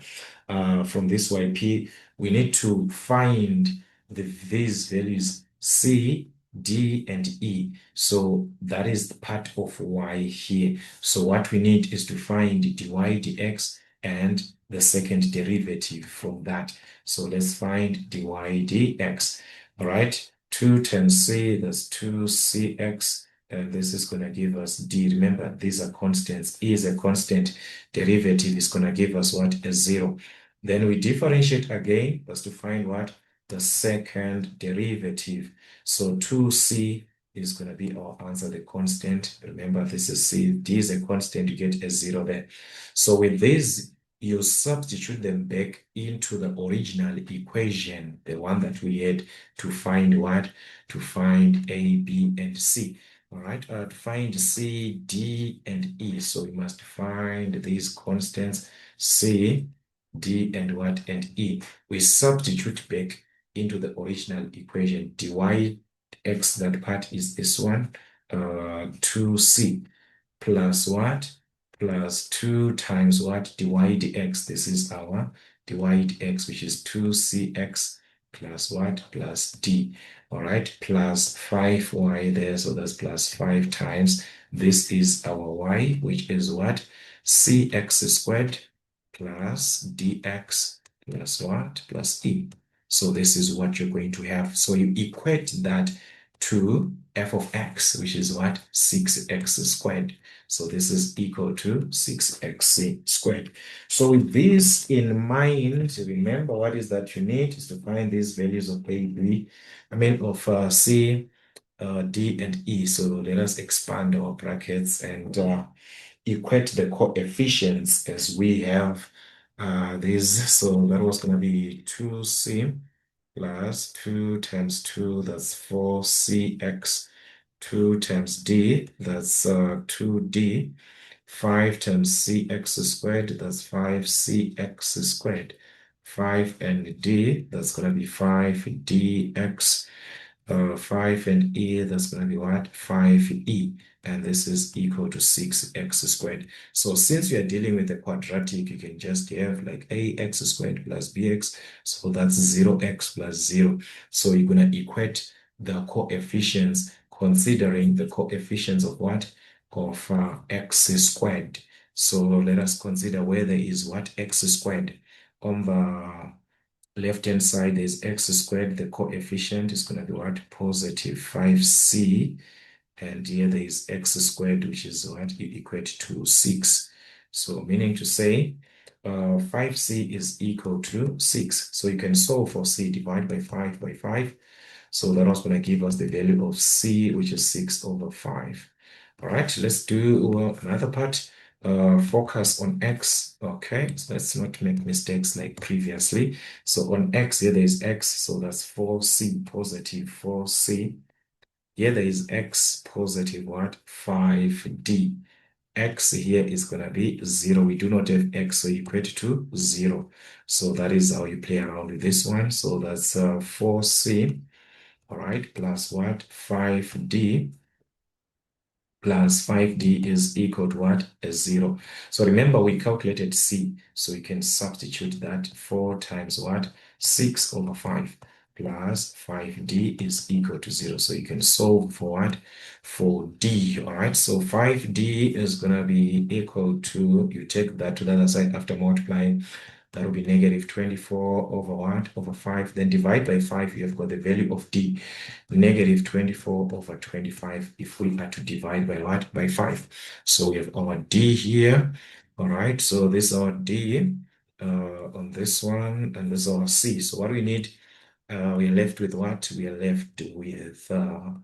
from this yp? We need to find these values c, d, and e. So that is the part of y here. So what we need is to find dy dx and the second derivative from that. So let's find dy dx, all right? 2 times c, that's 2cx, and this is going to give us d. Remember, these are constants. E is a constant. Derivative is going to give us what? A 0. Then we differentiate again. That's to find what? The second derivative. So 2c is going to be our answer, the constant. Remember, this is c. D is a constant. You get a 0 there. So with this, you substitute them back into the original equation, the one that we had, to find what? To find A, B, and C. All right, to find C, D, and E. So we must find these constants, C, D, and what? And E. We substitute back into the original equation. Dy x, that part is this one, 2c plus what? Plus 2 times what? Dy dx. This is our dy dx, which is 2cx plus what? Plus d. All right, plus 5y there. So that's plus 5 times. This is our y, which is what? Cx squared plus dx plus what? Plus e. So this is what you're going to have. So you equate that to f of x, which is what? 6x squared. So this is equal to 6x squared. So with this in mind, remember what is that you need is to find these values of A, B, of C, D, and E. So let us expand our brackets and equate the coefficients as we have these. So that was going to be 2C plus 2 times 2, that's 4cx, 2 times d, that's 2d, 5 times cx squared, that's 5cx squared, 5 and d, that's going to be 5dx, 5 and e, that's going to be what? 5e. And this is equal to 6x squared. So since we are dealing with a quadratic, you can just have like ax squared plus bx. So that's 0x plus 0. So you're going to equate the coefficients, considering the coefficients of what? Of x squared. So let us consider where there is what? X squared. On the left-hand side, there's x squared. The coefficient is going to be what? Positive 5c. And here there is x squared, which is what? Equate to 6. So meaning to say, 5c is equal to 6. So you can solve for c, divide by 5 by 5. So that was going to give us the value of c, which is 6 over 5. All right, let's do another part. Focus on x. Okay, so let's not make mistakes like previously. So on x, here there is x, so that's 4c, positive 4c. Here there is x, positive what? 5d. x here is going to be 0. We do not have x, so equate to 0. So that is how you play around with this one. So that's 4c, all right, plus what? 5d plus 5d is equal to what? A 0. So remember, we calculated c, so you can substitute that. 4 times what? 6 over 5 plus 5d is equal to 0. So you can solve for what? For d, all right? So 5d is going to be equal to, you take that to the other side after multiplying, that will be negative 24 over what? Over 5. Then divide by 5, you have got the value of d, negative 24 over 25, if we are to divide by what? By 5. So we have our d here. All right, so this is our d on this one, and this is our c. So what we need, we are left with what? We are left with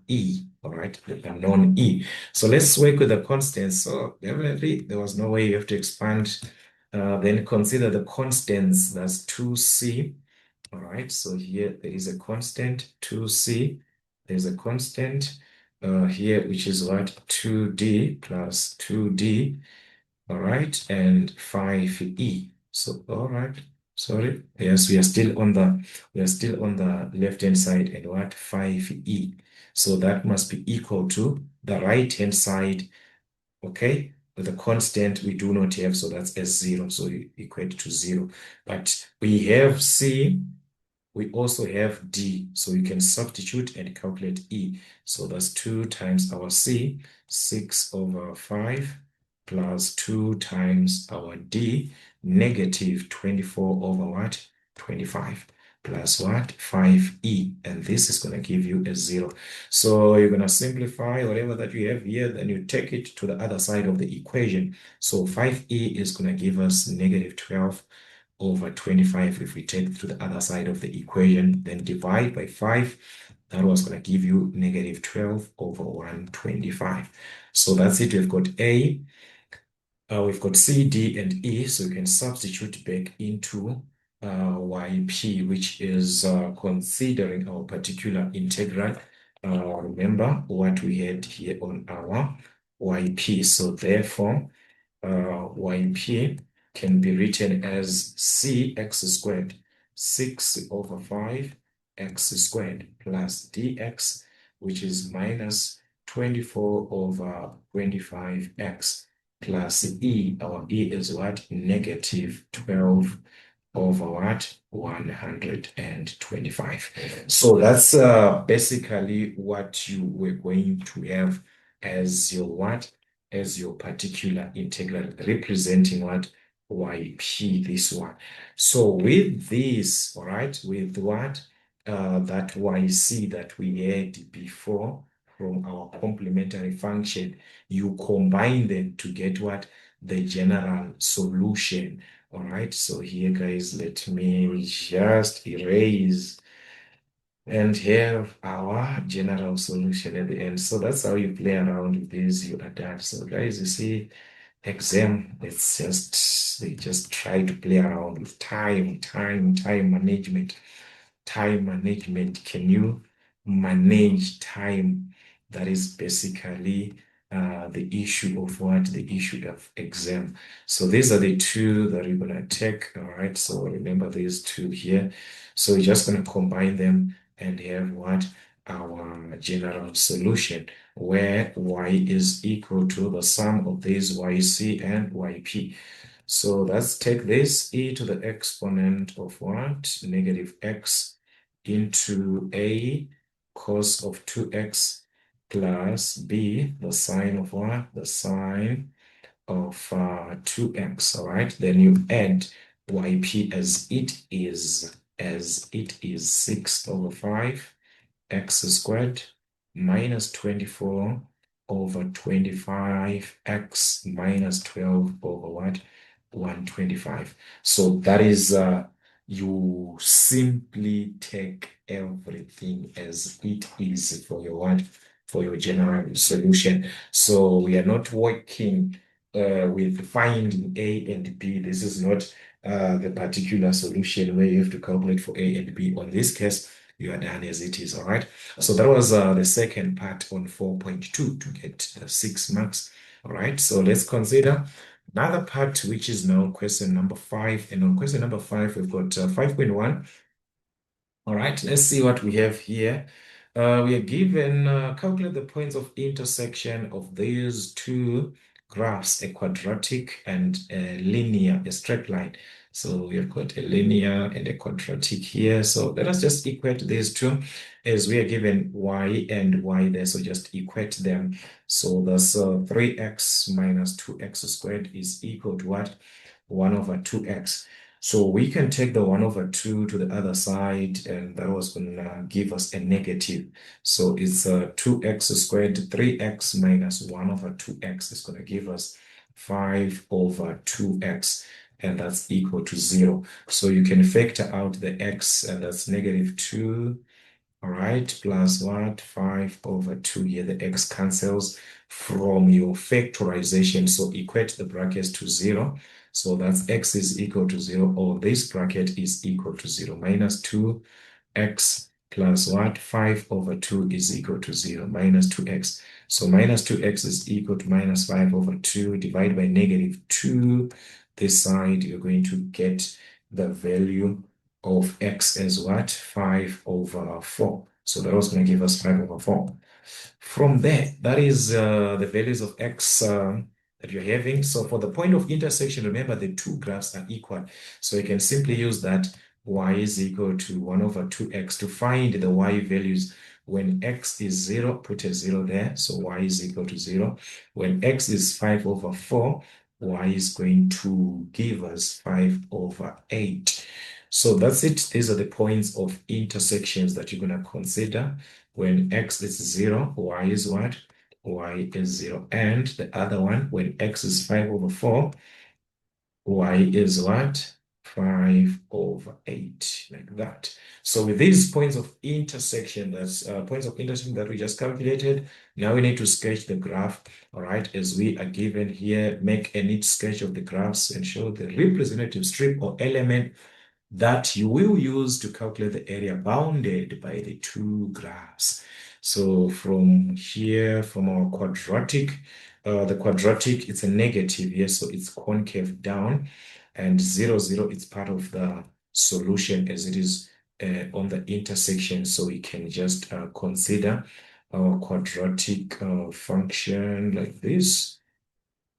e, all right, the unknown e. So let's work with the constants. So definitely there was no way you have to expand. Then consider the constants. That's 2c. All right, so here there is a constant 2c. There's a constant here, which is what? 2d plus 2d. All right, and 5e. So, all right, sorry. Yes, we are still on the left-hand side, and what? 5e. So that must be equal to the right-hand side, okay? With the constant we do not have, so that's S0, so you equate to 0. But we have c, we also have d, so you can substitute and calculate e. So that's 2 times our c, 6 over 5, plus 2 times our d, negative 24 over what? 25, plus what? 5e, and this is going to give you a 0. So you're going to simplify whatever that you have here, then you take it to the other side of the equation. So 5e is going to give us negative 12 over 25. If we take it to the other side of the equation, then divide by 5, that was going to give you negative 12 over 125. So that's it. We've got A, we've got C, D, and E, so you can substitute back into YP, which is considering our particular integral. Remember what we had here on our YP. So therefore, YP can be written as cx squared, 6 over 5 x squared plus dx, which is minus 24 over 25x plus e. Our e is what? Negative 12 over what? 125. So that's basically what you were going to have as your what? As your particular integral representing what? YP, this one. So with this, all right, with what? That YC that we had before from our complementary function, you combine them to get what? The general solution. All right, so here, guys, let me just erase and have our general solution at the end. So that's how you play around with this, you adapt. So guys, you see, exam, they just try to play around with time management. Time management. Can you manage time? That is basically the issue of what? The issue of exam. So these are the two that we're going to take. All right. So remember these two here. So we're just going to combine them and have what? Our general solution, where y is equal to the sum of these yc and yp. So let's take this e to the exponent of what? Negative x into a cos of 2x plus b, the sine of what? The sine of 2x, all right? Then you add yp as it is 6 over 5 x squared minus 24 over 25x minus 12 over what? 125. So that is, you simply take everything as it is for your what? For your general solution. So we are not working with finding A and B. This is not the particular solution where you have to calculate for A and B. On this case, you are done as it is, all right? So that was the second part on 4.2 to get the 6 marks All right, so let's consider another part, which is now question number 5. And on question number 5, we've got 5.1. All right, let's see what we have here. We are given calculate the points of intersection of these two graphs, a quadratic and a linear, a straight line. So we have got a linear and a quadratic here. So let us just equate these two as we are given y and y there. So just equate them. So that's 3x minus 2x squared is equal to what? 1 over 2x. So we can take the 1 over 2 to the other side, and that was going to give us a negative. So it's 2x squared, 3x minus 1 over 2x is going to give us 5 over 2x, and that's equal to 0. So you can factor out the x, and that's negative 2. All right, plus what? 5 over 2 here. The x cancels from your factorization. So equate the brackets to 0. So that's x is equal to 0, or this bracket is equal to 0. Minus 2x plus what? 5 over 2 is equal to 0. Minus 2x. So minus 2x is equal to minus 5 over 2 divided by negative 2. This side, you're going to get the value of x as what? 5 over 4. So that was going to give us 5 over 4. From there, that is the values of x that you're having. So for the point of intersection, remember the two graphs are equal. So you can simply use that y is equal to 1 over 2x to find the y values. When x is 0, put a 0 there. So y is equal to 0. When x is 5 over 4, y is going to give us 5 over 8. So that's it. These are the points of intersections that you're going to consider. When x is 0, y is what? Y is 0. And the other one, when x is 5 over 4, y is what? 5 over 8, like that. So with these points of intersection, that's points of intersection that we just calculated, now we need to sketch the graph, all right? As we are given here, make a neat sketch of the graphs and show the representative strip or element that you will use to calculate the area bounded by the two graphs. So from here, from our quadratic, the quadratic, it's a negative here, so it's concave down, and 0, 0, it's part of the solution as it is on the intersection. So we can just consider our quadratic function like this.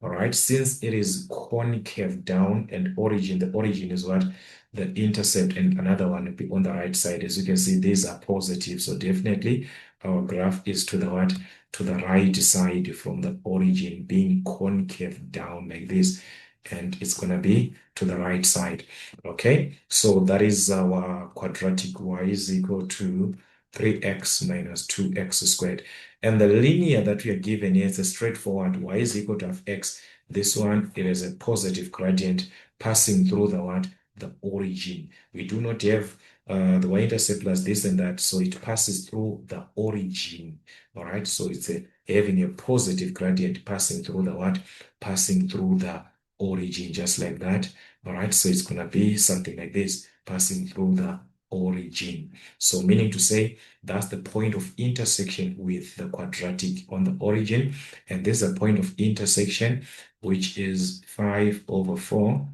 All right, since it is concave down and origin, the origin is what? The intercept, and another one will be on the right side. As you can see, these are positive. So definitely our graph is to the what? To the right side from the origin, being concave down like this. And it's going to be to the right side. Okay, so that is our quadratic. Y is equal to 3x minus 2x squared. And the linear that we are given here is a straightforward. Y is equal to half x. This one, it is a positive gradient passing through the what? The origin. We do not have the y-intercept plus this and that, so it passes through the origin. All right, so it's having a positive gradient passing through the what? Passing through the origin, just like that. All right, so it's going to be something like this, passing through the origin. So meaning to say, that's the point of intersection with the quadratic on the origin. And this is a point of intersection, which is 5 over 4,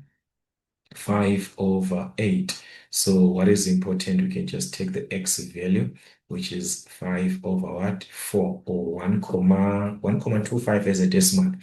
5 over 8. So what is important, we can just take the x value, which is 5 over what? 4, or 1,1,25 as a decimal.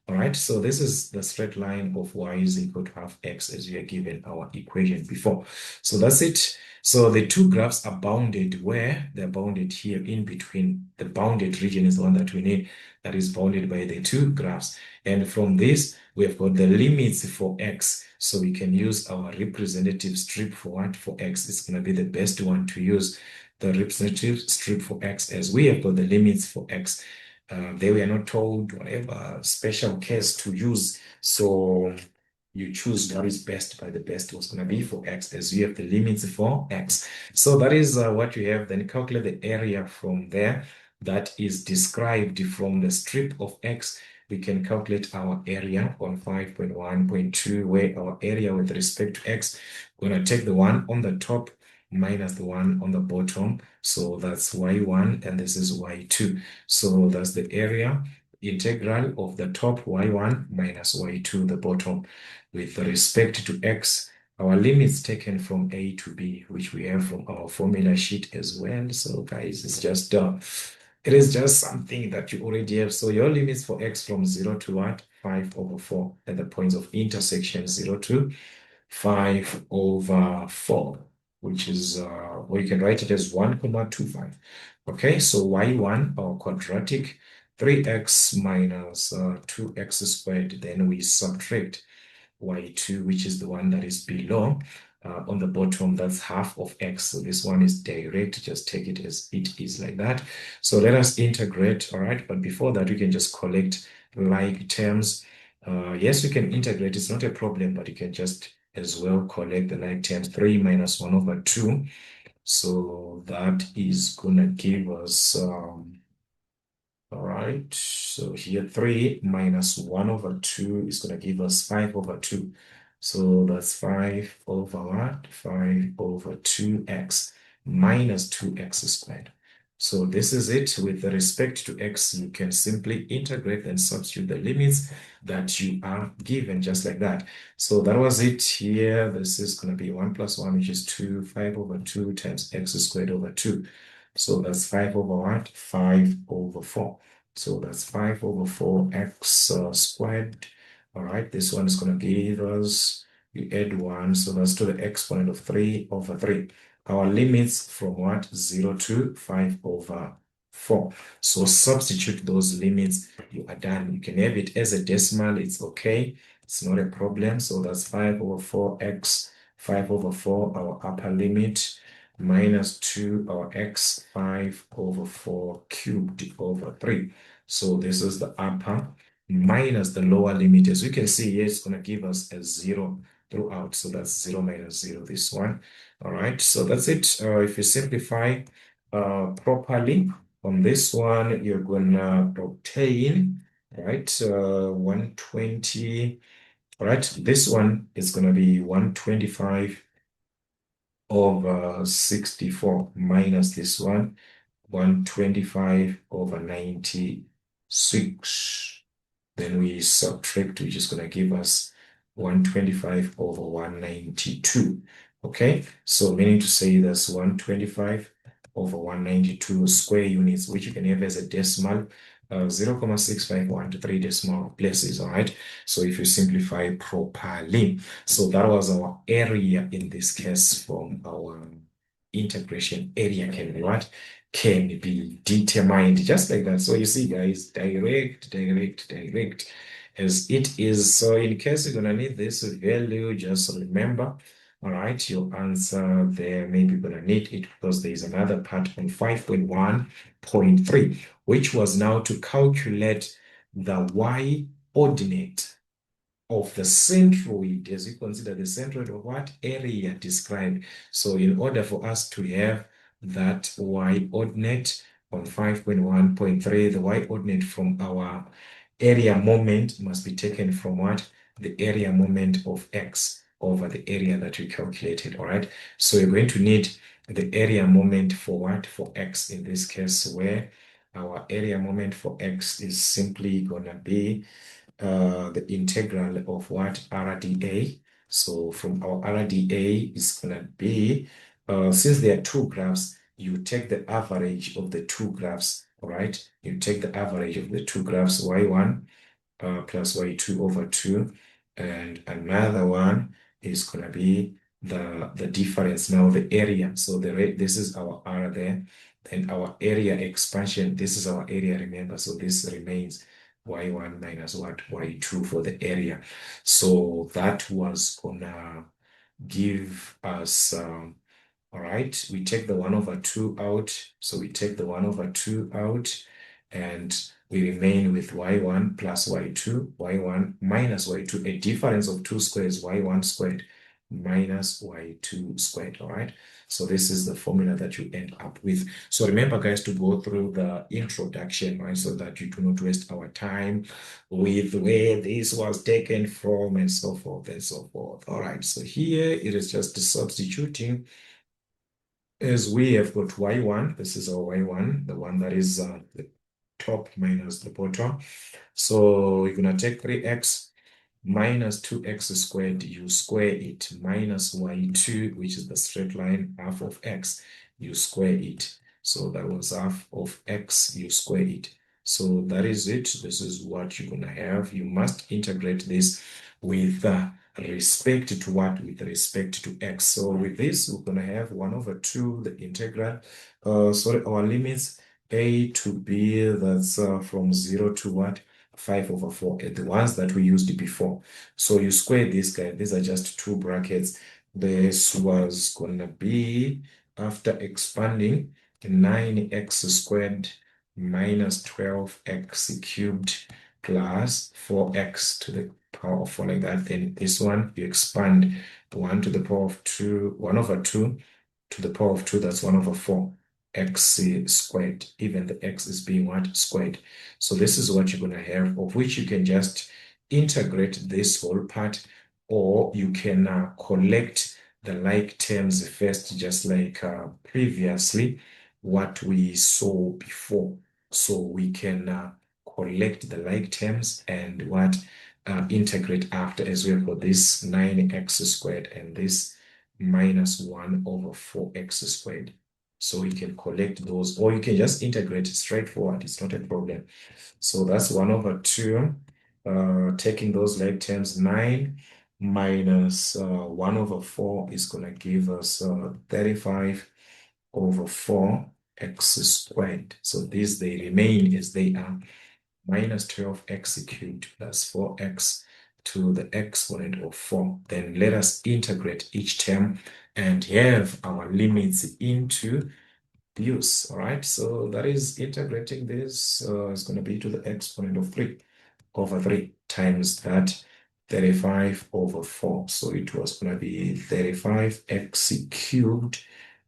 All right, so this is the straight line of y is equal to half x as we are given our equation before. So that's it. So the two graphs are bounded where? They're bounded here in between. The bounded region is the one that we need, that is bounded by the two graphs. And from this, we have got the limits for x. So we can use our representative strip for what? For x. It's going to be the best one to use, the representative strip for x, as we have got the limits for x. They were not told whatever special case to use. So you choose what is best, by the best was going to be for x, as you have the limits for x. So that is what you have. Then calculate the area from there that is described from the strip of x. We can calculate our area on 5.1.2, where our area with respect to x, we're going to take the one on the top minus the one on the bottom. So that's y1 and this is y2. So that's the area integral of the top y1 minus y2, the bottom, with respect to x. Our limits taken from A to B, which we have from our formula sheet as well. So guys, it is just something that you already have. So your limits for x from 0 to what? 5/4 at the points of intersection 0 to 5/4, which is, or you can write it as 1,25. Okay, so y1, our quadratic, 3x minus 2x squared. Then we subtract y2, which is the one that is below. On the bottom, that's half of x. So this one is direct. Just take it as it is like that. So let us integrate, all right? But before that, we can just collect like terms. Yes, we can integrate. It's not a problem, but you can just as well collect the like terms. 3 minus 1/2. So that is going to give us... all right, so here 3 minus 1/2 is going to give us 5/2. So that's 5 over what? 5/2x minus 2x squared. So this is it. With respect to x, you can simply integrate and substitute the limits that you are given, just like that. So that was it here. This is going to be 1 plus 1, which is 2, 5/2 times x squared over 2. So that's 5 over what? 5/4. So that's 5/4x squared. All right, this one is going to give us, you add 1, so that's to the exponent of 3/3. Our limits from what? 0 to 5/4. So substitute those limits, you are done. You can have it as a decimal, it's okay. It's not a problem. So that's 5/4x, 5/4, our upper limit, minus 2, our x, 5/4 cubed over 3. So this is the upper minus the lower limit. As you can see here, it's going to give us a 0 throughout. So that's 0 minus 0, this one. All right, so that's it. If you simplify properly on this one, you're going to obtain, right, 120. All right, this one is going to be 125 over 64 minus this one, 125 over 96. Then we subtract, which is going to give us 125 over 192. Okay, so meaning to say that's 125 over 192 square units, which you can have as a decimal, 0.651 to 3 decimal places. All right, so if you simplify properly, so that was our area in this case from our integration. Area can be what? Can be determined just like that. So you see, guys, direct as it is. So in case you're gonna need this value, just remember, all right, your answer there maybe gonna need it because there is another part on 5.1.3, which was now to calculate the y ordinate of the centroid, as you consider the centroid of what area described. So in order for us to have that y ordinate on 5.1.3, the y ordinate from our area moment must be taken from what? The area moment of x over the area that we calculated, all right? So you're going to need the area moment for what? For x in this case, where our area moment for x is simply gonna be the integral of what? RDA. So from our RDA is gonna be, since there are two graphs, you take the average of the two graphs, all right? You take the average of the two graphs, y1 plus y2 over 2, and another one is gonna be the difference, now the area. So this is our R there, and our area expansion, this is our area, remember, so this remains y1 minus what? Y2 for the area. So that was gonna give us, all right, we take the 1/2 out. So we take the 1/2 out, and we remain with y1 plus y2, y1 minus y2, a difference of 2 squares, y1 squared minus y2 squared, all right? So this is the formula that you end up with. So remember, guys, to go through the introduction, right, so that you do not waste our time with where this was taken from and so forth and so forth. All right, so here it is just substituting, as we have got y1, this is our y1, the one that is the top minus the bottom. So you're going to take 3x minus 2x squared, you square it, minus y2, which is the straight line, half of x, you square it. So that was half of x, you square it. So that is it. This is what you're going to have. You must integrate this with respect to what? With respect to x. So with this, we're going to have 1 over 2, the integral. Sorry, our limits a to b, that's from 0 to what? 5 over 4, the ones that we used before. So you square this guy. These are just two brackets. This was going to be, after expanding, 9x squared minus 12x cubed plus 4x to the power of 4, like that. Then this one, you expand 1 to the power of 2, 1 over 2 to the power of 2, that's 1 over 4 x squared, even the x is being what? Squared. So this is what you're going to have, of which you can just integrate this whole part, or you can collect the like terms first, just like previously what we saw before. So we can collect the like terms and what integrate after as well for this 9x squared and this minus 1 over 4x squared. So you can collect those, or you can just integrate straightforward. It's not a problem. So that's 1 over 2. Taking those like terms, 9 minus 1 over 4 is going to give us 35 over 4x squared. So these, they remain as they are, minus 12x cubed plus 4x to the exponent of 4. Then let us integrate each term and have our limits into use. All right, so that is integrating this is going to be to the exponent of 3 over 3 times that 35 over 4. So it was going to be 35x cubed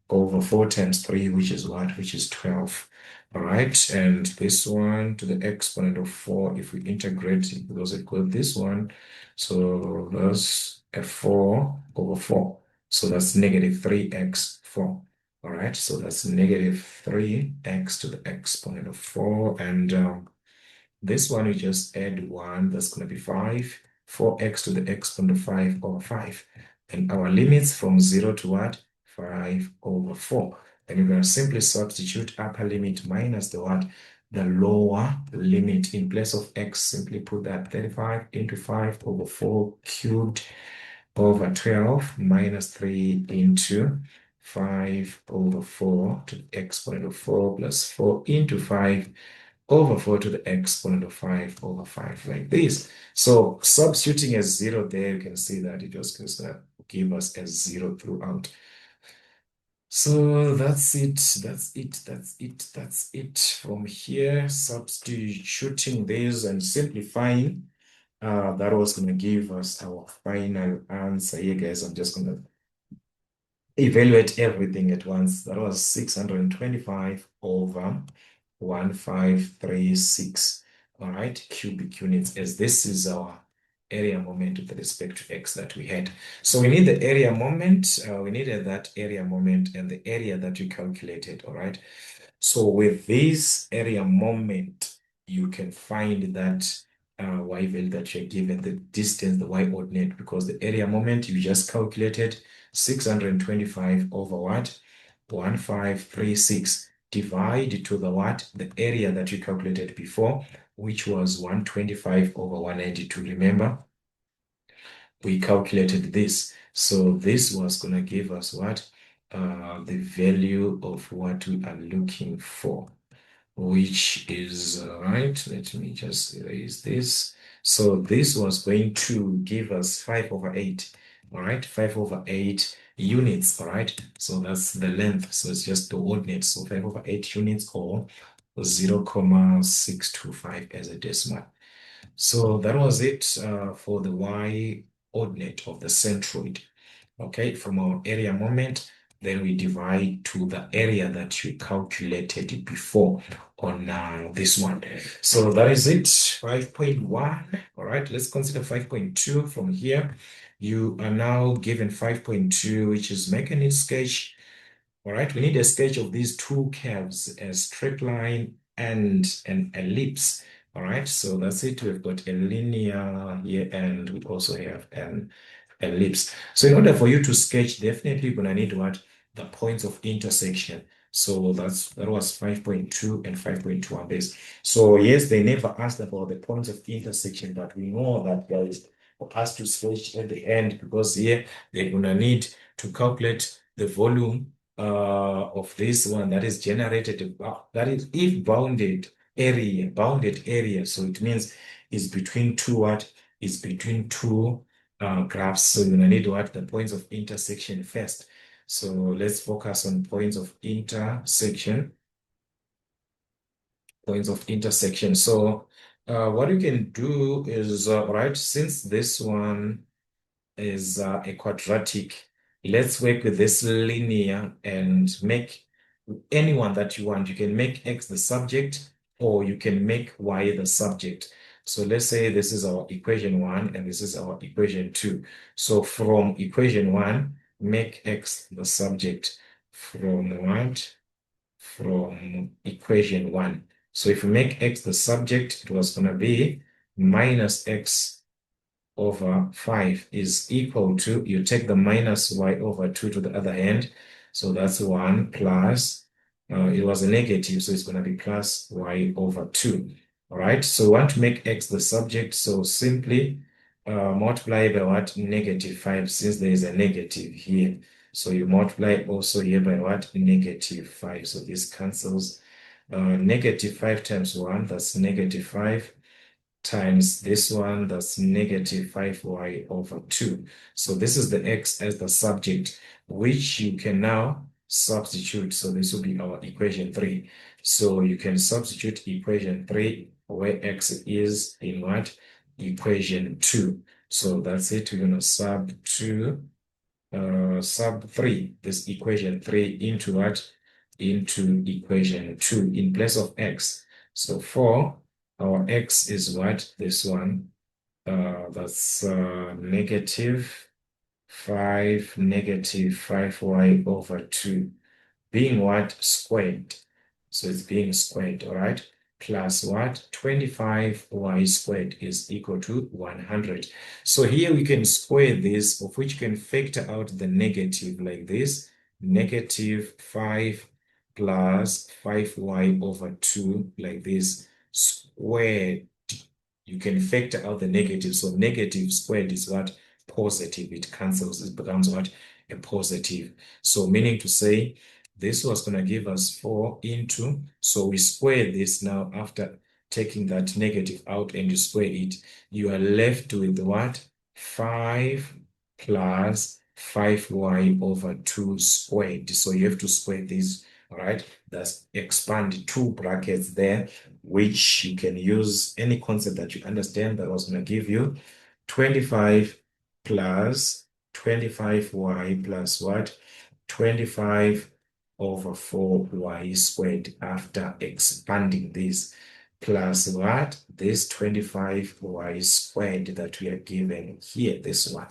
over 4 times 3, which is what? Which is 12. All right, and this one to the exponent of 4, if we integrate it, because it got this one, so that's a 4 over 4. So that's negative 3x 4. All right, so that's negative 3x to the exponent of 4. And this one, we just add 1, that's going to be 5. 4x to the exponent of 5 over 5. And our limits from 0 to what? 5 over 4. Then you're going to simply substitute upper limit minus the what? The lower limit. In place of x, simply put that 35 into 5 over 4 cubed over 12 minus 3 into 5 over 4 to the exponent of 4 plus 4 into 5 over 4 to the exponent of 5 over 5, like this. So substituting as 0 there, you can see that it was going to give us a 0 throughout. So that's it. That's it from here. Substituting this and simplifying, that was going to give us our final answer here, guys. I'm just going to evaluate everything at once. That was 625 over 1536. All right, cubic units, as this is our area moment with respect to x that we had. So we need the area moment. We needed that area moment and the area that we calculated. All right. So with this area moment, you can find that y value that you're given, the distance, the y ordinate, because the area moment you just calculated 625 over what? 1536. Divide to the what? The area that you calculated before, which was 125 over 192. Remember, we calculated this. So this was going to give us what? The value of what we are looking for, which is, right, let me just erase this. So this was going to give us 5 over 8, all right, 5 over 8 units, all right? So that's the length, so it's just the ordinate, so 5 over 8 units, or 0.625 as a decimal. So that was it for the y ordinate of the centroid. Okay, from our area moment, then we divide to the area that we calculated before on this one. So that is it, 5.1. All right, let's consider 5.2 from here. You are now given 5.2, which is make a sketch. All right, we need a sketch of these two curves, a straight line and an ellipse. All right, so that's it. We've got a linear here, and we also have an ellipse. So in order for you to sketch, definitely you're gonna need what? The points of intersection. So that was 5.2 and 5.2 this. So yes, they never asked about the points of intersection, but we know that guys for us to sketch at the end, because here they're gonna need to calculate the volume of this one that is generated, that is if bounded area. So it means it's between two what? Is between two graphs. So you're gonna need what? The points of intersection first. So let's focus on points of intersection. Points of intersection. So what you can do is, right, since this one is a quadratic, let's work with this linear and make anyone that you want. You can make X the subject, or you can make Y the subject. So let's say this is our equation 1 and this is our equation 2. So from equation 1, make X the subject from what? From equation 1. So if we make X the subject, it was going to be minus X over 5 is equal to, you take the minus y over 2 to the other hand. So that's 1 plus, it was a negative, so it's going to be plus y over 2. All right, so we want to make X the subject. So simply multiply by what? Negative 5, since there is a negative here. So you multiply also here by what? Negative 5. So this cancels. Negative 5 times 1, that's negative 5 times this one, that's negative 5y over 2. So this is the x as the subject, which you can now substitute. So this will be our equation 3. So you can substitute equation 3 where x is in what? Equation 2. So that's it. We're going to sub 3, this equation 3 into what? Into equation 2 in place of x. So for our x is what? This one. That's negative 5y over 2 being what? Squared. So it's being squared, all right? Plus what? 25y squared is equal to 100. So here we can square this, of which you can factor out the negative like this. Negative 5 plus 5y over 2 like this squared. You can factor out the negative. So negative squared is what? Positive. It cancels. It becomes what? A positive. So meaning to say, this was going to give us 4 into, so we square this now after taking that negative out and you square it, you are left with what? 5 plus 5y over 2 squared. So you have to square this, all right? That's expand two brackets there, which you can use any concept that you understand. That was going to give you 25 plus 25y plus what? 25 over 4y squared after expanding this, plus what? This 25y squared that we are given here, this one.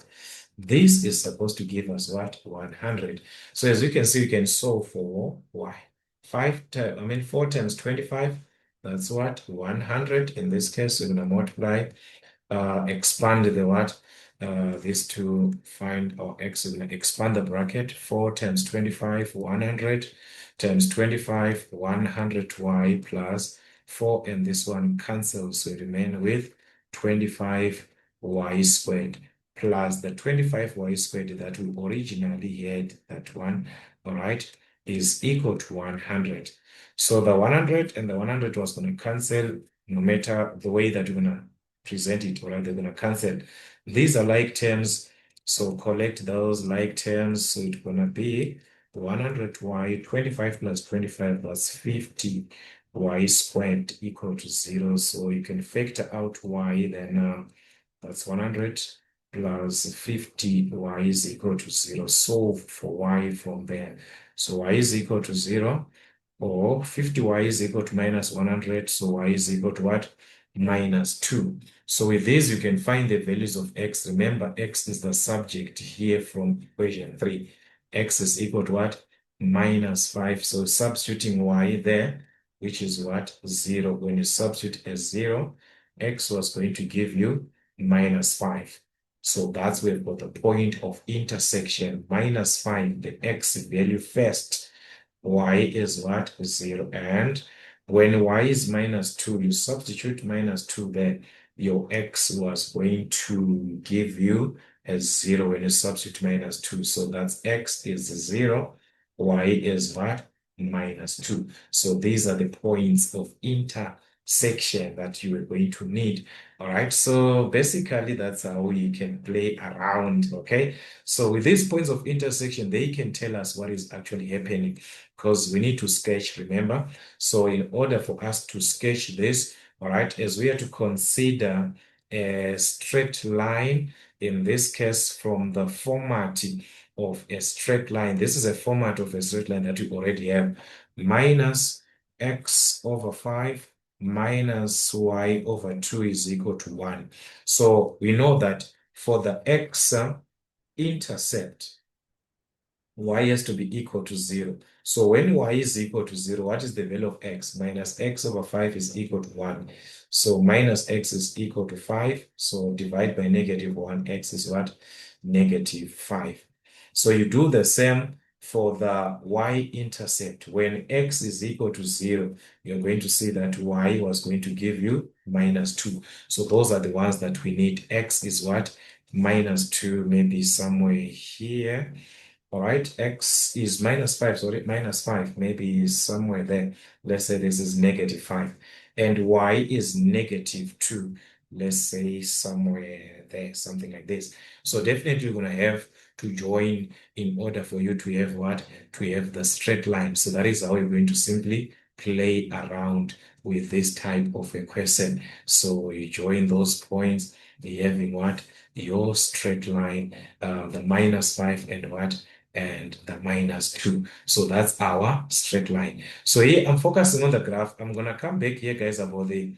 This is supposed to give us what? 100. So as you can see, you can solve for y. 4 times 25, that's what? 100. In this case, we're going to multiply, expand the what? This to find our x. We're going to expand the bracket. 4 times 25, 100 times 25, 100y plus 4, and this one cancels. So we remain with 25y squared plus the 25y squared that we originally had, that one, all right, is equal to 100. So the 100 and the 100 was going to cancel no matter the way that we're going to present it, all right, they're going to cancel. These are like terms, so collect those like terms. So it's going to be 100y, 25 plus 25 plus 50y squared equal to 0. So you can factor out y, then that's 100 plus 50y is equal to 0. Solve for y from there. So y is equal to 0, or 50y is equal to minus 100. So y is equal to what? Minus 2. So with this, you can find the values of x. Remember, x is the subject here from equation 3. X is equal to what? Minus 5. So substituting y there, which is what? 0. When you substitute as 0, x was going to give you -5. So that's where we've got the point of intersection, -5, the x value first. Y is what? 0. And when y is -2, you substitute -2 there. Your x was going to give you as 0 when you substitute -2. So that's x is 0, y is what? -2. So these are the points of intersection that you are going to need. All right. So basically, that's how you can play around. Okay. So with these points of intersection, they can tell us what is actually happening because we need to sketch, remember? So in order for us to sketch this, all right, as we are to consider a straight line, in this case, from the format of a straight line, this is a format of a straight line that we already have, minus x over 5 minus y over 2 is equal to 1. So we know that for the x intercept, y has to be equal to 0. So when y is equal to 0, what is the value of x? Minus x over 5 is equal to 1. So minus x is equal to 5. So divide by -1, x is what? -5. So you do the same for the y-intercept. When x is equal to 0, you're going to see that y was going to give you -2. So those are the ones that we need. X is what? -2, maybe somewhere here. All right, x is -5, sorry, -5, maybe somewhere there. Let's say this is -5. And y is -2. Let's say somewhere there, something like this. So definitely you're going to have to join in order for you to have what? To have the straight line. So that is how you're going to simply play around with this type of a question. So you join those points, you're having what? Your straight line, the -5 and what? And the -2. So that's our straight line. So here I'm focusing on the graph. I'm gonna come back here, guys, about the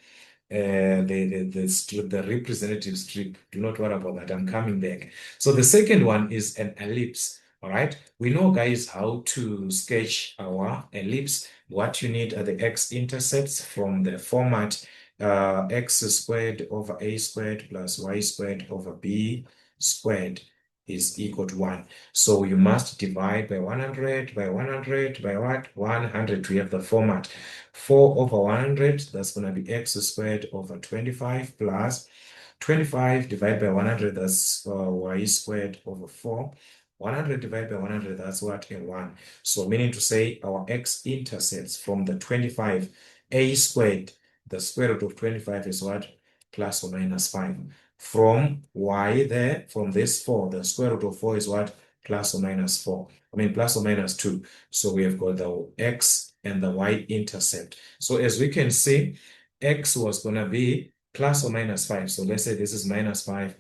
strip, the representative strip. Do not worry about that. I'm coming back. So the second one is an ellipse. All right. We know, guys, how to sketch our ellipse. What you need are the x-intercepts from the format x squared over a squared plus y squared over b squared is equal to 1. So you must divide by 100, by 100, by what? 100. We have the format. 4 over 100, that's going to be x squared over 25 plus 25 divided by 100, that's y squared over 4. 100 divided by 100, that's what? A 1. So meaning to say our x-intercepts from the 25, a squared, the square root of 25 is what? Plus or minus 5. From y there, from this 4, the square root of 4 is what? Plus or minus 4. I mean, plus or minus 2. So we have got the x and the y-intercept. So as we can see, x was going to be plus or minus 5. So let's say this is -5.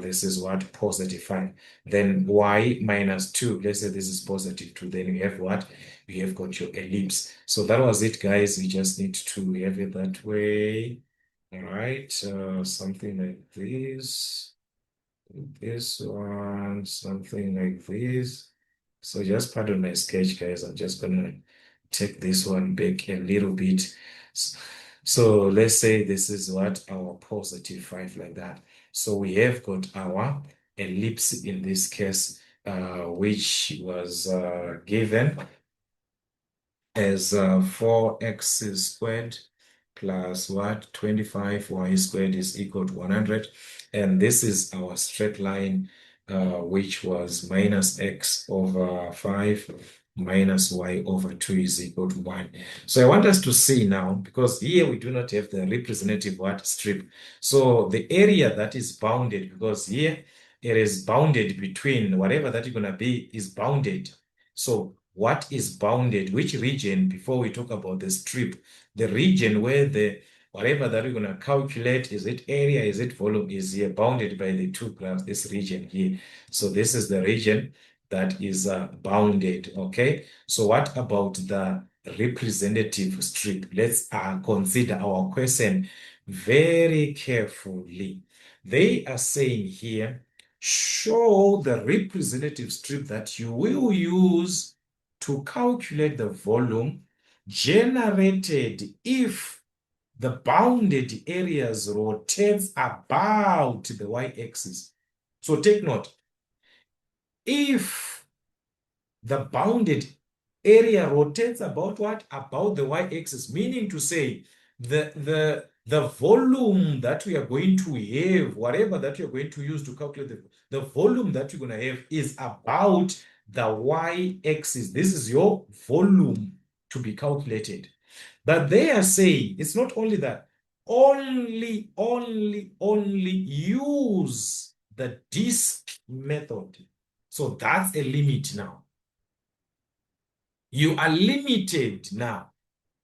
This is what? Positive 5. Then y minus 2. Let's say this is positive 2. Then you have what? You have got your ellipse. So that was it, guys. We just need to have it that way. All right. Something like this. This one, something like this. So just pardon my sketch, guys. I'm just gonna take this one back a little bit. So let's say this is what? Our positive 5, like that. So we have got our ellipse in this case, which was given as 4x squared plus what? 25y squared is equal to 100. And this is our straight line, which was minus x over 5 minus y over 2 is equal to 1. So I want us to see now, because here we do not have the representative what? Strip. So the area that is bounded, because here it is bounded between whatever that you're going to be is bounded. So what is bounded, which region, before we talk about the strip, the region where the whatever that we're going to calculate, is it area, is it volume, is here bounded by the two graphs, this region here. So this is the region that is bounded, okay? So what about the representative strip? Let's consider our question very carefully. They are saying here, show the representative strip that you will use to calculate the volume generated if the bounded areas rotates about the y-axis. So take note, if the bounded area rotates about what? About the y-axis, meaning to say the volume that we are going to have, whatever that you're going to use to calculate the volume that you're going to have is about the y-axis. This is your volume to be calculated. But they are saying it's not only that, only use the disk method. So that's a limit now. You are limited now,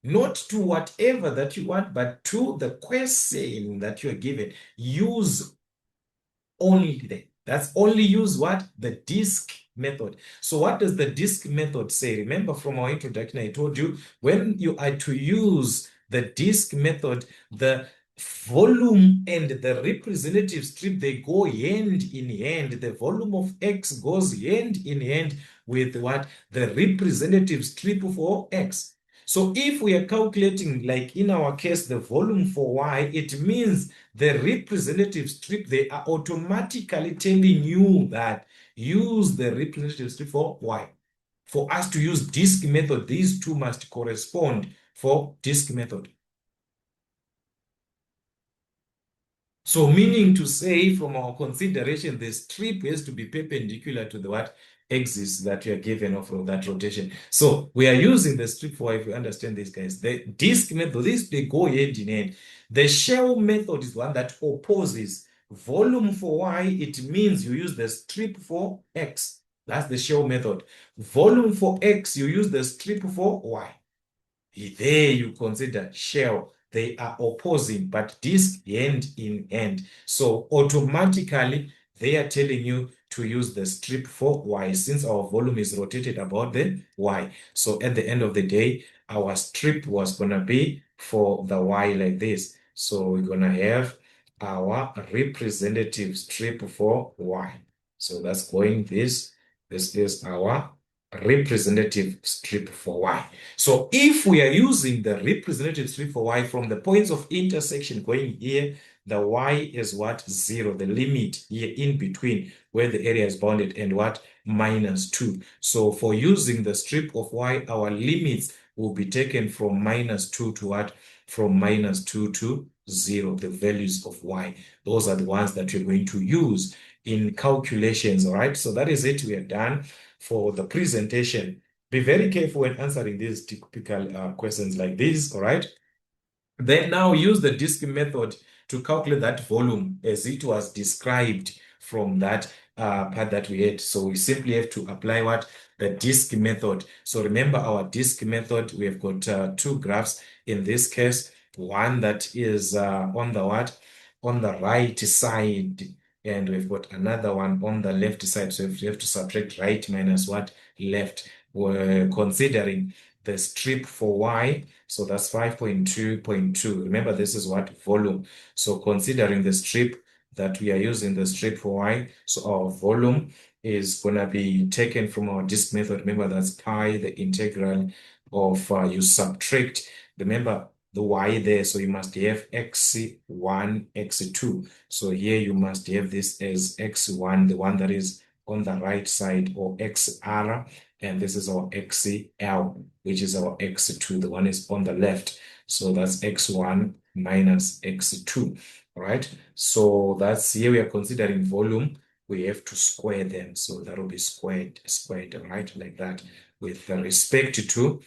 not to whatever that you want, but to the question that you are given. Use only there. That's only use what? The disk method. So what does the disk method say? Remember from our introduction, I told you when you are to use the disk method, the volume and the representative strip, they go hand in hand. The volume of X goes hand in hand with what? The representative strip for X. So if we are calculating, like in our case, the volume for Y, it means the representative strip, they are automatically telling you that use the representative strip for Y. For us to use disk method, these two must correspond for disk method. So meaning to say, from our consideration, the strip has to be perpendicular to the what axis that you are given or from that rotation. So we are using the strip for, if you understand this, guys. The disk method, they go hand in hand. The shell method is one that opposes volume for Y. It means you use the strip for X. That's the shell method. Volume for X, you use the strip for Y. There you consider shell. They are opposing, but disk hand in hand. So automatically, they are telling you to use the strip for Y since our volume is rotated about the Y. So at the end of the day, our strip was going to be for the Y like this. So we're going to have our representative strip for Y. So that's going this. This is our representative strip for Y. So if we are using the representative strip for Y from the points of intersection going here, the Y is what? 0, the limit here in between where the area is bounded and what? -2. So for using the strip of Y, our limits will be taken from -2 to what? From -2 to 0, the values of Y. Those are the ones that you're going to use in calculations, all right? So that is it. We are done for the presentation. Be very careful when answering these typical questions like this, all right? Then now use the disk method to calculate that volume as it was described from that part that we had. So we simply have to apply what? The disk method. So remember our disk method, we have got two graphs in this case, one that is on the what? On the right side, and we've got another one on the left side. So if you have to subtract right minus what? Left. We're considering the strip for Y. So that's 5.2.2. Remember, this is what? Volume. So considering the strip that we are using, the strip for Y, so our volume is going to be taken from our disk method. Remember, that's pi, the integral of, you subtract, remember, the Y there. So you must have x1, x2. So here you must have this as x1, the one that is on the right side, or xr, and this is our xl, which is our x2. The one is on the left. So that's x1 minus x2, all right? So that's here we are considering volume. We have to square them. So that will be squared, right? Like that, with respect to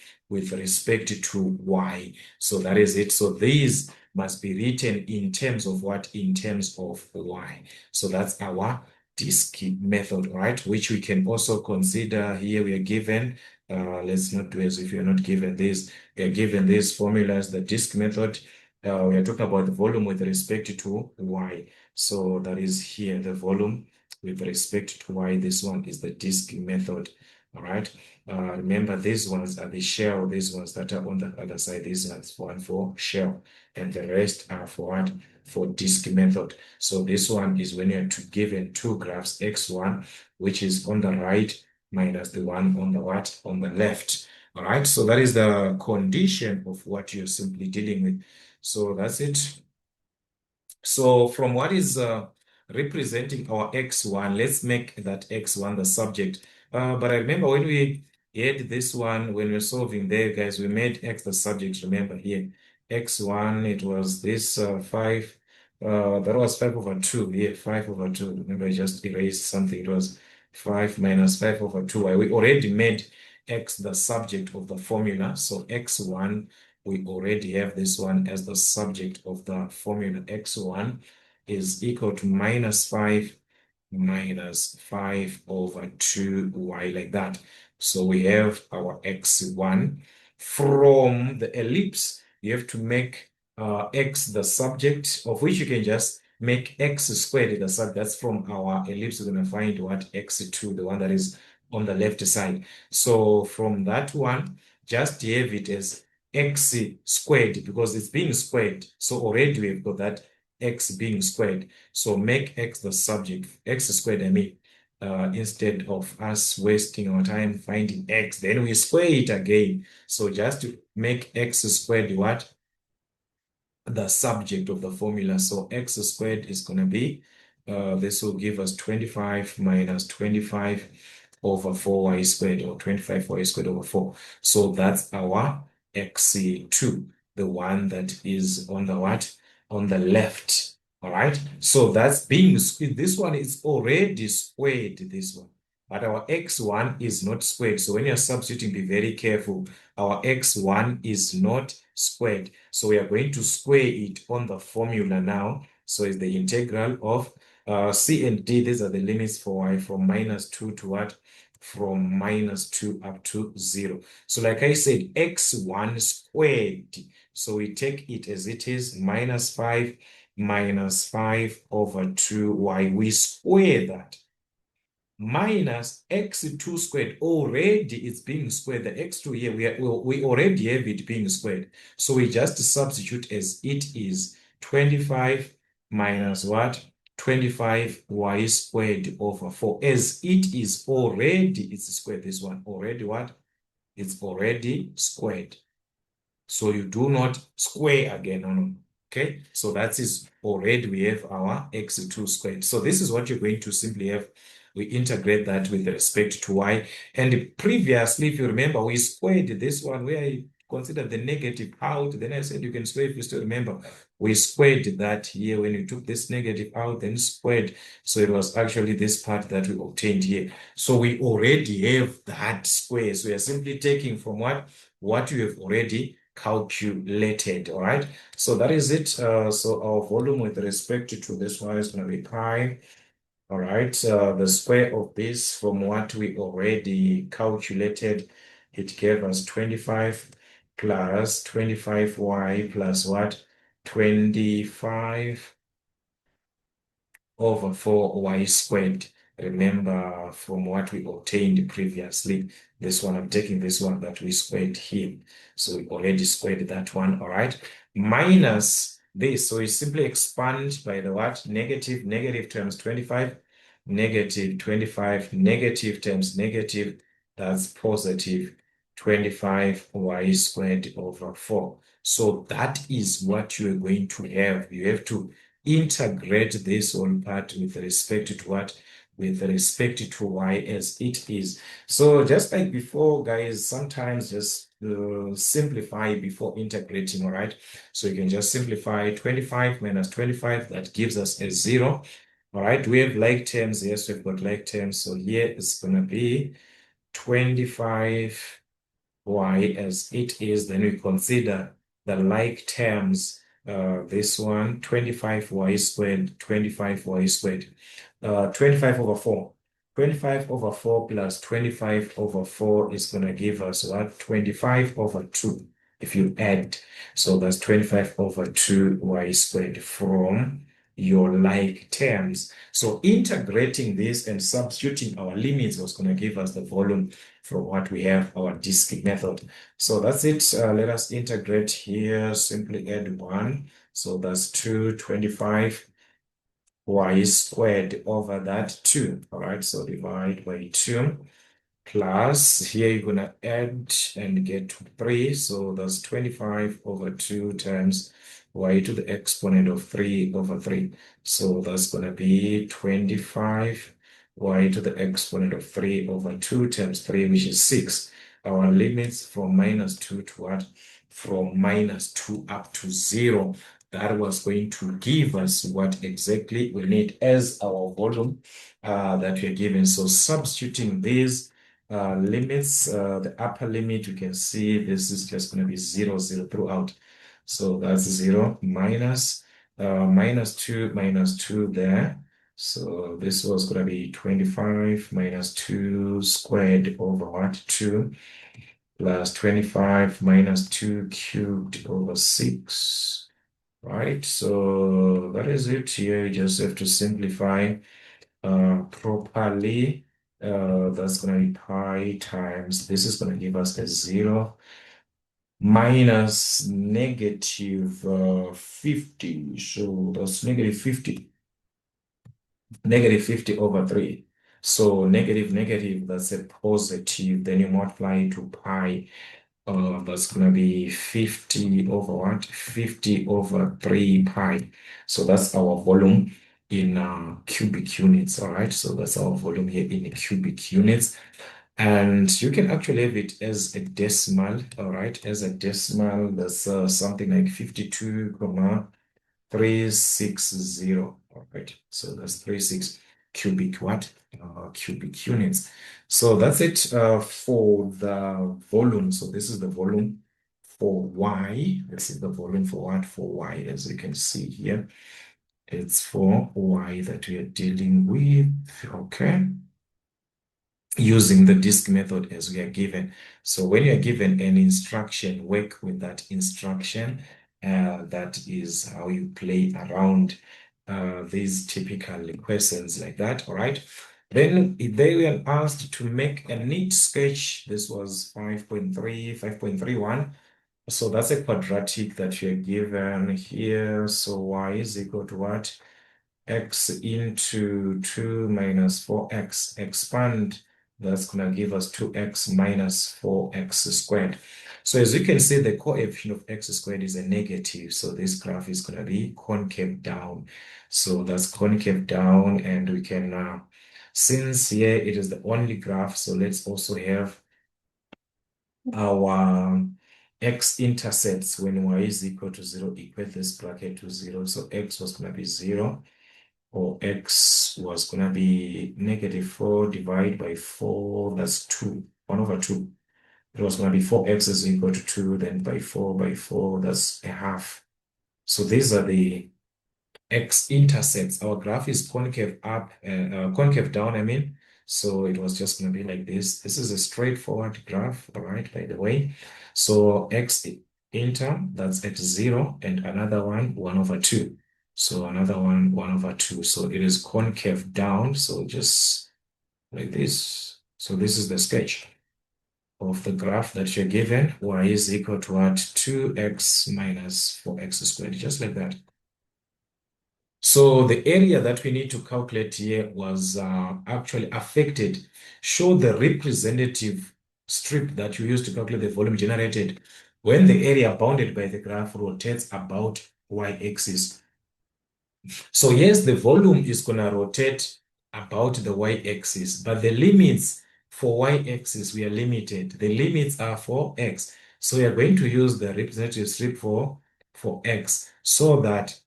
Y. So that is it. So these must be written in terms of what? In terms of Y. So that's our disk method, right? Which we can also consider here. We are given, let's not do as if you're not given this. We are given these formulas, the disk method. We are talking about the volume with respect to Y. So that is here, the volume with respect to Y. This one is the disk method, all right? Remember, these ones are the shell, these ones that are on the other side, these ones one for shell, and the rest are for what? For disk method. So this one is when you're given two graphs, x1, which is on the right, minus the one on the what? On the left. All right, so that is the condition of what you're simply dealing with. So that's it. So from what is representing our x1, let's make that x1 the subject. But I remember when we had this one, when we're solving there, guys, we made x the subject. Remember here, x1, it was this 5. That was 5 over 2. Yeah, 5 over 2. Remember, I just erased something. It was 5 minus 5 over 2. We already made x the subject of the formula. So x1, we already have this one as the subject of the formula. X1 is equal to -5 minus 5 over 2y, like that. So we have our x1. From the ellipse, you have to make x the subject, of which you can just make x squared the subject. That's from our ellipse. We're going to find what x2, the one that is on the left side. So from that one, just have it as x squared because it's being squared. So already we've got that x being squared. So make x the subject, x squared, I mean, instead of us wasting our time finding x, then we square it again. So just to make x squared what? The subject of the formula. So x squared is going to be, this will give us 25 minus 25 over 4y squared, or 25y squared over 4. So that's our x2, the one that is on the what? On the left. All right. So that's being squared. This one is already squared, this one. But our x1 is not squared. So when you're substituting, be very careful. Our x1 is not squared. So we are going to square it on the formula now. So it's the integral of c and d. These are the limits for y from -2 to what? From -2 up to 0. So like I said, x1 squared. So we take it as it is, -5 minus 5 over 2y. We square that. Minus x2 squared, already it's being squared. The x2 here, we already have it being squared. So we just substitute as it is, 25 minus what? 25y squared over 4. As it is already, it's squared. This one already what? It's already squared. So you do not square again. No. Okay, so that is already, we have our x2 squared. So this is what you're going to simply have. We integrate that with respect to y. And previously, if you remember, we squared this one where I considered the negative out. Then I said you can square if you still remember. We squared that here when you took this negative out, then squared. So it was actually this part that we obtained here. So we already have that square. So we are simply taking from what? What you have already calculated. All right, so that is it. So our volume with respect to this one is going to be pi. All right, the square of this from what we already calculated, it gave us 25 plus 25y plus what? 25 over 4y squared. Remember from what we obtained previously, this one, I'm taking this one that we squared here. So we already squared that one, all right? Minus this, so we simply expand by the what? Negative times 25, negative 25, negative times negative, that's positive 25y squared over 4. So that is what you're going to have. You have to integrate this whole part with respect to what? With respect to y as it is. So just like before, guys, sometimes just simplify before integrating, all right? So you can just simplify 25 minus 25, that gives us a 0. All right, we have like terms. Yes, we've got like terms. So here it's going to be 25 y as it is. Then we consider the like terms. This one, 25y squared, 25y squared, 25 over 4. 25 over 4 plus 25 over 4 is going to give us what? 25 over 2 if you add. So that's 25 over 2y squared from your like terms. So integrating this and substituting our limits was going to give us the volume from what we have, our disk method. So that's it. Let us integrate here. Simply add 1. So that's 225 y squared over that 2. All right, so divide by 2 plus here you're gonna add and get 3. So that's 25 over 2 times y to the exponent of 3 over 3. So that's gonna be 25 y to the exponent of 3 over 2 times 3, which is 6. Our limits from -2 to what? From -2 up to 0. That was going to give us what exactly we need as our volume that we're given. So substituting these limits, the upper limit, you can see this is just going to be 0, 0 throughout. So that's 0 minus minus 2 there. So this was going to be 25 minus 2 squared over what? 2 plus 25 minus 2 cubed over 6. Right, so that is it here. You just have to simplify properly. That's going to be pi times, this is going to give us a 0 minus negative 50. So that's negative 50 over 3. So negative, that's a positive. Then you multiply it to pi. That's going to be 50 over what? 50 over 3 pi. So that's our volume in cubic units, all right? So that's our volume here in cubic units. And you can actually have it as a decimal, all right? As a decimal, that's something like 52,360, all right? So that's 36 cubic what? Cubic units. So that's it for the volume. So this is the volume for Y. This is the volume for what? For Y, as you can see here. It's for Y that we are dealing with, okay? Using the disk method as we are given. So when you are given an instruction, work with that instruction. That is how you play around these typical questions like that, all right? Then they were asked to make a neat sketch. This was 5.3, 5.31. So that's a quadratic that you're given here. So y is equal to what? X into 2 minus 4x. Expand, that's going to give us 2x minus 4x squared. So as you can see, the coefficient of x squared is a negative. So this graph is going to be concave down. So that's concave down, and we can, since here it is the only graph, so let's also have our x-intercepts when y is equal to 0, equate this bracket to 0. So x was going to be 0. Or x was going to be negative 4 divided by 4, that's 2, 1 over 2. It was going to be 4x is equal to 2, then by 4, that's a half. So these are the x-intercepts. Our graph is concave up, concave down, I mean. So it was just going to be like this. This is a straightforward graph, all right, by the way. So x-inter, that's at 0, and another one, 1 over 2. So another one, 1 over 2. So it is concave down. So just like this. So this is the sketch of the graph that you're given. Y is equal to what? 2x minus 4x squared, just like that. So the area that we need to calculate here was actually affected. Show the representative strip that you use to calculate the volume generated when the area bounded by the graph rotates about y-axis. So yes, the volume is going to rotate about the y-axis, but the limits for y-axis, we are limited. The limits are for x. So we are going to use the representative strip for x so that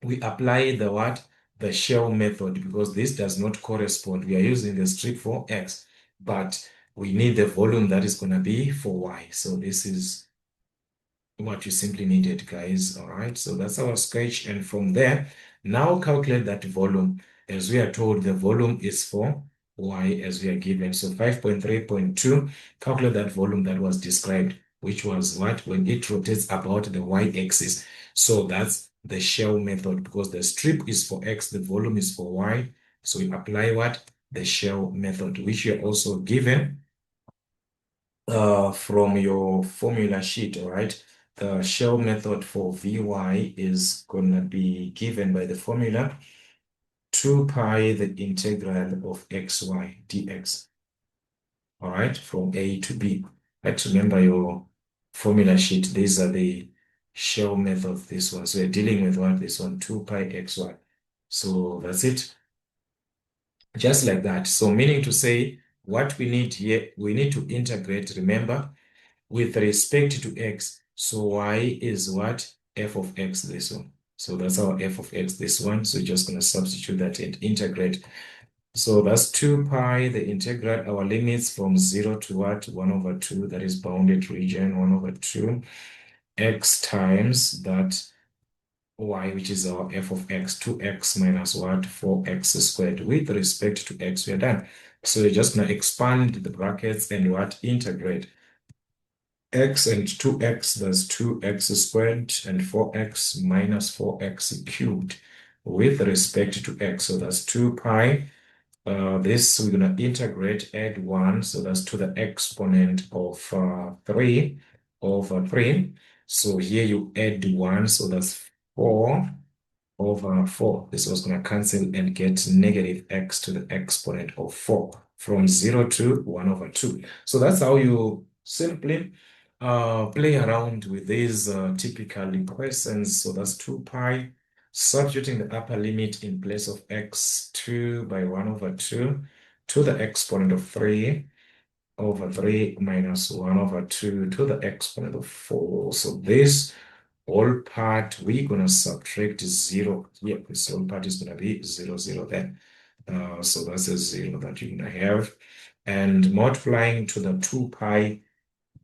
we apply the what? The shell method, because this does not correspond. We are using the strip for x, but we need the volume that is going to be for y. So this is what you simply needed, guys. All right, so that's our sketch. And from there, now calculate that volume. As we are told, the volume is for y as we are given. So 5.3.2, calculate that volume that was described, which was what? When it rotates about the y-axis. So that's the shell method, because the strip is for x, the volume is for y. So we apply what? The shell method, which you're also given from your formula sheet, all right? The shell method for Vy is going to be given by the formula 2 pi the integral of xy dx. all right, from A to B. Right, remember your formula sheet. These are the shell methods, this one. So we're dealing with what? This one, 2 pi xy. So that's it. Just like that. So meaning to say, what we need here, we need to integrate, remember, with respect to x. So y is what? F of x, this one. So that's our f of x, this one. So you're just going to substitute that and integrate. So that's 2 pi, the integral, our limits from 0 to what? 1 over 2, that is bounded region, 1 over 2, x times that y, which is our f of x, 2x minus what? 4x squared. With respect to x, we are done. So you're just going to expand the brackets and what? Integrate. X and 2x, that's 2x squared, and 4x minus 4x cubed with respect to x. So that's 2 pi. This we're going to integrate, add 1. So that's to the exponent of 3 over 3. So here you add 1. So that's 4 over 4. This was going to cancel and get negative x to the exponent of 4 from 0 to 1 over 2. So that's how you simply play around with these typical equations. So that's 2 pi, substituting the upper limit in place of x, 2 by 1 over 2 to the exponent of 3 over 3 minus 1 over 2 to the exponent of 4. So this whole part, we're going to subtract 0. Yeah, this whole part is going to be 0, 0 then. So that's a 0 that you're going to have. And multiplying to the 2 pi,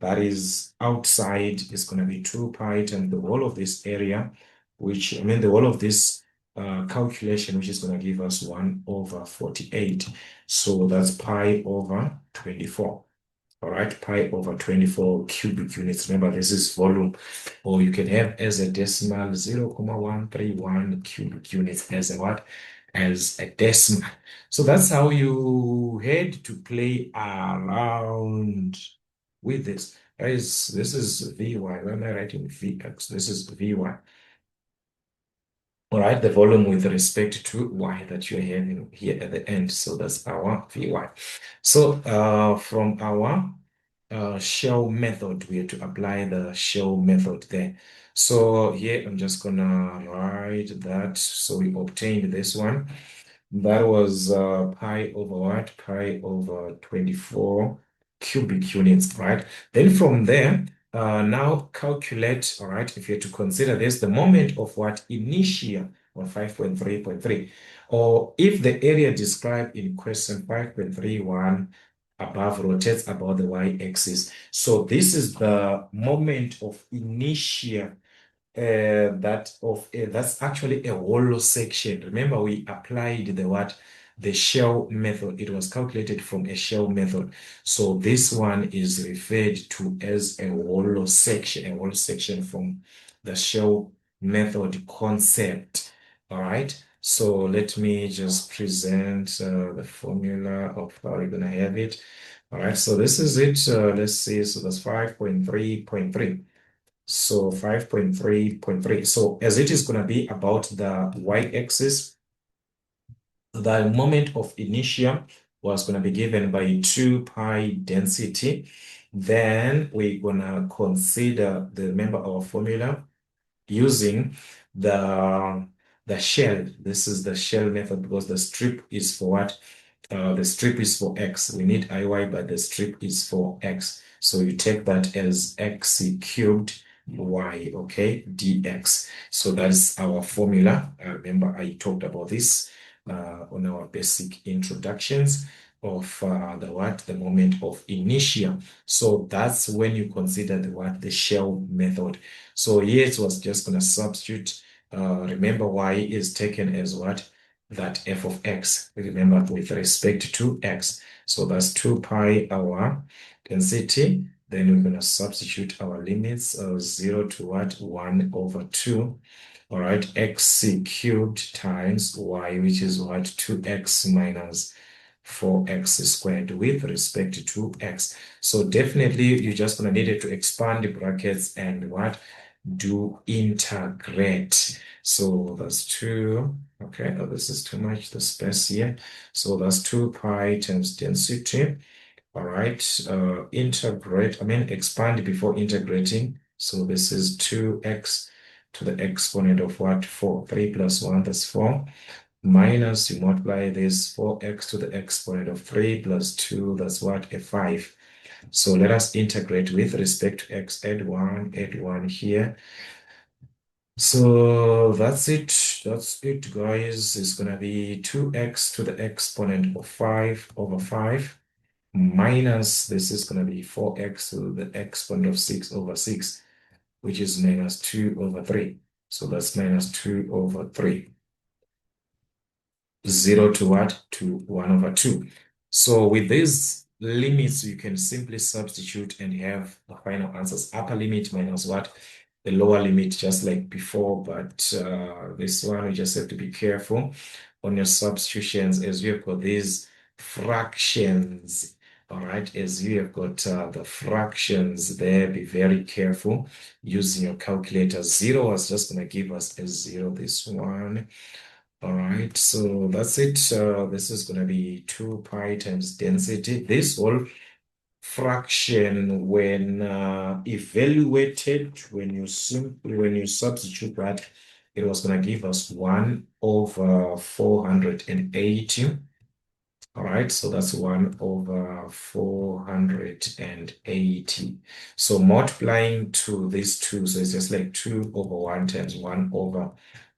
that is outside, is going to be 2 pi times the whole of this area, which, I mean, the whole of this calculation, which is going to give us 1 over 48. So that's pi over 24. All right, pi over 24 cubic units. Remember, this is volume, or you can have as a decimal 0.131 cubic units as a what? As a decimal. So that's how you had to play around with this. Guys, this is Vy. Why am I writing Vx? This is Vy. All right, the volume with respect to y that you're having here at the end. So that's our Vy. So from our shell method, we have to apply the shell method there. So here I'm just gonna write that. So we obtained this one. That was pi over what? Pi over 24 cubic units, right? Then from there, now calculate, all right, if you have to consider this, the moment of what? Inertia on 5.3.3. Or if the area described in question 5.31 above rotates about the y-axis. So this is the moment of inertia that's actually a hollow section. Remember, we applied the what? The shell method. It was calculated from a shell method. So this one is referred to as a hollow section from the shell method concept. All right. So let me just present the formula of how we're gonna have it. All right. So this is it. Let's see. So that's 5.3.3. So 5.3.3. So as it is going to be about the y-axis, the moment of inertia was going to be given by 2 pi density. Then we're going to consider the member of our formula using the shell. This is the shell method because the strip is for what? The strip is for x. We need iy, but the strip is for x. So you take that as x cubed y, okay, dx. So that's our formula. Remember, I talked about this on our basic introductions of the what? The moment of inertia. So that's when you consider the what? The shell method. So here it was just going to substitute. Remember, y is taken as what? That f of x. Remember, with respect to x. So that's 2 pi our density. Then we're going to substitute our limits of 0 to what? 1 over 2. All right, x cubed times y, which is what? 2x minus 4x squared with respect to x. So definitely you're just going to need it to expand the brackets and what? Do integrate. So that's 2. Okay, no, this is too much, the space here. So that's 2 pi times density All right, expand before integrating. So this is 2x to the exponent of what? 4. 3 plus 1, that's 4. Minus, you multiply this 4x to the exponent of 3 plus 2, that's what? A 5. So let us integrate with respect to x. Add 1 here. So that's it. That's it, guys. It's going to be 2x to the exponent of 5 over 5 minus this is going to be 4x to the exponent of 6 over 6, which is minus 2 over 3. So that's minus 2 over 3. 0 to what? To 1 over 2. So with these limits, you can simply substitute and have the final answers. Upper limit minus what? The lower limit, just like before. But this one, you just have to be careful on your substitutions as you have got these fractions. All right, as you have got the fractions there, be very careful using your calculator. 0 was just going to give us a 0, this one. All right, so that's it. This is going to be 2 pi times density. This whole fraction, when evaluated, when you substitute that, it was going to give us 1 over 480. All right, so that's 1 over 480. So multiplying to these two, so it's just like 2 over 1 times 1 over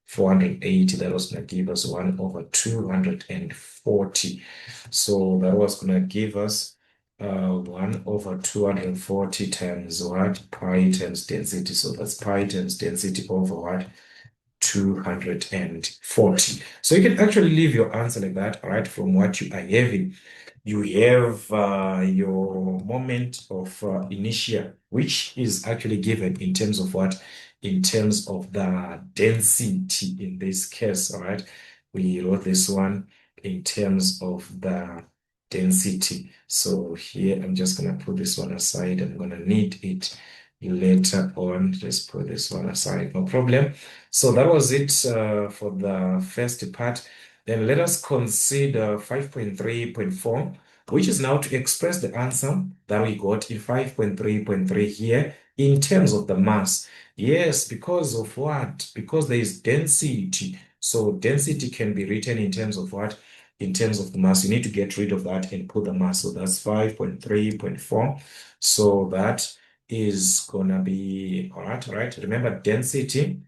480. That was going to give us 1 over 240. So that was going to give us 1 over 240 times what? Pi times density. So that's pi times density over what? 240. So you can actually leave your answer like that, all right, from what you are having. You have your moment of inertia, which is actually given in terms of what? In terms of the density in this case, all right? We wrote this one in terms of the density. So here, I'm just going to put this one aside. I'm going to need it later on. Just put this one aside, no problem. So that was it for the first part. Then let us consider 5.3.4, which is now to express the answer that we got in 5.3.3 here in terms of the mass. Yes, because of what? Because there is density. So density can be written in terms of what? In terms of the mass. You need to get rid of that and put the mass. So that's 5.3.4. So that is gonna be, all right? Remember, density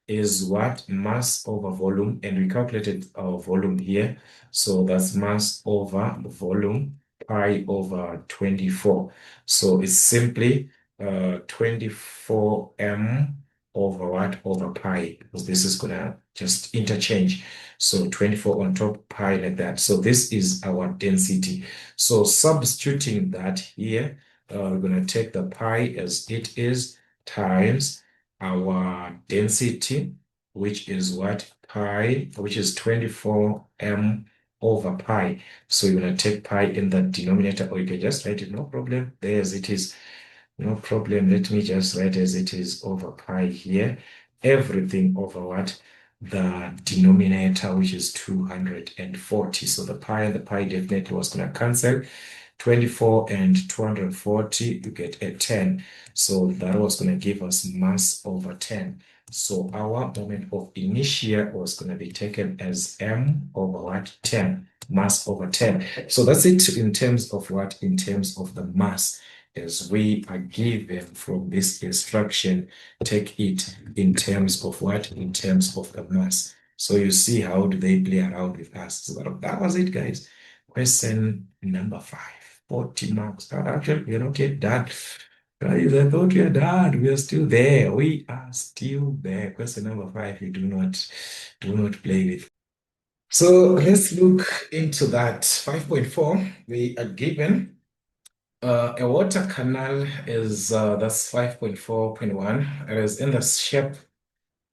is what? Mass over volume, and we calculated our volume here. So that's mass over volume, pi over 24. So it's simply 24 m over what? Over pi, because this is gonna just interchange. So 24 on top, pi, like that. So this is our density. So substituting that here, we're gonna take the pi as it is times our density, which is what? Pi, which is 24 m over pi. So you're going to take pi in the denominator, or you can just write it, no problem. There as it is, no problem. Let me just write as it is over pi here. Everything over what? The denominator, which is 240. So the pi and the pi definitely was going to cancel. 24 and 240, you get a 10. So that was going to give us mass over 10. So our moment of inertia was going to be taken as m over what? 10. Mass over 10. So that's it in terms of what? In terms of the mass. As we are given from this instruction, take it in terms of what? In terms of the mass. So you see how do they play around with us. So that was it, guys. Question number 5. 40 marks. Actually, we're not yet done. Guys, I thought we are done. We are still there. We are still there. Question number 5, you do not play with. So let's look into that. 5.4, we are given a water canal is that's 5.4.1. It is in the shape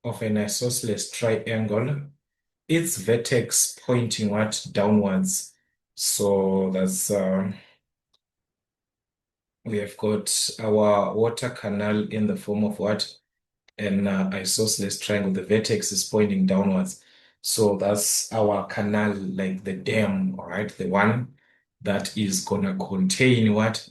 of an isosceles triangle. Its vertex pointing what? Downwards. So that's we have got our water canal in the form of what? An isosceles triangle. The vertex is pointing downwards. So that's our canal, like the dam, all right? The one that is gonna contain what?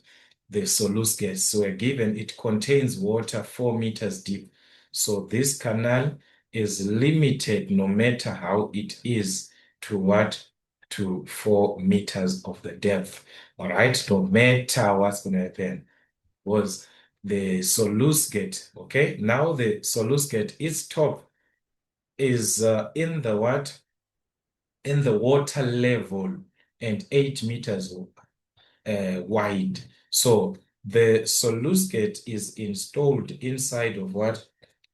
The Solusgate. So we're given it contains water 4 meters deep. So this canal is limited no matter how it is to what? To 4 meters of the depth. All right, no matter what's gonna happen was the Solusgate. Okay, now the Solusgate, its top is in the what? In the water level and 8 meters wide. So the Solusgate is installed inside of what?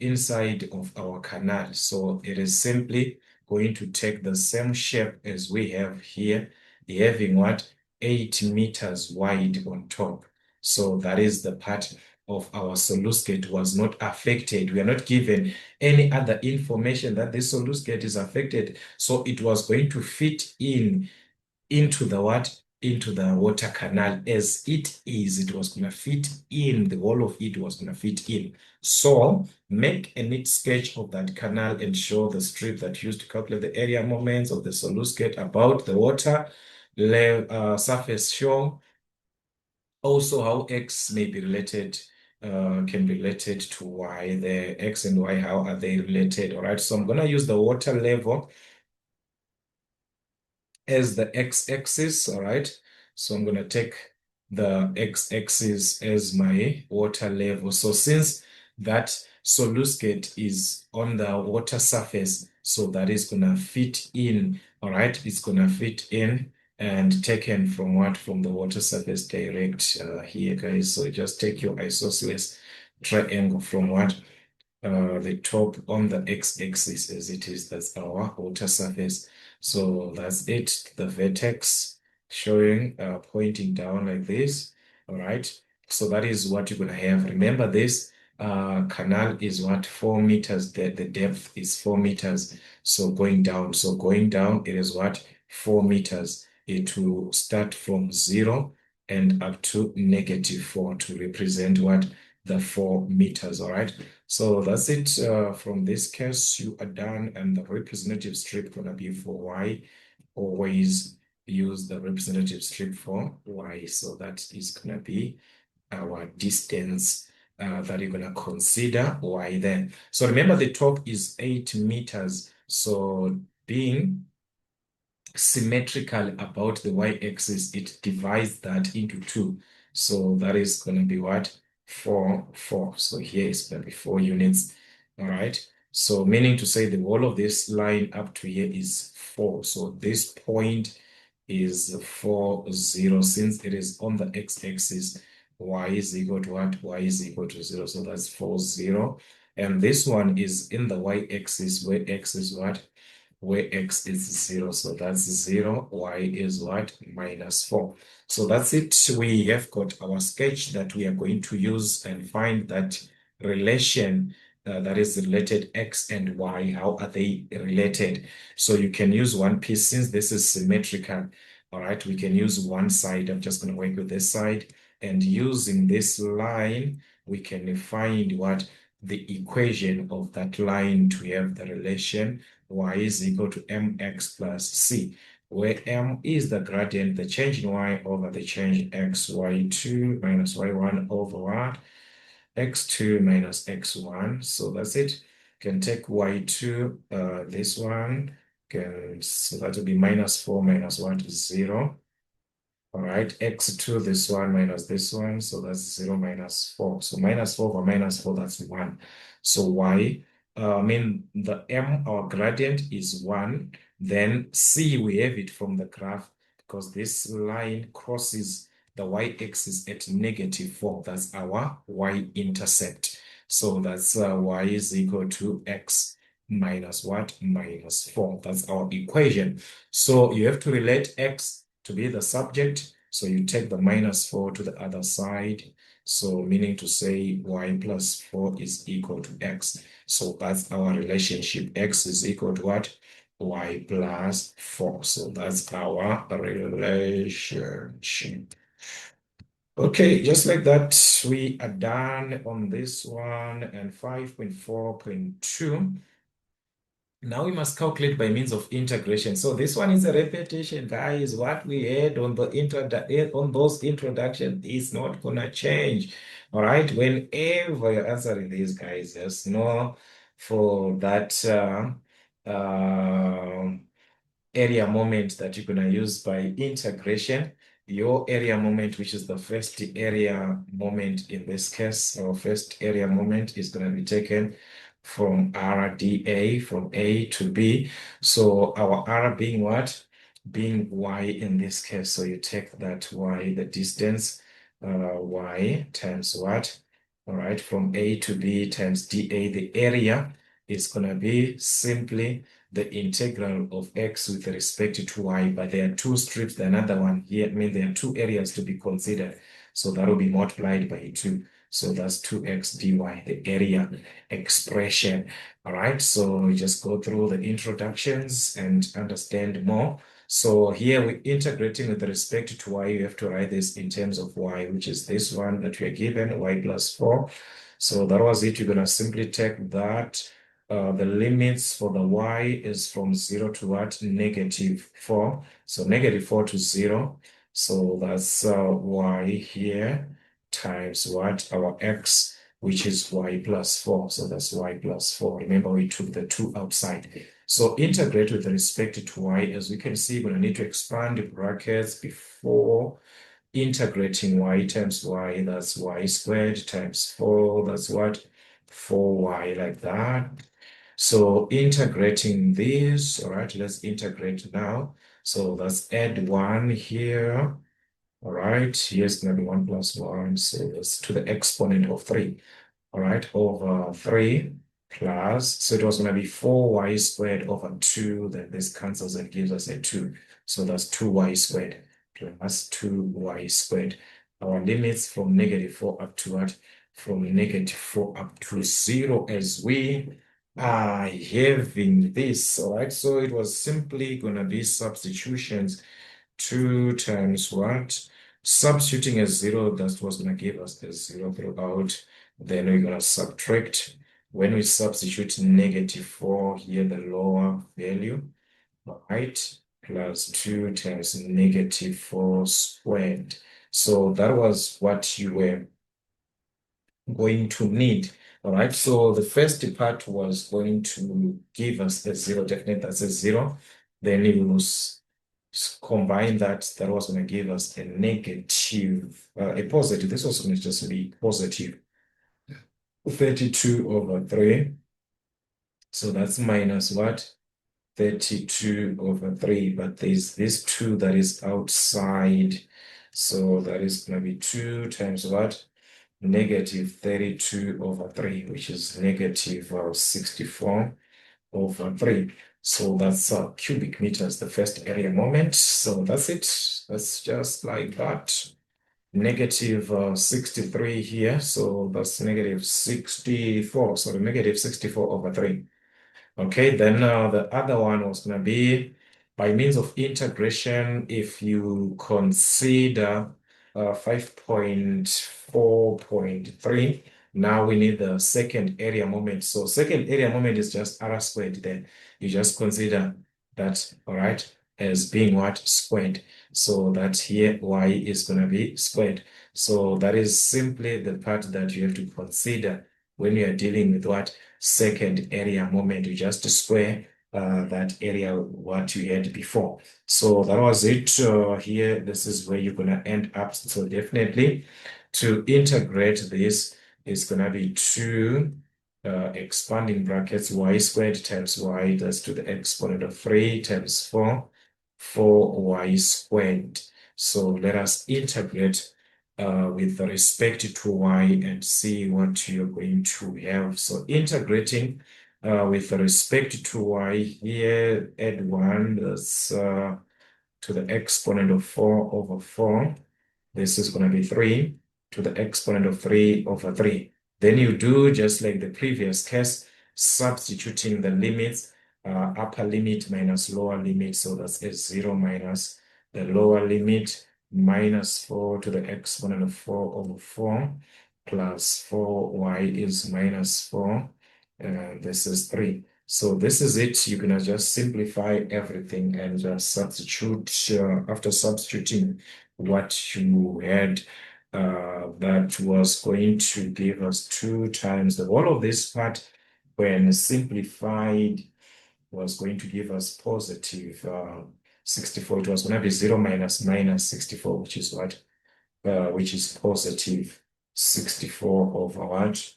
Inside of our canal. So it is simply going to take the same shape as we have here, having what? 8 meters wide on top. So that is the part of our Solusgate was not affected. We are not given any other information that this Solusgate is affected. So it was going to fit in into the what? Into the water canal as it is. It was going to fit in, the whole of it was going to fit in. So make a neat sketch of that canal and show the strip that used to calculate the area moments of the Solusgate about the water surface shown. Also, how X may be related, can be related to Y. The X and Y, how are they related? All right, so I'm going to use the water level as the x-axis, all right? So I'm going to take the x-axis as my water level. So since that Solusgate is on the water surface, so that is going to fit in, all right? It's going to fit in and taken from what? From the water surface direct here, guys. So just take your isosceles triangle from what? The top on the x-axis as it is. That's our water surface. So that's it. The vertex showing, pointing down like this. All right. So that is what you're going to have. Remember this canal is what? 4 meters. The depth is 4 meters. So going down. So going down, it is what? 4 meters. It will start from 0 and up to -4 to represent what? The 4 meters. All right. So that's it from this case. You are done, and the representative strip gonna be for Y. Always use the representative strip for Y. So that is gonna be our distance that you're gonna consider Y then. So remember the top is 8 meters. So being symmetrical about the y-axis, it divides that into two. So that is going to be what? 4, 4. So here is going to be 4 units. All right. So meaning to say the whole of this line up to here is 4. So this point is 4, 0. Since it is on the x-axis, y is equal to what? Y is equal to 0. So that's 4, 0. And this one is in the y-axis, where x is what? Where x is 0. So that's 0. Y is what? -4. So that's it. We have got our sketch that we are going to use and find that relation that is related x and y. How are they related? So you can use one piece since this is symmetrical. All right, we can use one side. I'm just going to work with this side. And using this line, we can find what? The equation of that line to have the relation y is equal to mx plus c, where m is the gradient, the change in y over the change in x, y2 minus y1 over what? X2 minus x1. So that's it. Can take y2, this one, so that will be -4 minus what? 0. All right, x2, this one minus this one, so that's 0 minus 4. So -4 over -4, that's 1. So y, I mean, the m, our gradient is 1. Then c, we have it from the graph because this line crosses the y-axis at -4. That's our y-intercept. So that's y is equal to x minus what? -4. That's our equation. So you have to relate x to be the subject. So you take the -4 to the other side. So meaning to say y plus 4 is equal to x. So that's our relationship. X is equal to what? Y plus 4. So that's our relationship. Okay, just like that, we are done on this one. And 5.4.2. Now we must calculate by means of integration. So this one is a repetition, guys. What we had on the on those introduction is not gonna change. All right. Whenever you're answering these guys, just know for that uh, area moment that you're going to use by integration. Your area moment, which is the first area moment in this case, our first area moment is going to be taken from RDA, from A to B. So our R being what? Being Y in this case. So you take that Y, the distance, Y times what? All right, from A to B times dA, the area is going to be simply the integral of x with respect to y, but there are two strips, another one here, I mean, there are two areas to be considered. So that will be multiplied by 2. So that's 2x dy, the area expression. All right, so we just go through the introductions and understand more. So here we're integrating with respect to y. You have to write this in terms of y, which is this one that we are given, y plus 4. So that was it. You're going to simply take that the limits for the y is from 0 to what? -4. So -4 to 0. So that's y here times what? Our x, which is y plus 4. So that's y plus 4. Remember, we took the 2 outside. So integrate with respect to y. As we can see, we're going to need to expand the brackets before integrating y times y. That's y squared times 4. That's what? 4y, like that. So integrating this, all right, let's integrate now. So let's add 1 here. All right, here's going to be 1 plus 1. So that's to the exponent of 3. All right, over 3 plus, so it was going to be 4y squared over 2. Then this cancels and gives us a 2. So that's 2y squared plus 2y squared. Our limits from -4 up to what? From -4 up to 0 as we are having this. All right, so it was simply going to be substitutions. 2 times what? Substituting as 0, that's what's going to give us a 0 throughout. Then we're going to subtract. When we substitute -4 here, the lower value, right? Plus 2 times -4 squared. So that was what you were going to need. All right, so the first part was going to give us a 0, definitely that's a 0. Then you combine that, that was going to give us a negative, a positive. This was going to just be positive 32 over 3. So that's minus what? 32 over 3. But there's this 2 that is outside. So that is going to be 2 times what? -32 over 3, which is negative 64 over 3. So that's cubic meters, the first area moment. So that's it. That's just like that. Negative 63 here. So that's -64. Sorry, -64 over 3. Okay, then the other one was going to be by means of integration. If you consider 5.4.3, now we need the second area moment. So second area moment is just r squared. Then you just consider that, all right, as being what? Squared. So that here y is going to be squared. So that is simply the part that you have to consider when you are dealing with what? Second area moment. You just square that area what you had before. So that was it here. This is where you're going to end up. So definitely to integrate this is going to be 2 expanding brackets y squared times y, that's to the exponent of 3 times 4, 4y squared. So let us integrate with respect to y and see what you're going to have. So integrating with respect to y here, add 1, that's to the exponent of 4 over 4. This is going to be 3 to the exponent of 3 over 3. Then you do just like the previous case, substituting the limits, upper limit minus lower limit. So that's S0 minus the lower limit minus 4 to the exponent of 4 over 4 plus 4y is minus 4. This is 3. So this is it. You're gonna just simplify everything and just substitute after substituting what you had that was going to give us 2 times the whole of this part when simplified was going to give us positive 64. It was going to be 0 minus 64, which is what? Which is positive 64 over what?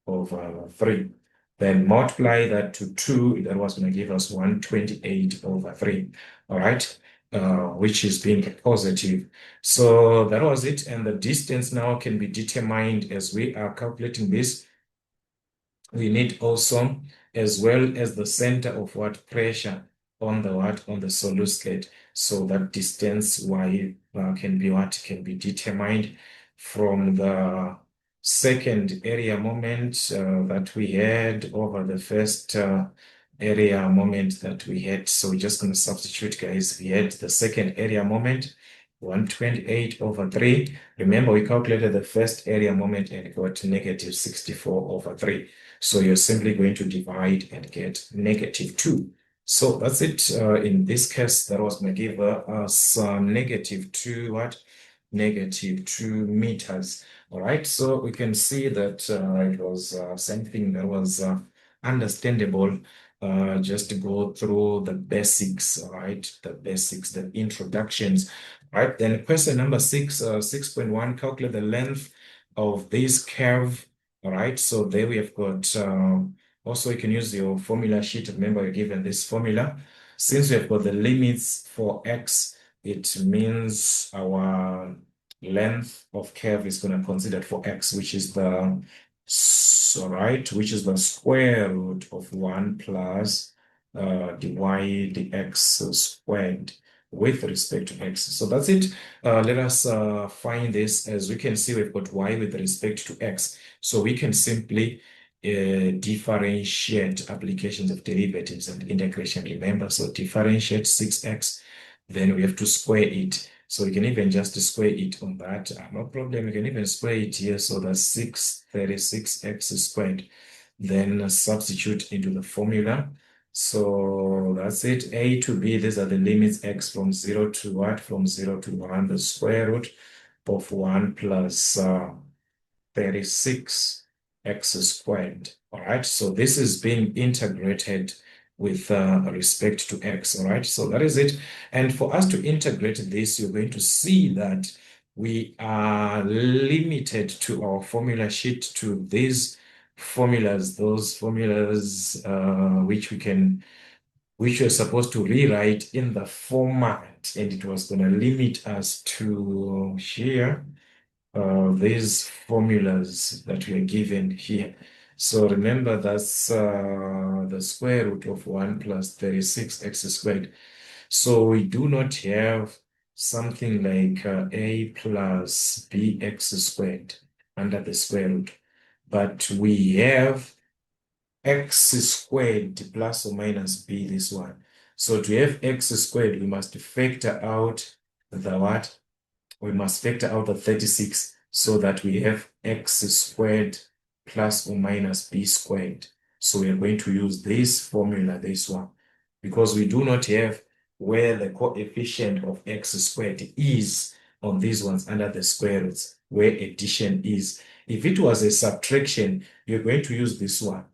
Over 3. Then multiply that to 2, that was going to give us 128 over 3. All right, which is being positive. So that was it. And the distance now can be determined as we are calculating this. We need also, as well as the center of what pressure on the what on the solute. So that distance y can be what can be determined from the second area moment that we had over the first area moment that we had. So we're just going to substitute, guys. We had the second area moment, 128 over 3. Remember, we calculated the first area moment and got negative 64 over 3. So you're simply going to divide and get negative 2. So that's it. In this case, that was going to give us negative 2, what? Negative 2 meters. All right. So we can see that it was something that was understandable. Just to go through the basics, all right? The basics, the introductions. All right. Then question number 6, 6.1, calculate the length of this curve. All right, so there we have got, also you can use your formula sheet. Remember, you're given this formula. Since we have got the limits for x, it means our length of curve is going to consider for x, which is the, all right, which is the square root of 1 plus dy dx squared with respect to x. So that's it. Let us find this. As we can see, we've got y with respect to x. So we can simply differentiate applications of derivatives and integration. Remember, so differentiate 6x, then we have to square it. So you can even just square it on that. No problem. You can even square it here. So that's 636x squared. Then substitute into the formula. So that's it. A to B, these are the limits x from 0 to what? From 0 to 1, the square root of 1 plus 36 x squared. All right, so this is being integrated with respect to x. All right, so that is it. And for us to integrate this, you're going to see that we are limited to our formula sheet to these formulas, those formulas which we're supposed to rewrite in the format, and it was going to limit us to here these formulas that we are given here. So remember, that's the square root of 1 plus 36x squared. So we do not have something like a plus bx squared under the square root, but we have x squared plus or minus b, this one. So to have x squared, we must factor out the what? We must factor out the 36 so that we have x squared plus or minus b squared. So we are going to use this formula, this one, because we do not have where the coefficient of x squared is on these ones under the square roots, where addition is. If it was a subtraction, you're going to use this one,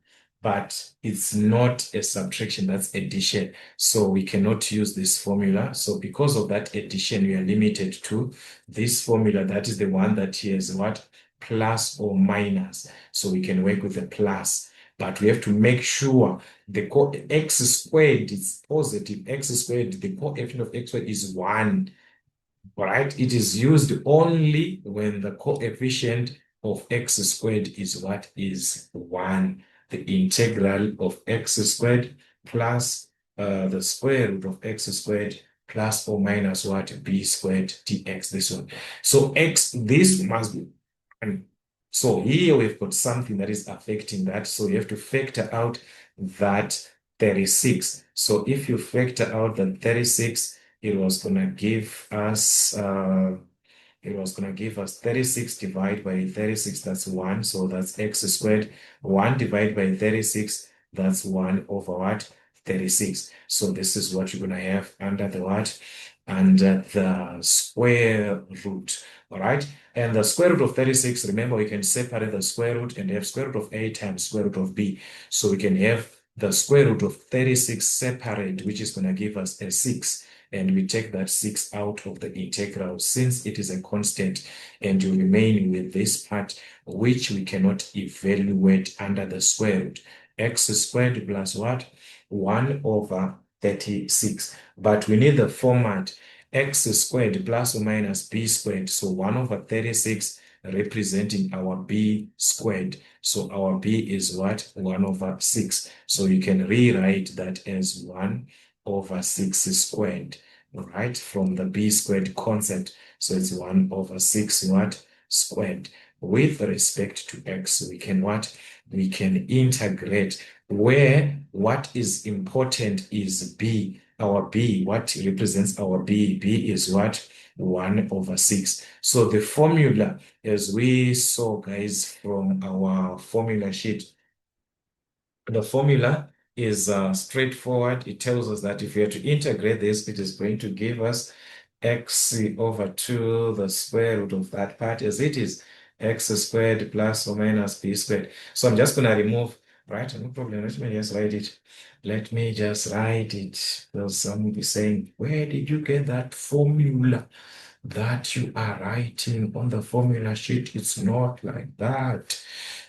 but it's not a subtraction, that's addition. So we cannot use this formula. So because of that addition, we are limited to this formula. That is the one that has what? Plus or minus. So we can work with the plus, but we have to make sure the x squared is positive. X squared, the coefficient of x squared is 1. All right, it is used only when the coefficient of x squared is what? Is 1. The integral of x squared plus the square root of x squared plus or minus what? B squared dx, this one. So x, this must be, so here we've got something that is affecting that. So you have to factor out that 36. So if you factor out the 36, it was going to give us 36 divided by 36, that's 1. So that's x squared. 1 divided by 36, That's 1 over what? 36. So this is what you're going to have under the what? Under the square root. All right. And the square root of 36, remember, we can separate the square root and have square root of A times square root of B. So we can have the square root of 36 separate, which is going to give us a 6. And we take that 6 out of the integral since it is a constant, and you remain with this part which we cannot evaluate under the square root. X squared plus what? 1 over 36. But we need the format x squared plus or minus b squared. So 1 over 36 representing our b squared. So our b is what? 1 over 6. So you can rewrite that as 1 over 6 squared, right? From the b squared concept. So it's 1 over 6 what? Squared. With respect to x, we can what? We can integrate where what is important is b. Our b, what represents our b? B is what? 1 over 6. So the formula, as we saw, guys, from our formula sheet, the formula is straightforward. It tells us that if we are to integrate this, it is going to give us x over 2, the square root of that part as it is, x squared plus or minus b squared. So I'm just going to remove, right? No problem. Let me just write it. Let me just write it. Because some will be saying, where did you get that formula that you are writing on the formula sheet? It's not like that.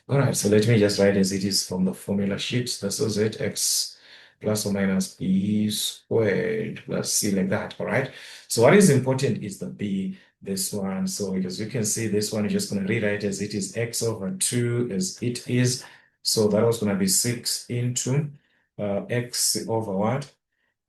All right, so let me just write as it is from the formula sheet. This is it, x plus or minus b squared plus c, like that. All right, so what is important is the b, this one. So as you can see, this one is just going to rewrite as it is, x over 2 as it is. So that was going to be 6 into x over what?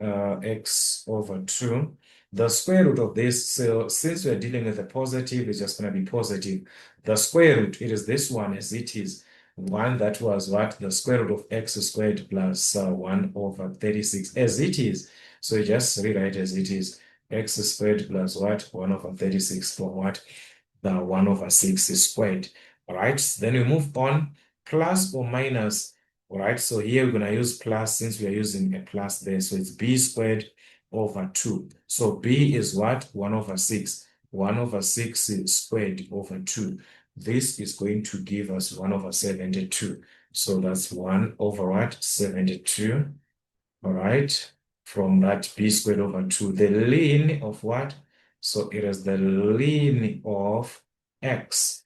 X over 2. The square root of this, so since we're dealing with a positive, it's just going to be positive. The square root, it is this one as it is. 1 that was what? The square root of x squared plus 1 over 36 as it is. So you just rewrite as it is. X squared plus what? 1 over 36 for what? The 1 over 6 is squared. All right, then we move on. Plus or minus. All right, so here we're going to use plus since we are using a plus there. So it's b squared over 2. So b is what? 1 over 6. 1 over 6 is squared over 2. This is going to give us 1 over 72. So that's 1 over what? 72. All right, from that b squared over 2. The ln of what? So it is the ln of x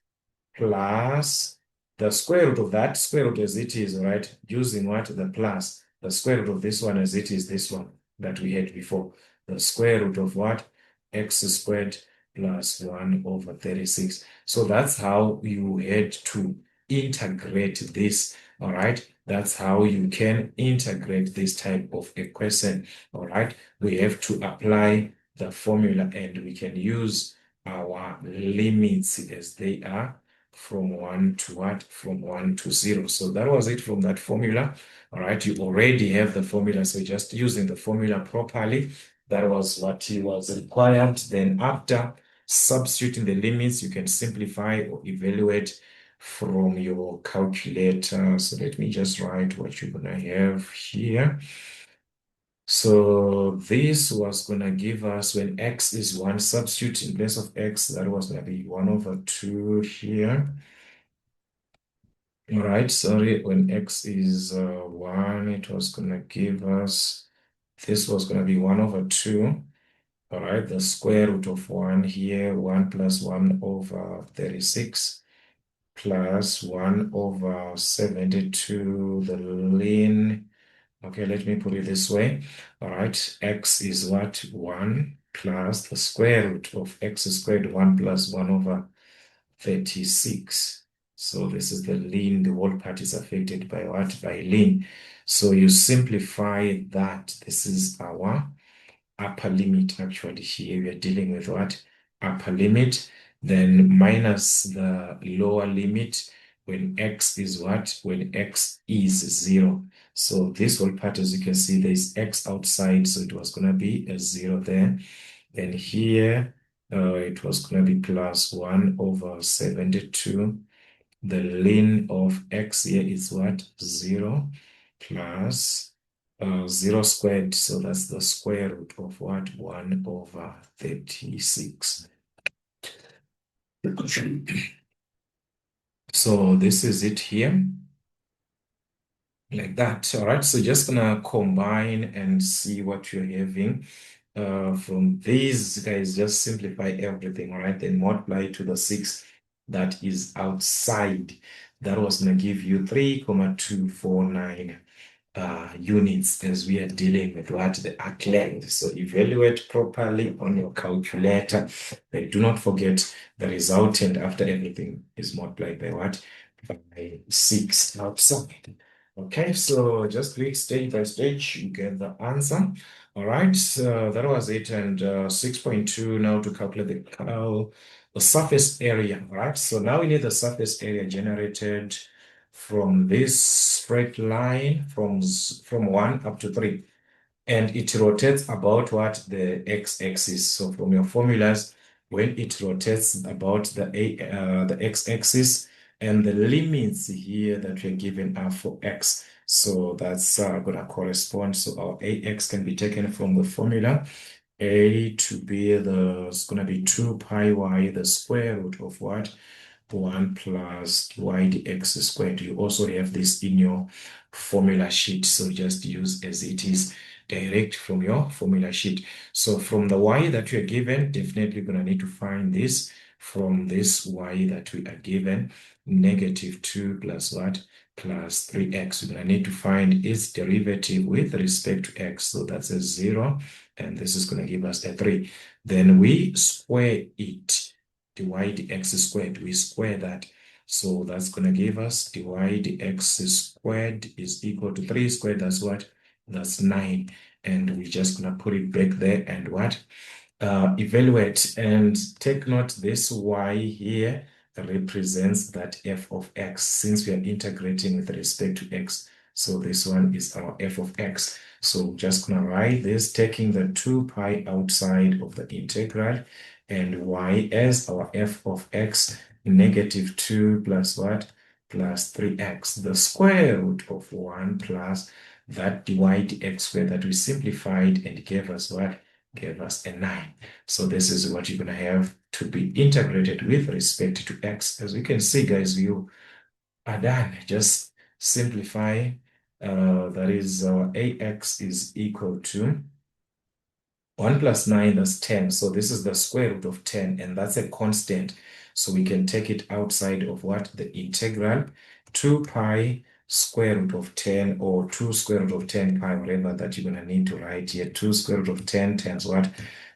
plus the square root of that square root as it is, right? Using what? The plus. The square root of this one as it is, this one that we had before. The square root of what? X squared plus 1 over 36. So that's how you had to integrate this, all right? That's how you can integrate this type of equation, all right? We have to apply the formula and we can use our limits as they are from 1 to what? From 1 to 0. So that was it from that formula. All right, you already have the formula, so just using the formula properly, that was what was required. Then after substituting the limits, you can simplify or evaluate from your calculator. So let me just write what you're gonna have here. So this was going to give us, when x is 1, substitute in place of x, that was going to be 1 over 2 here. All right, sorry, when x is 1, it was going to give us, this was going to be 1 over 2. All right, the square root of 1 here, 1 plus 1 over 36 plus 1 over 72, the ln. Okay, let me put it this way. All right, x is what? 1 plus the square root of x squared, 1 plus 1 over 36. So this is the ln. The whole part is affected by what? By ln. So you simplify that. This is our upper limit. Actually, here we are dealing with what? Upper limit. Then minus the lower limit when x is what? When x is 0. So this whole part, as you can see, there is x outside, so it was going to be a 0 there. Then here, it was going to be plus 1 over 72. The ln of x here is what? 0 plus 0 squared. So that's the square root of what? 1 over 36. So this is it here, like that. All right, so just gonna combine and see what you're having. From these guys, just simplify everything, all right? Then multiply to the 6 that is outside. That was gonna give you 3,249 units as we are dealing with what the arc length. So evaluate properly on your calculator. But do not forget the resultant after everything is multiplied by what? By 6 outside. Okay, so just do it stage by stage, you get the answer. All right, so that was it. And 6.2 now to calculate the surface area. All right, so now we need the surface area generated from this straight line from 1 up to 3. And it rotates about what? The x-axis. So from your formulas, when it rotates about the x-axis, and the limits here that we're given are for x. So that's going to correspond. So our ax can be taken from the formula. A to be it's going to be 2 pi y, the square root of what? 1 plus y dx squared. You also have this in your formula sheet. So just use as it is direct from your formula sheet. So from the y that you are given, definitely going to need to find this from this y that we are given, negative 2 plus what? Plus 3x. We're going to need to find its derivative with respect to x. So that's a 0, and this is going to give us a 3. Then we square it. Dy dx squared, we square that. So that's going to give us dy dx squared is equal to 3 squared. That's what? That's 9. And we're just going to put it back there and what? Evaluate. And take note, this y here represents that f of x, since we are integrating with respect to x. So this one is our f of x. So just going to write this, taking the 2 pi outside of the integral, and y as our f of x, negative 2 plus what? Plus 3x, the square root of 1 plus that dy dx squared that we simplified and gave us what? Gave us a 9. So this is what you're going to have to be integrated with respect to x. As you can see, guys, you are done. Just simplify. That is our ax is equal to 1 plus 9, that's 10. So this is the square root of 10, and that's a constant. So we can take it outside of what? The integral. 2 pi square root of 10, or 2 square root of 10 pi, whatever that you're going to need to write here. 2 square root of 10 times what?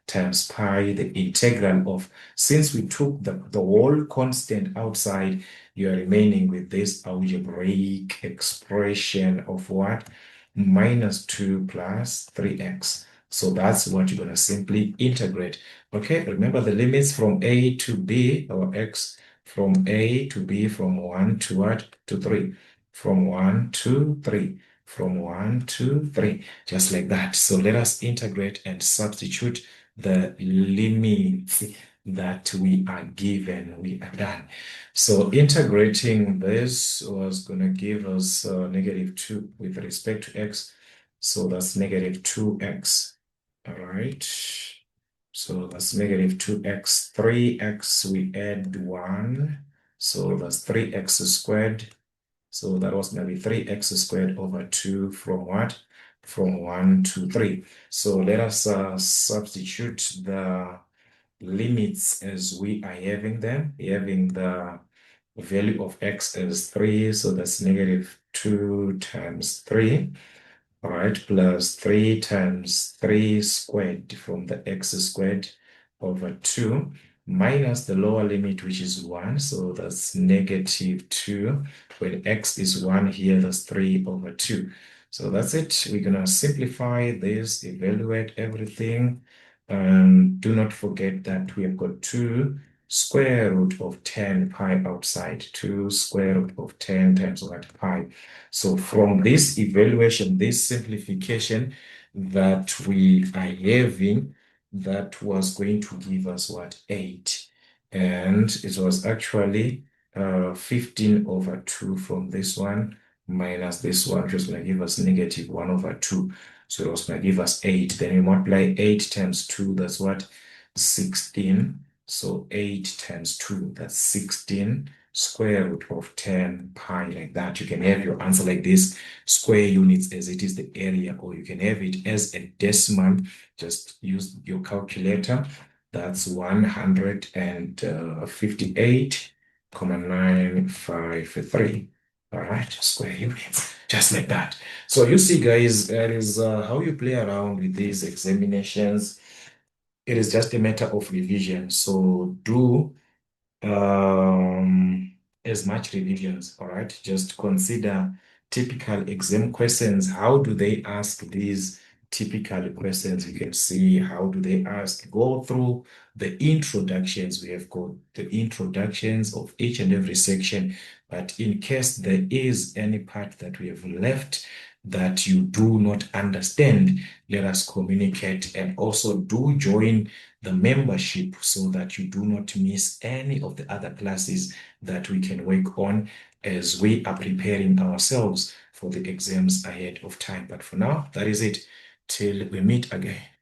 Times pi, the integral of, since we took the whole constant outside, you are remaining with this algebraic expression of what? Minus 2 plus 3x. So that's what you're going to simply integrate. Okay, remember the limits from a to b, or x from a to b, from 1 to what? To 3. From 1 to 3. From 1 to 3. Just like that. So let us integrate and substitute the limits that we are given. We are done. So integrating this was going to give us negative 2 with respect to x. So that's negative 2x. All right. So that's negative 2x. 3x, we add 1. So that's 3x squared. So that was going to be 3x squared over 2 from what? From 1 to 3. So let us substitute the limits as we are having them. Having the value of x as 3. So that's negative 2 times 3. All right, plus 3 times 3 squared from the x squared over 2 minus the lower limit, which is 1. So that's negative 2. When x is 1 here, that's 3 over 2. So that's it. We're going to simplify this, evaluate everything. Do not forget that we have got 2 square root of 10 pi outside. 2 square root of 10 times what? Pi. So from this evaluation, this simplification that we are having, that was going to give us what? 8. And it was actually 15 over 2 from this one, minus this one, which was going to give us negative 1 over 2. So it was going to give us 8. Then we multiply 8 times 2, that's what? 16. So 8 times 2, that's 16 square root of 10 pi, like that. You can have your answer like this, square units as it is the area, or you can have it as a decimal. Just use your calculator. That's 158,953. All right, square units, just like that. So you see, guys, that is how you play around with these examinations. It is just a matter of revision. So do as much revisions, all right? Just consider typical exam questions. How do they ask these typical questions? You can see how do they ask. Go through the introductions. We have got the introductions of each and every section. But in case there is any part that we have left that you do not understand, let us communicate, and also do join the membership so that you do not miss any of the other classes that we can work on as we are preparing ourselves for the exams ahead of time. But for now, that is it. Till we meet again.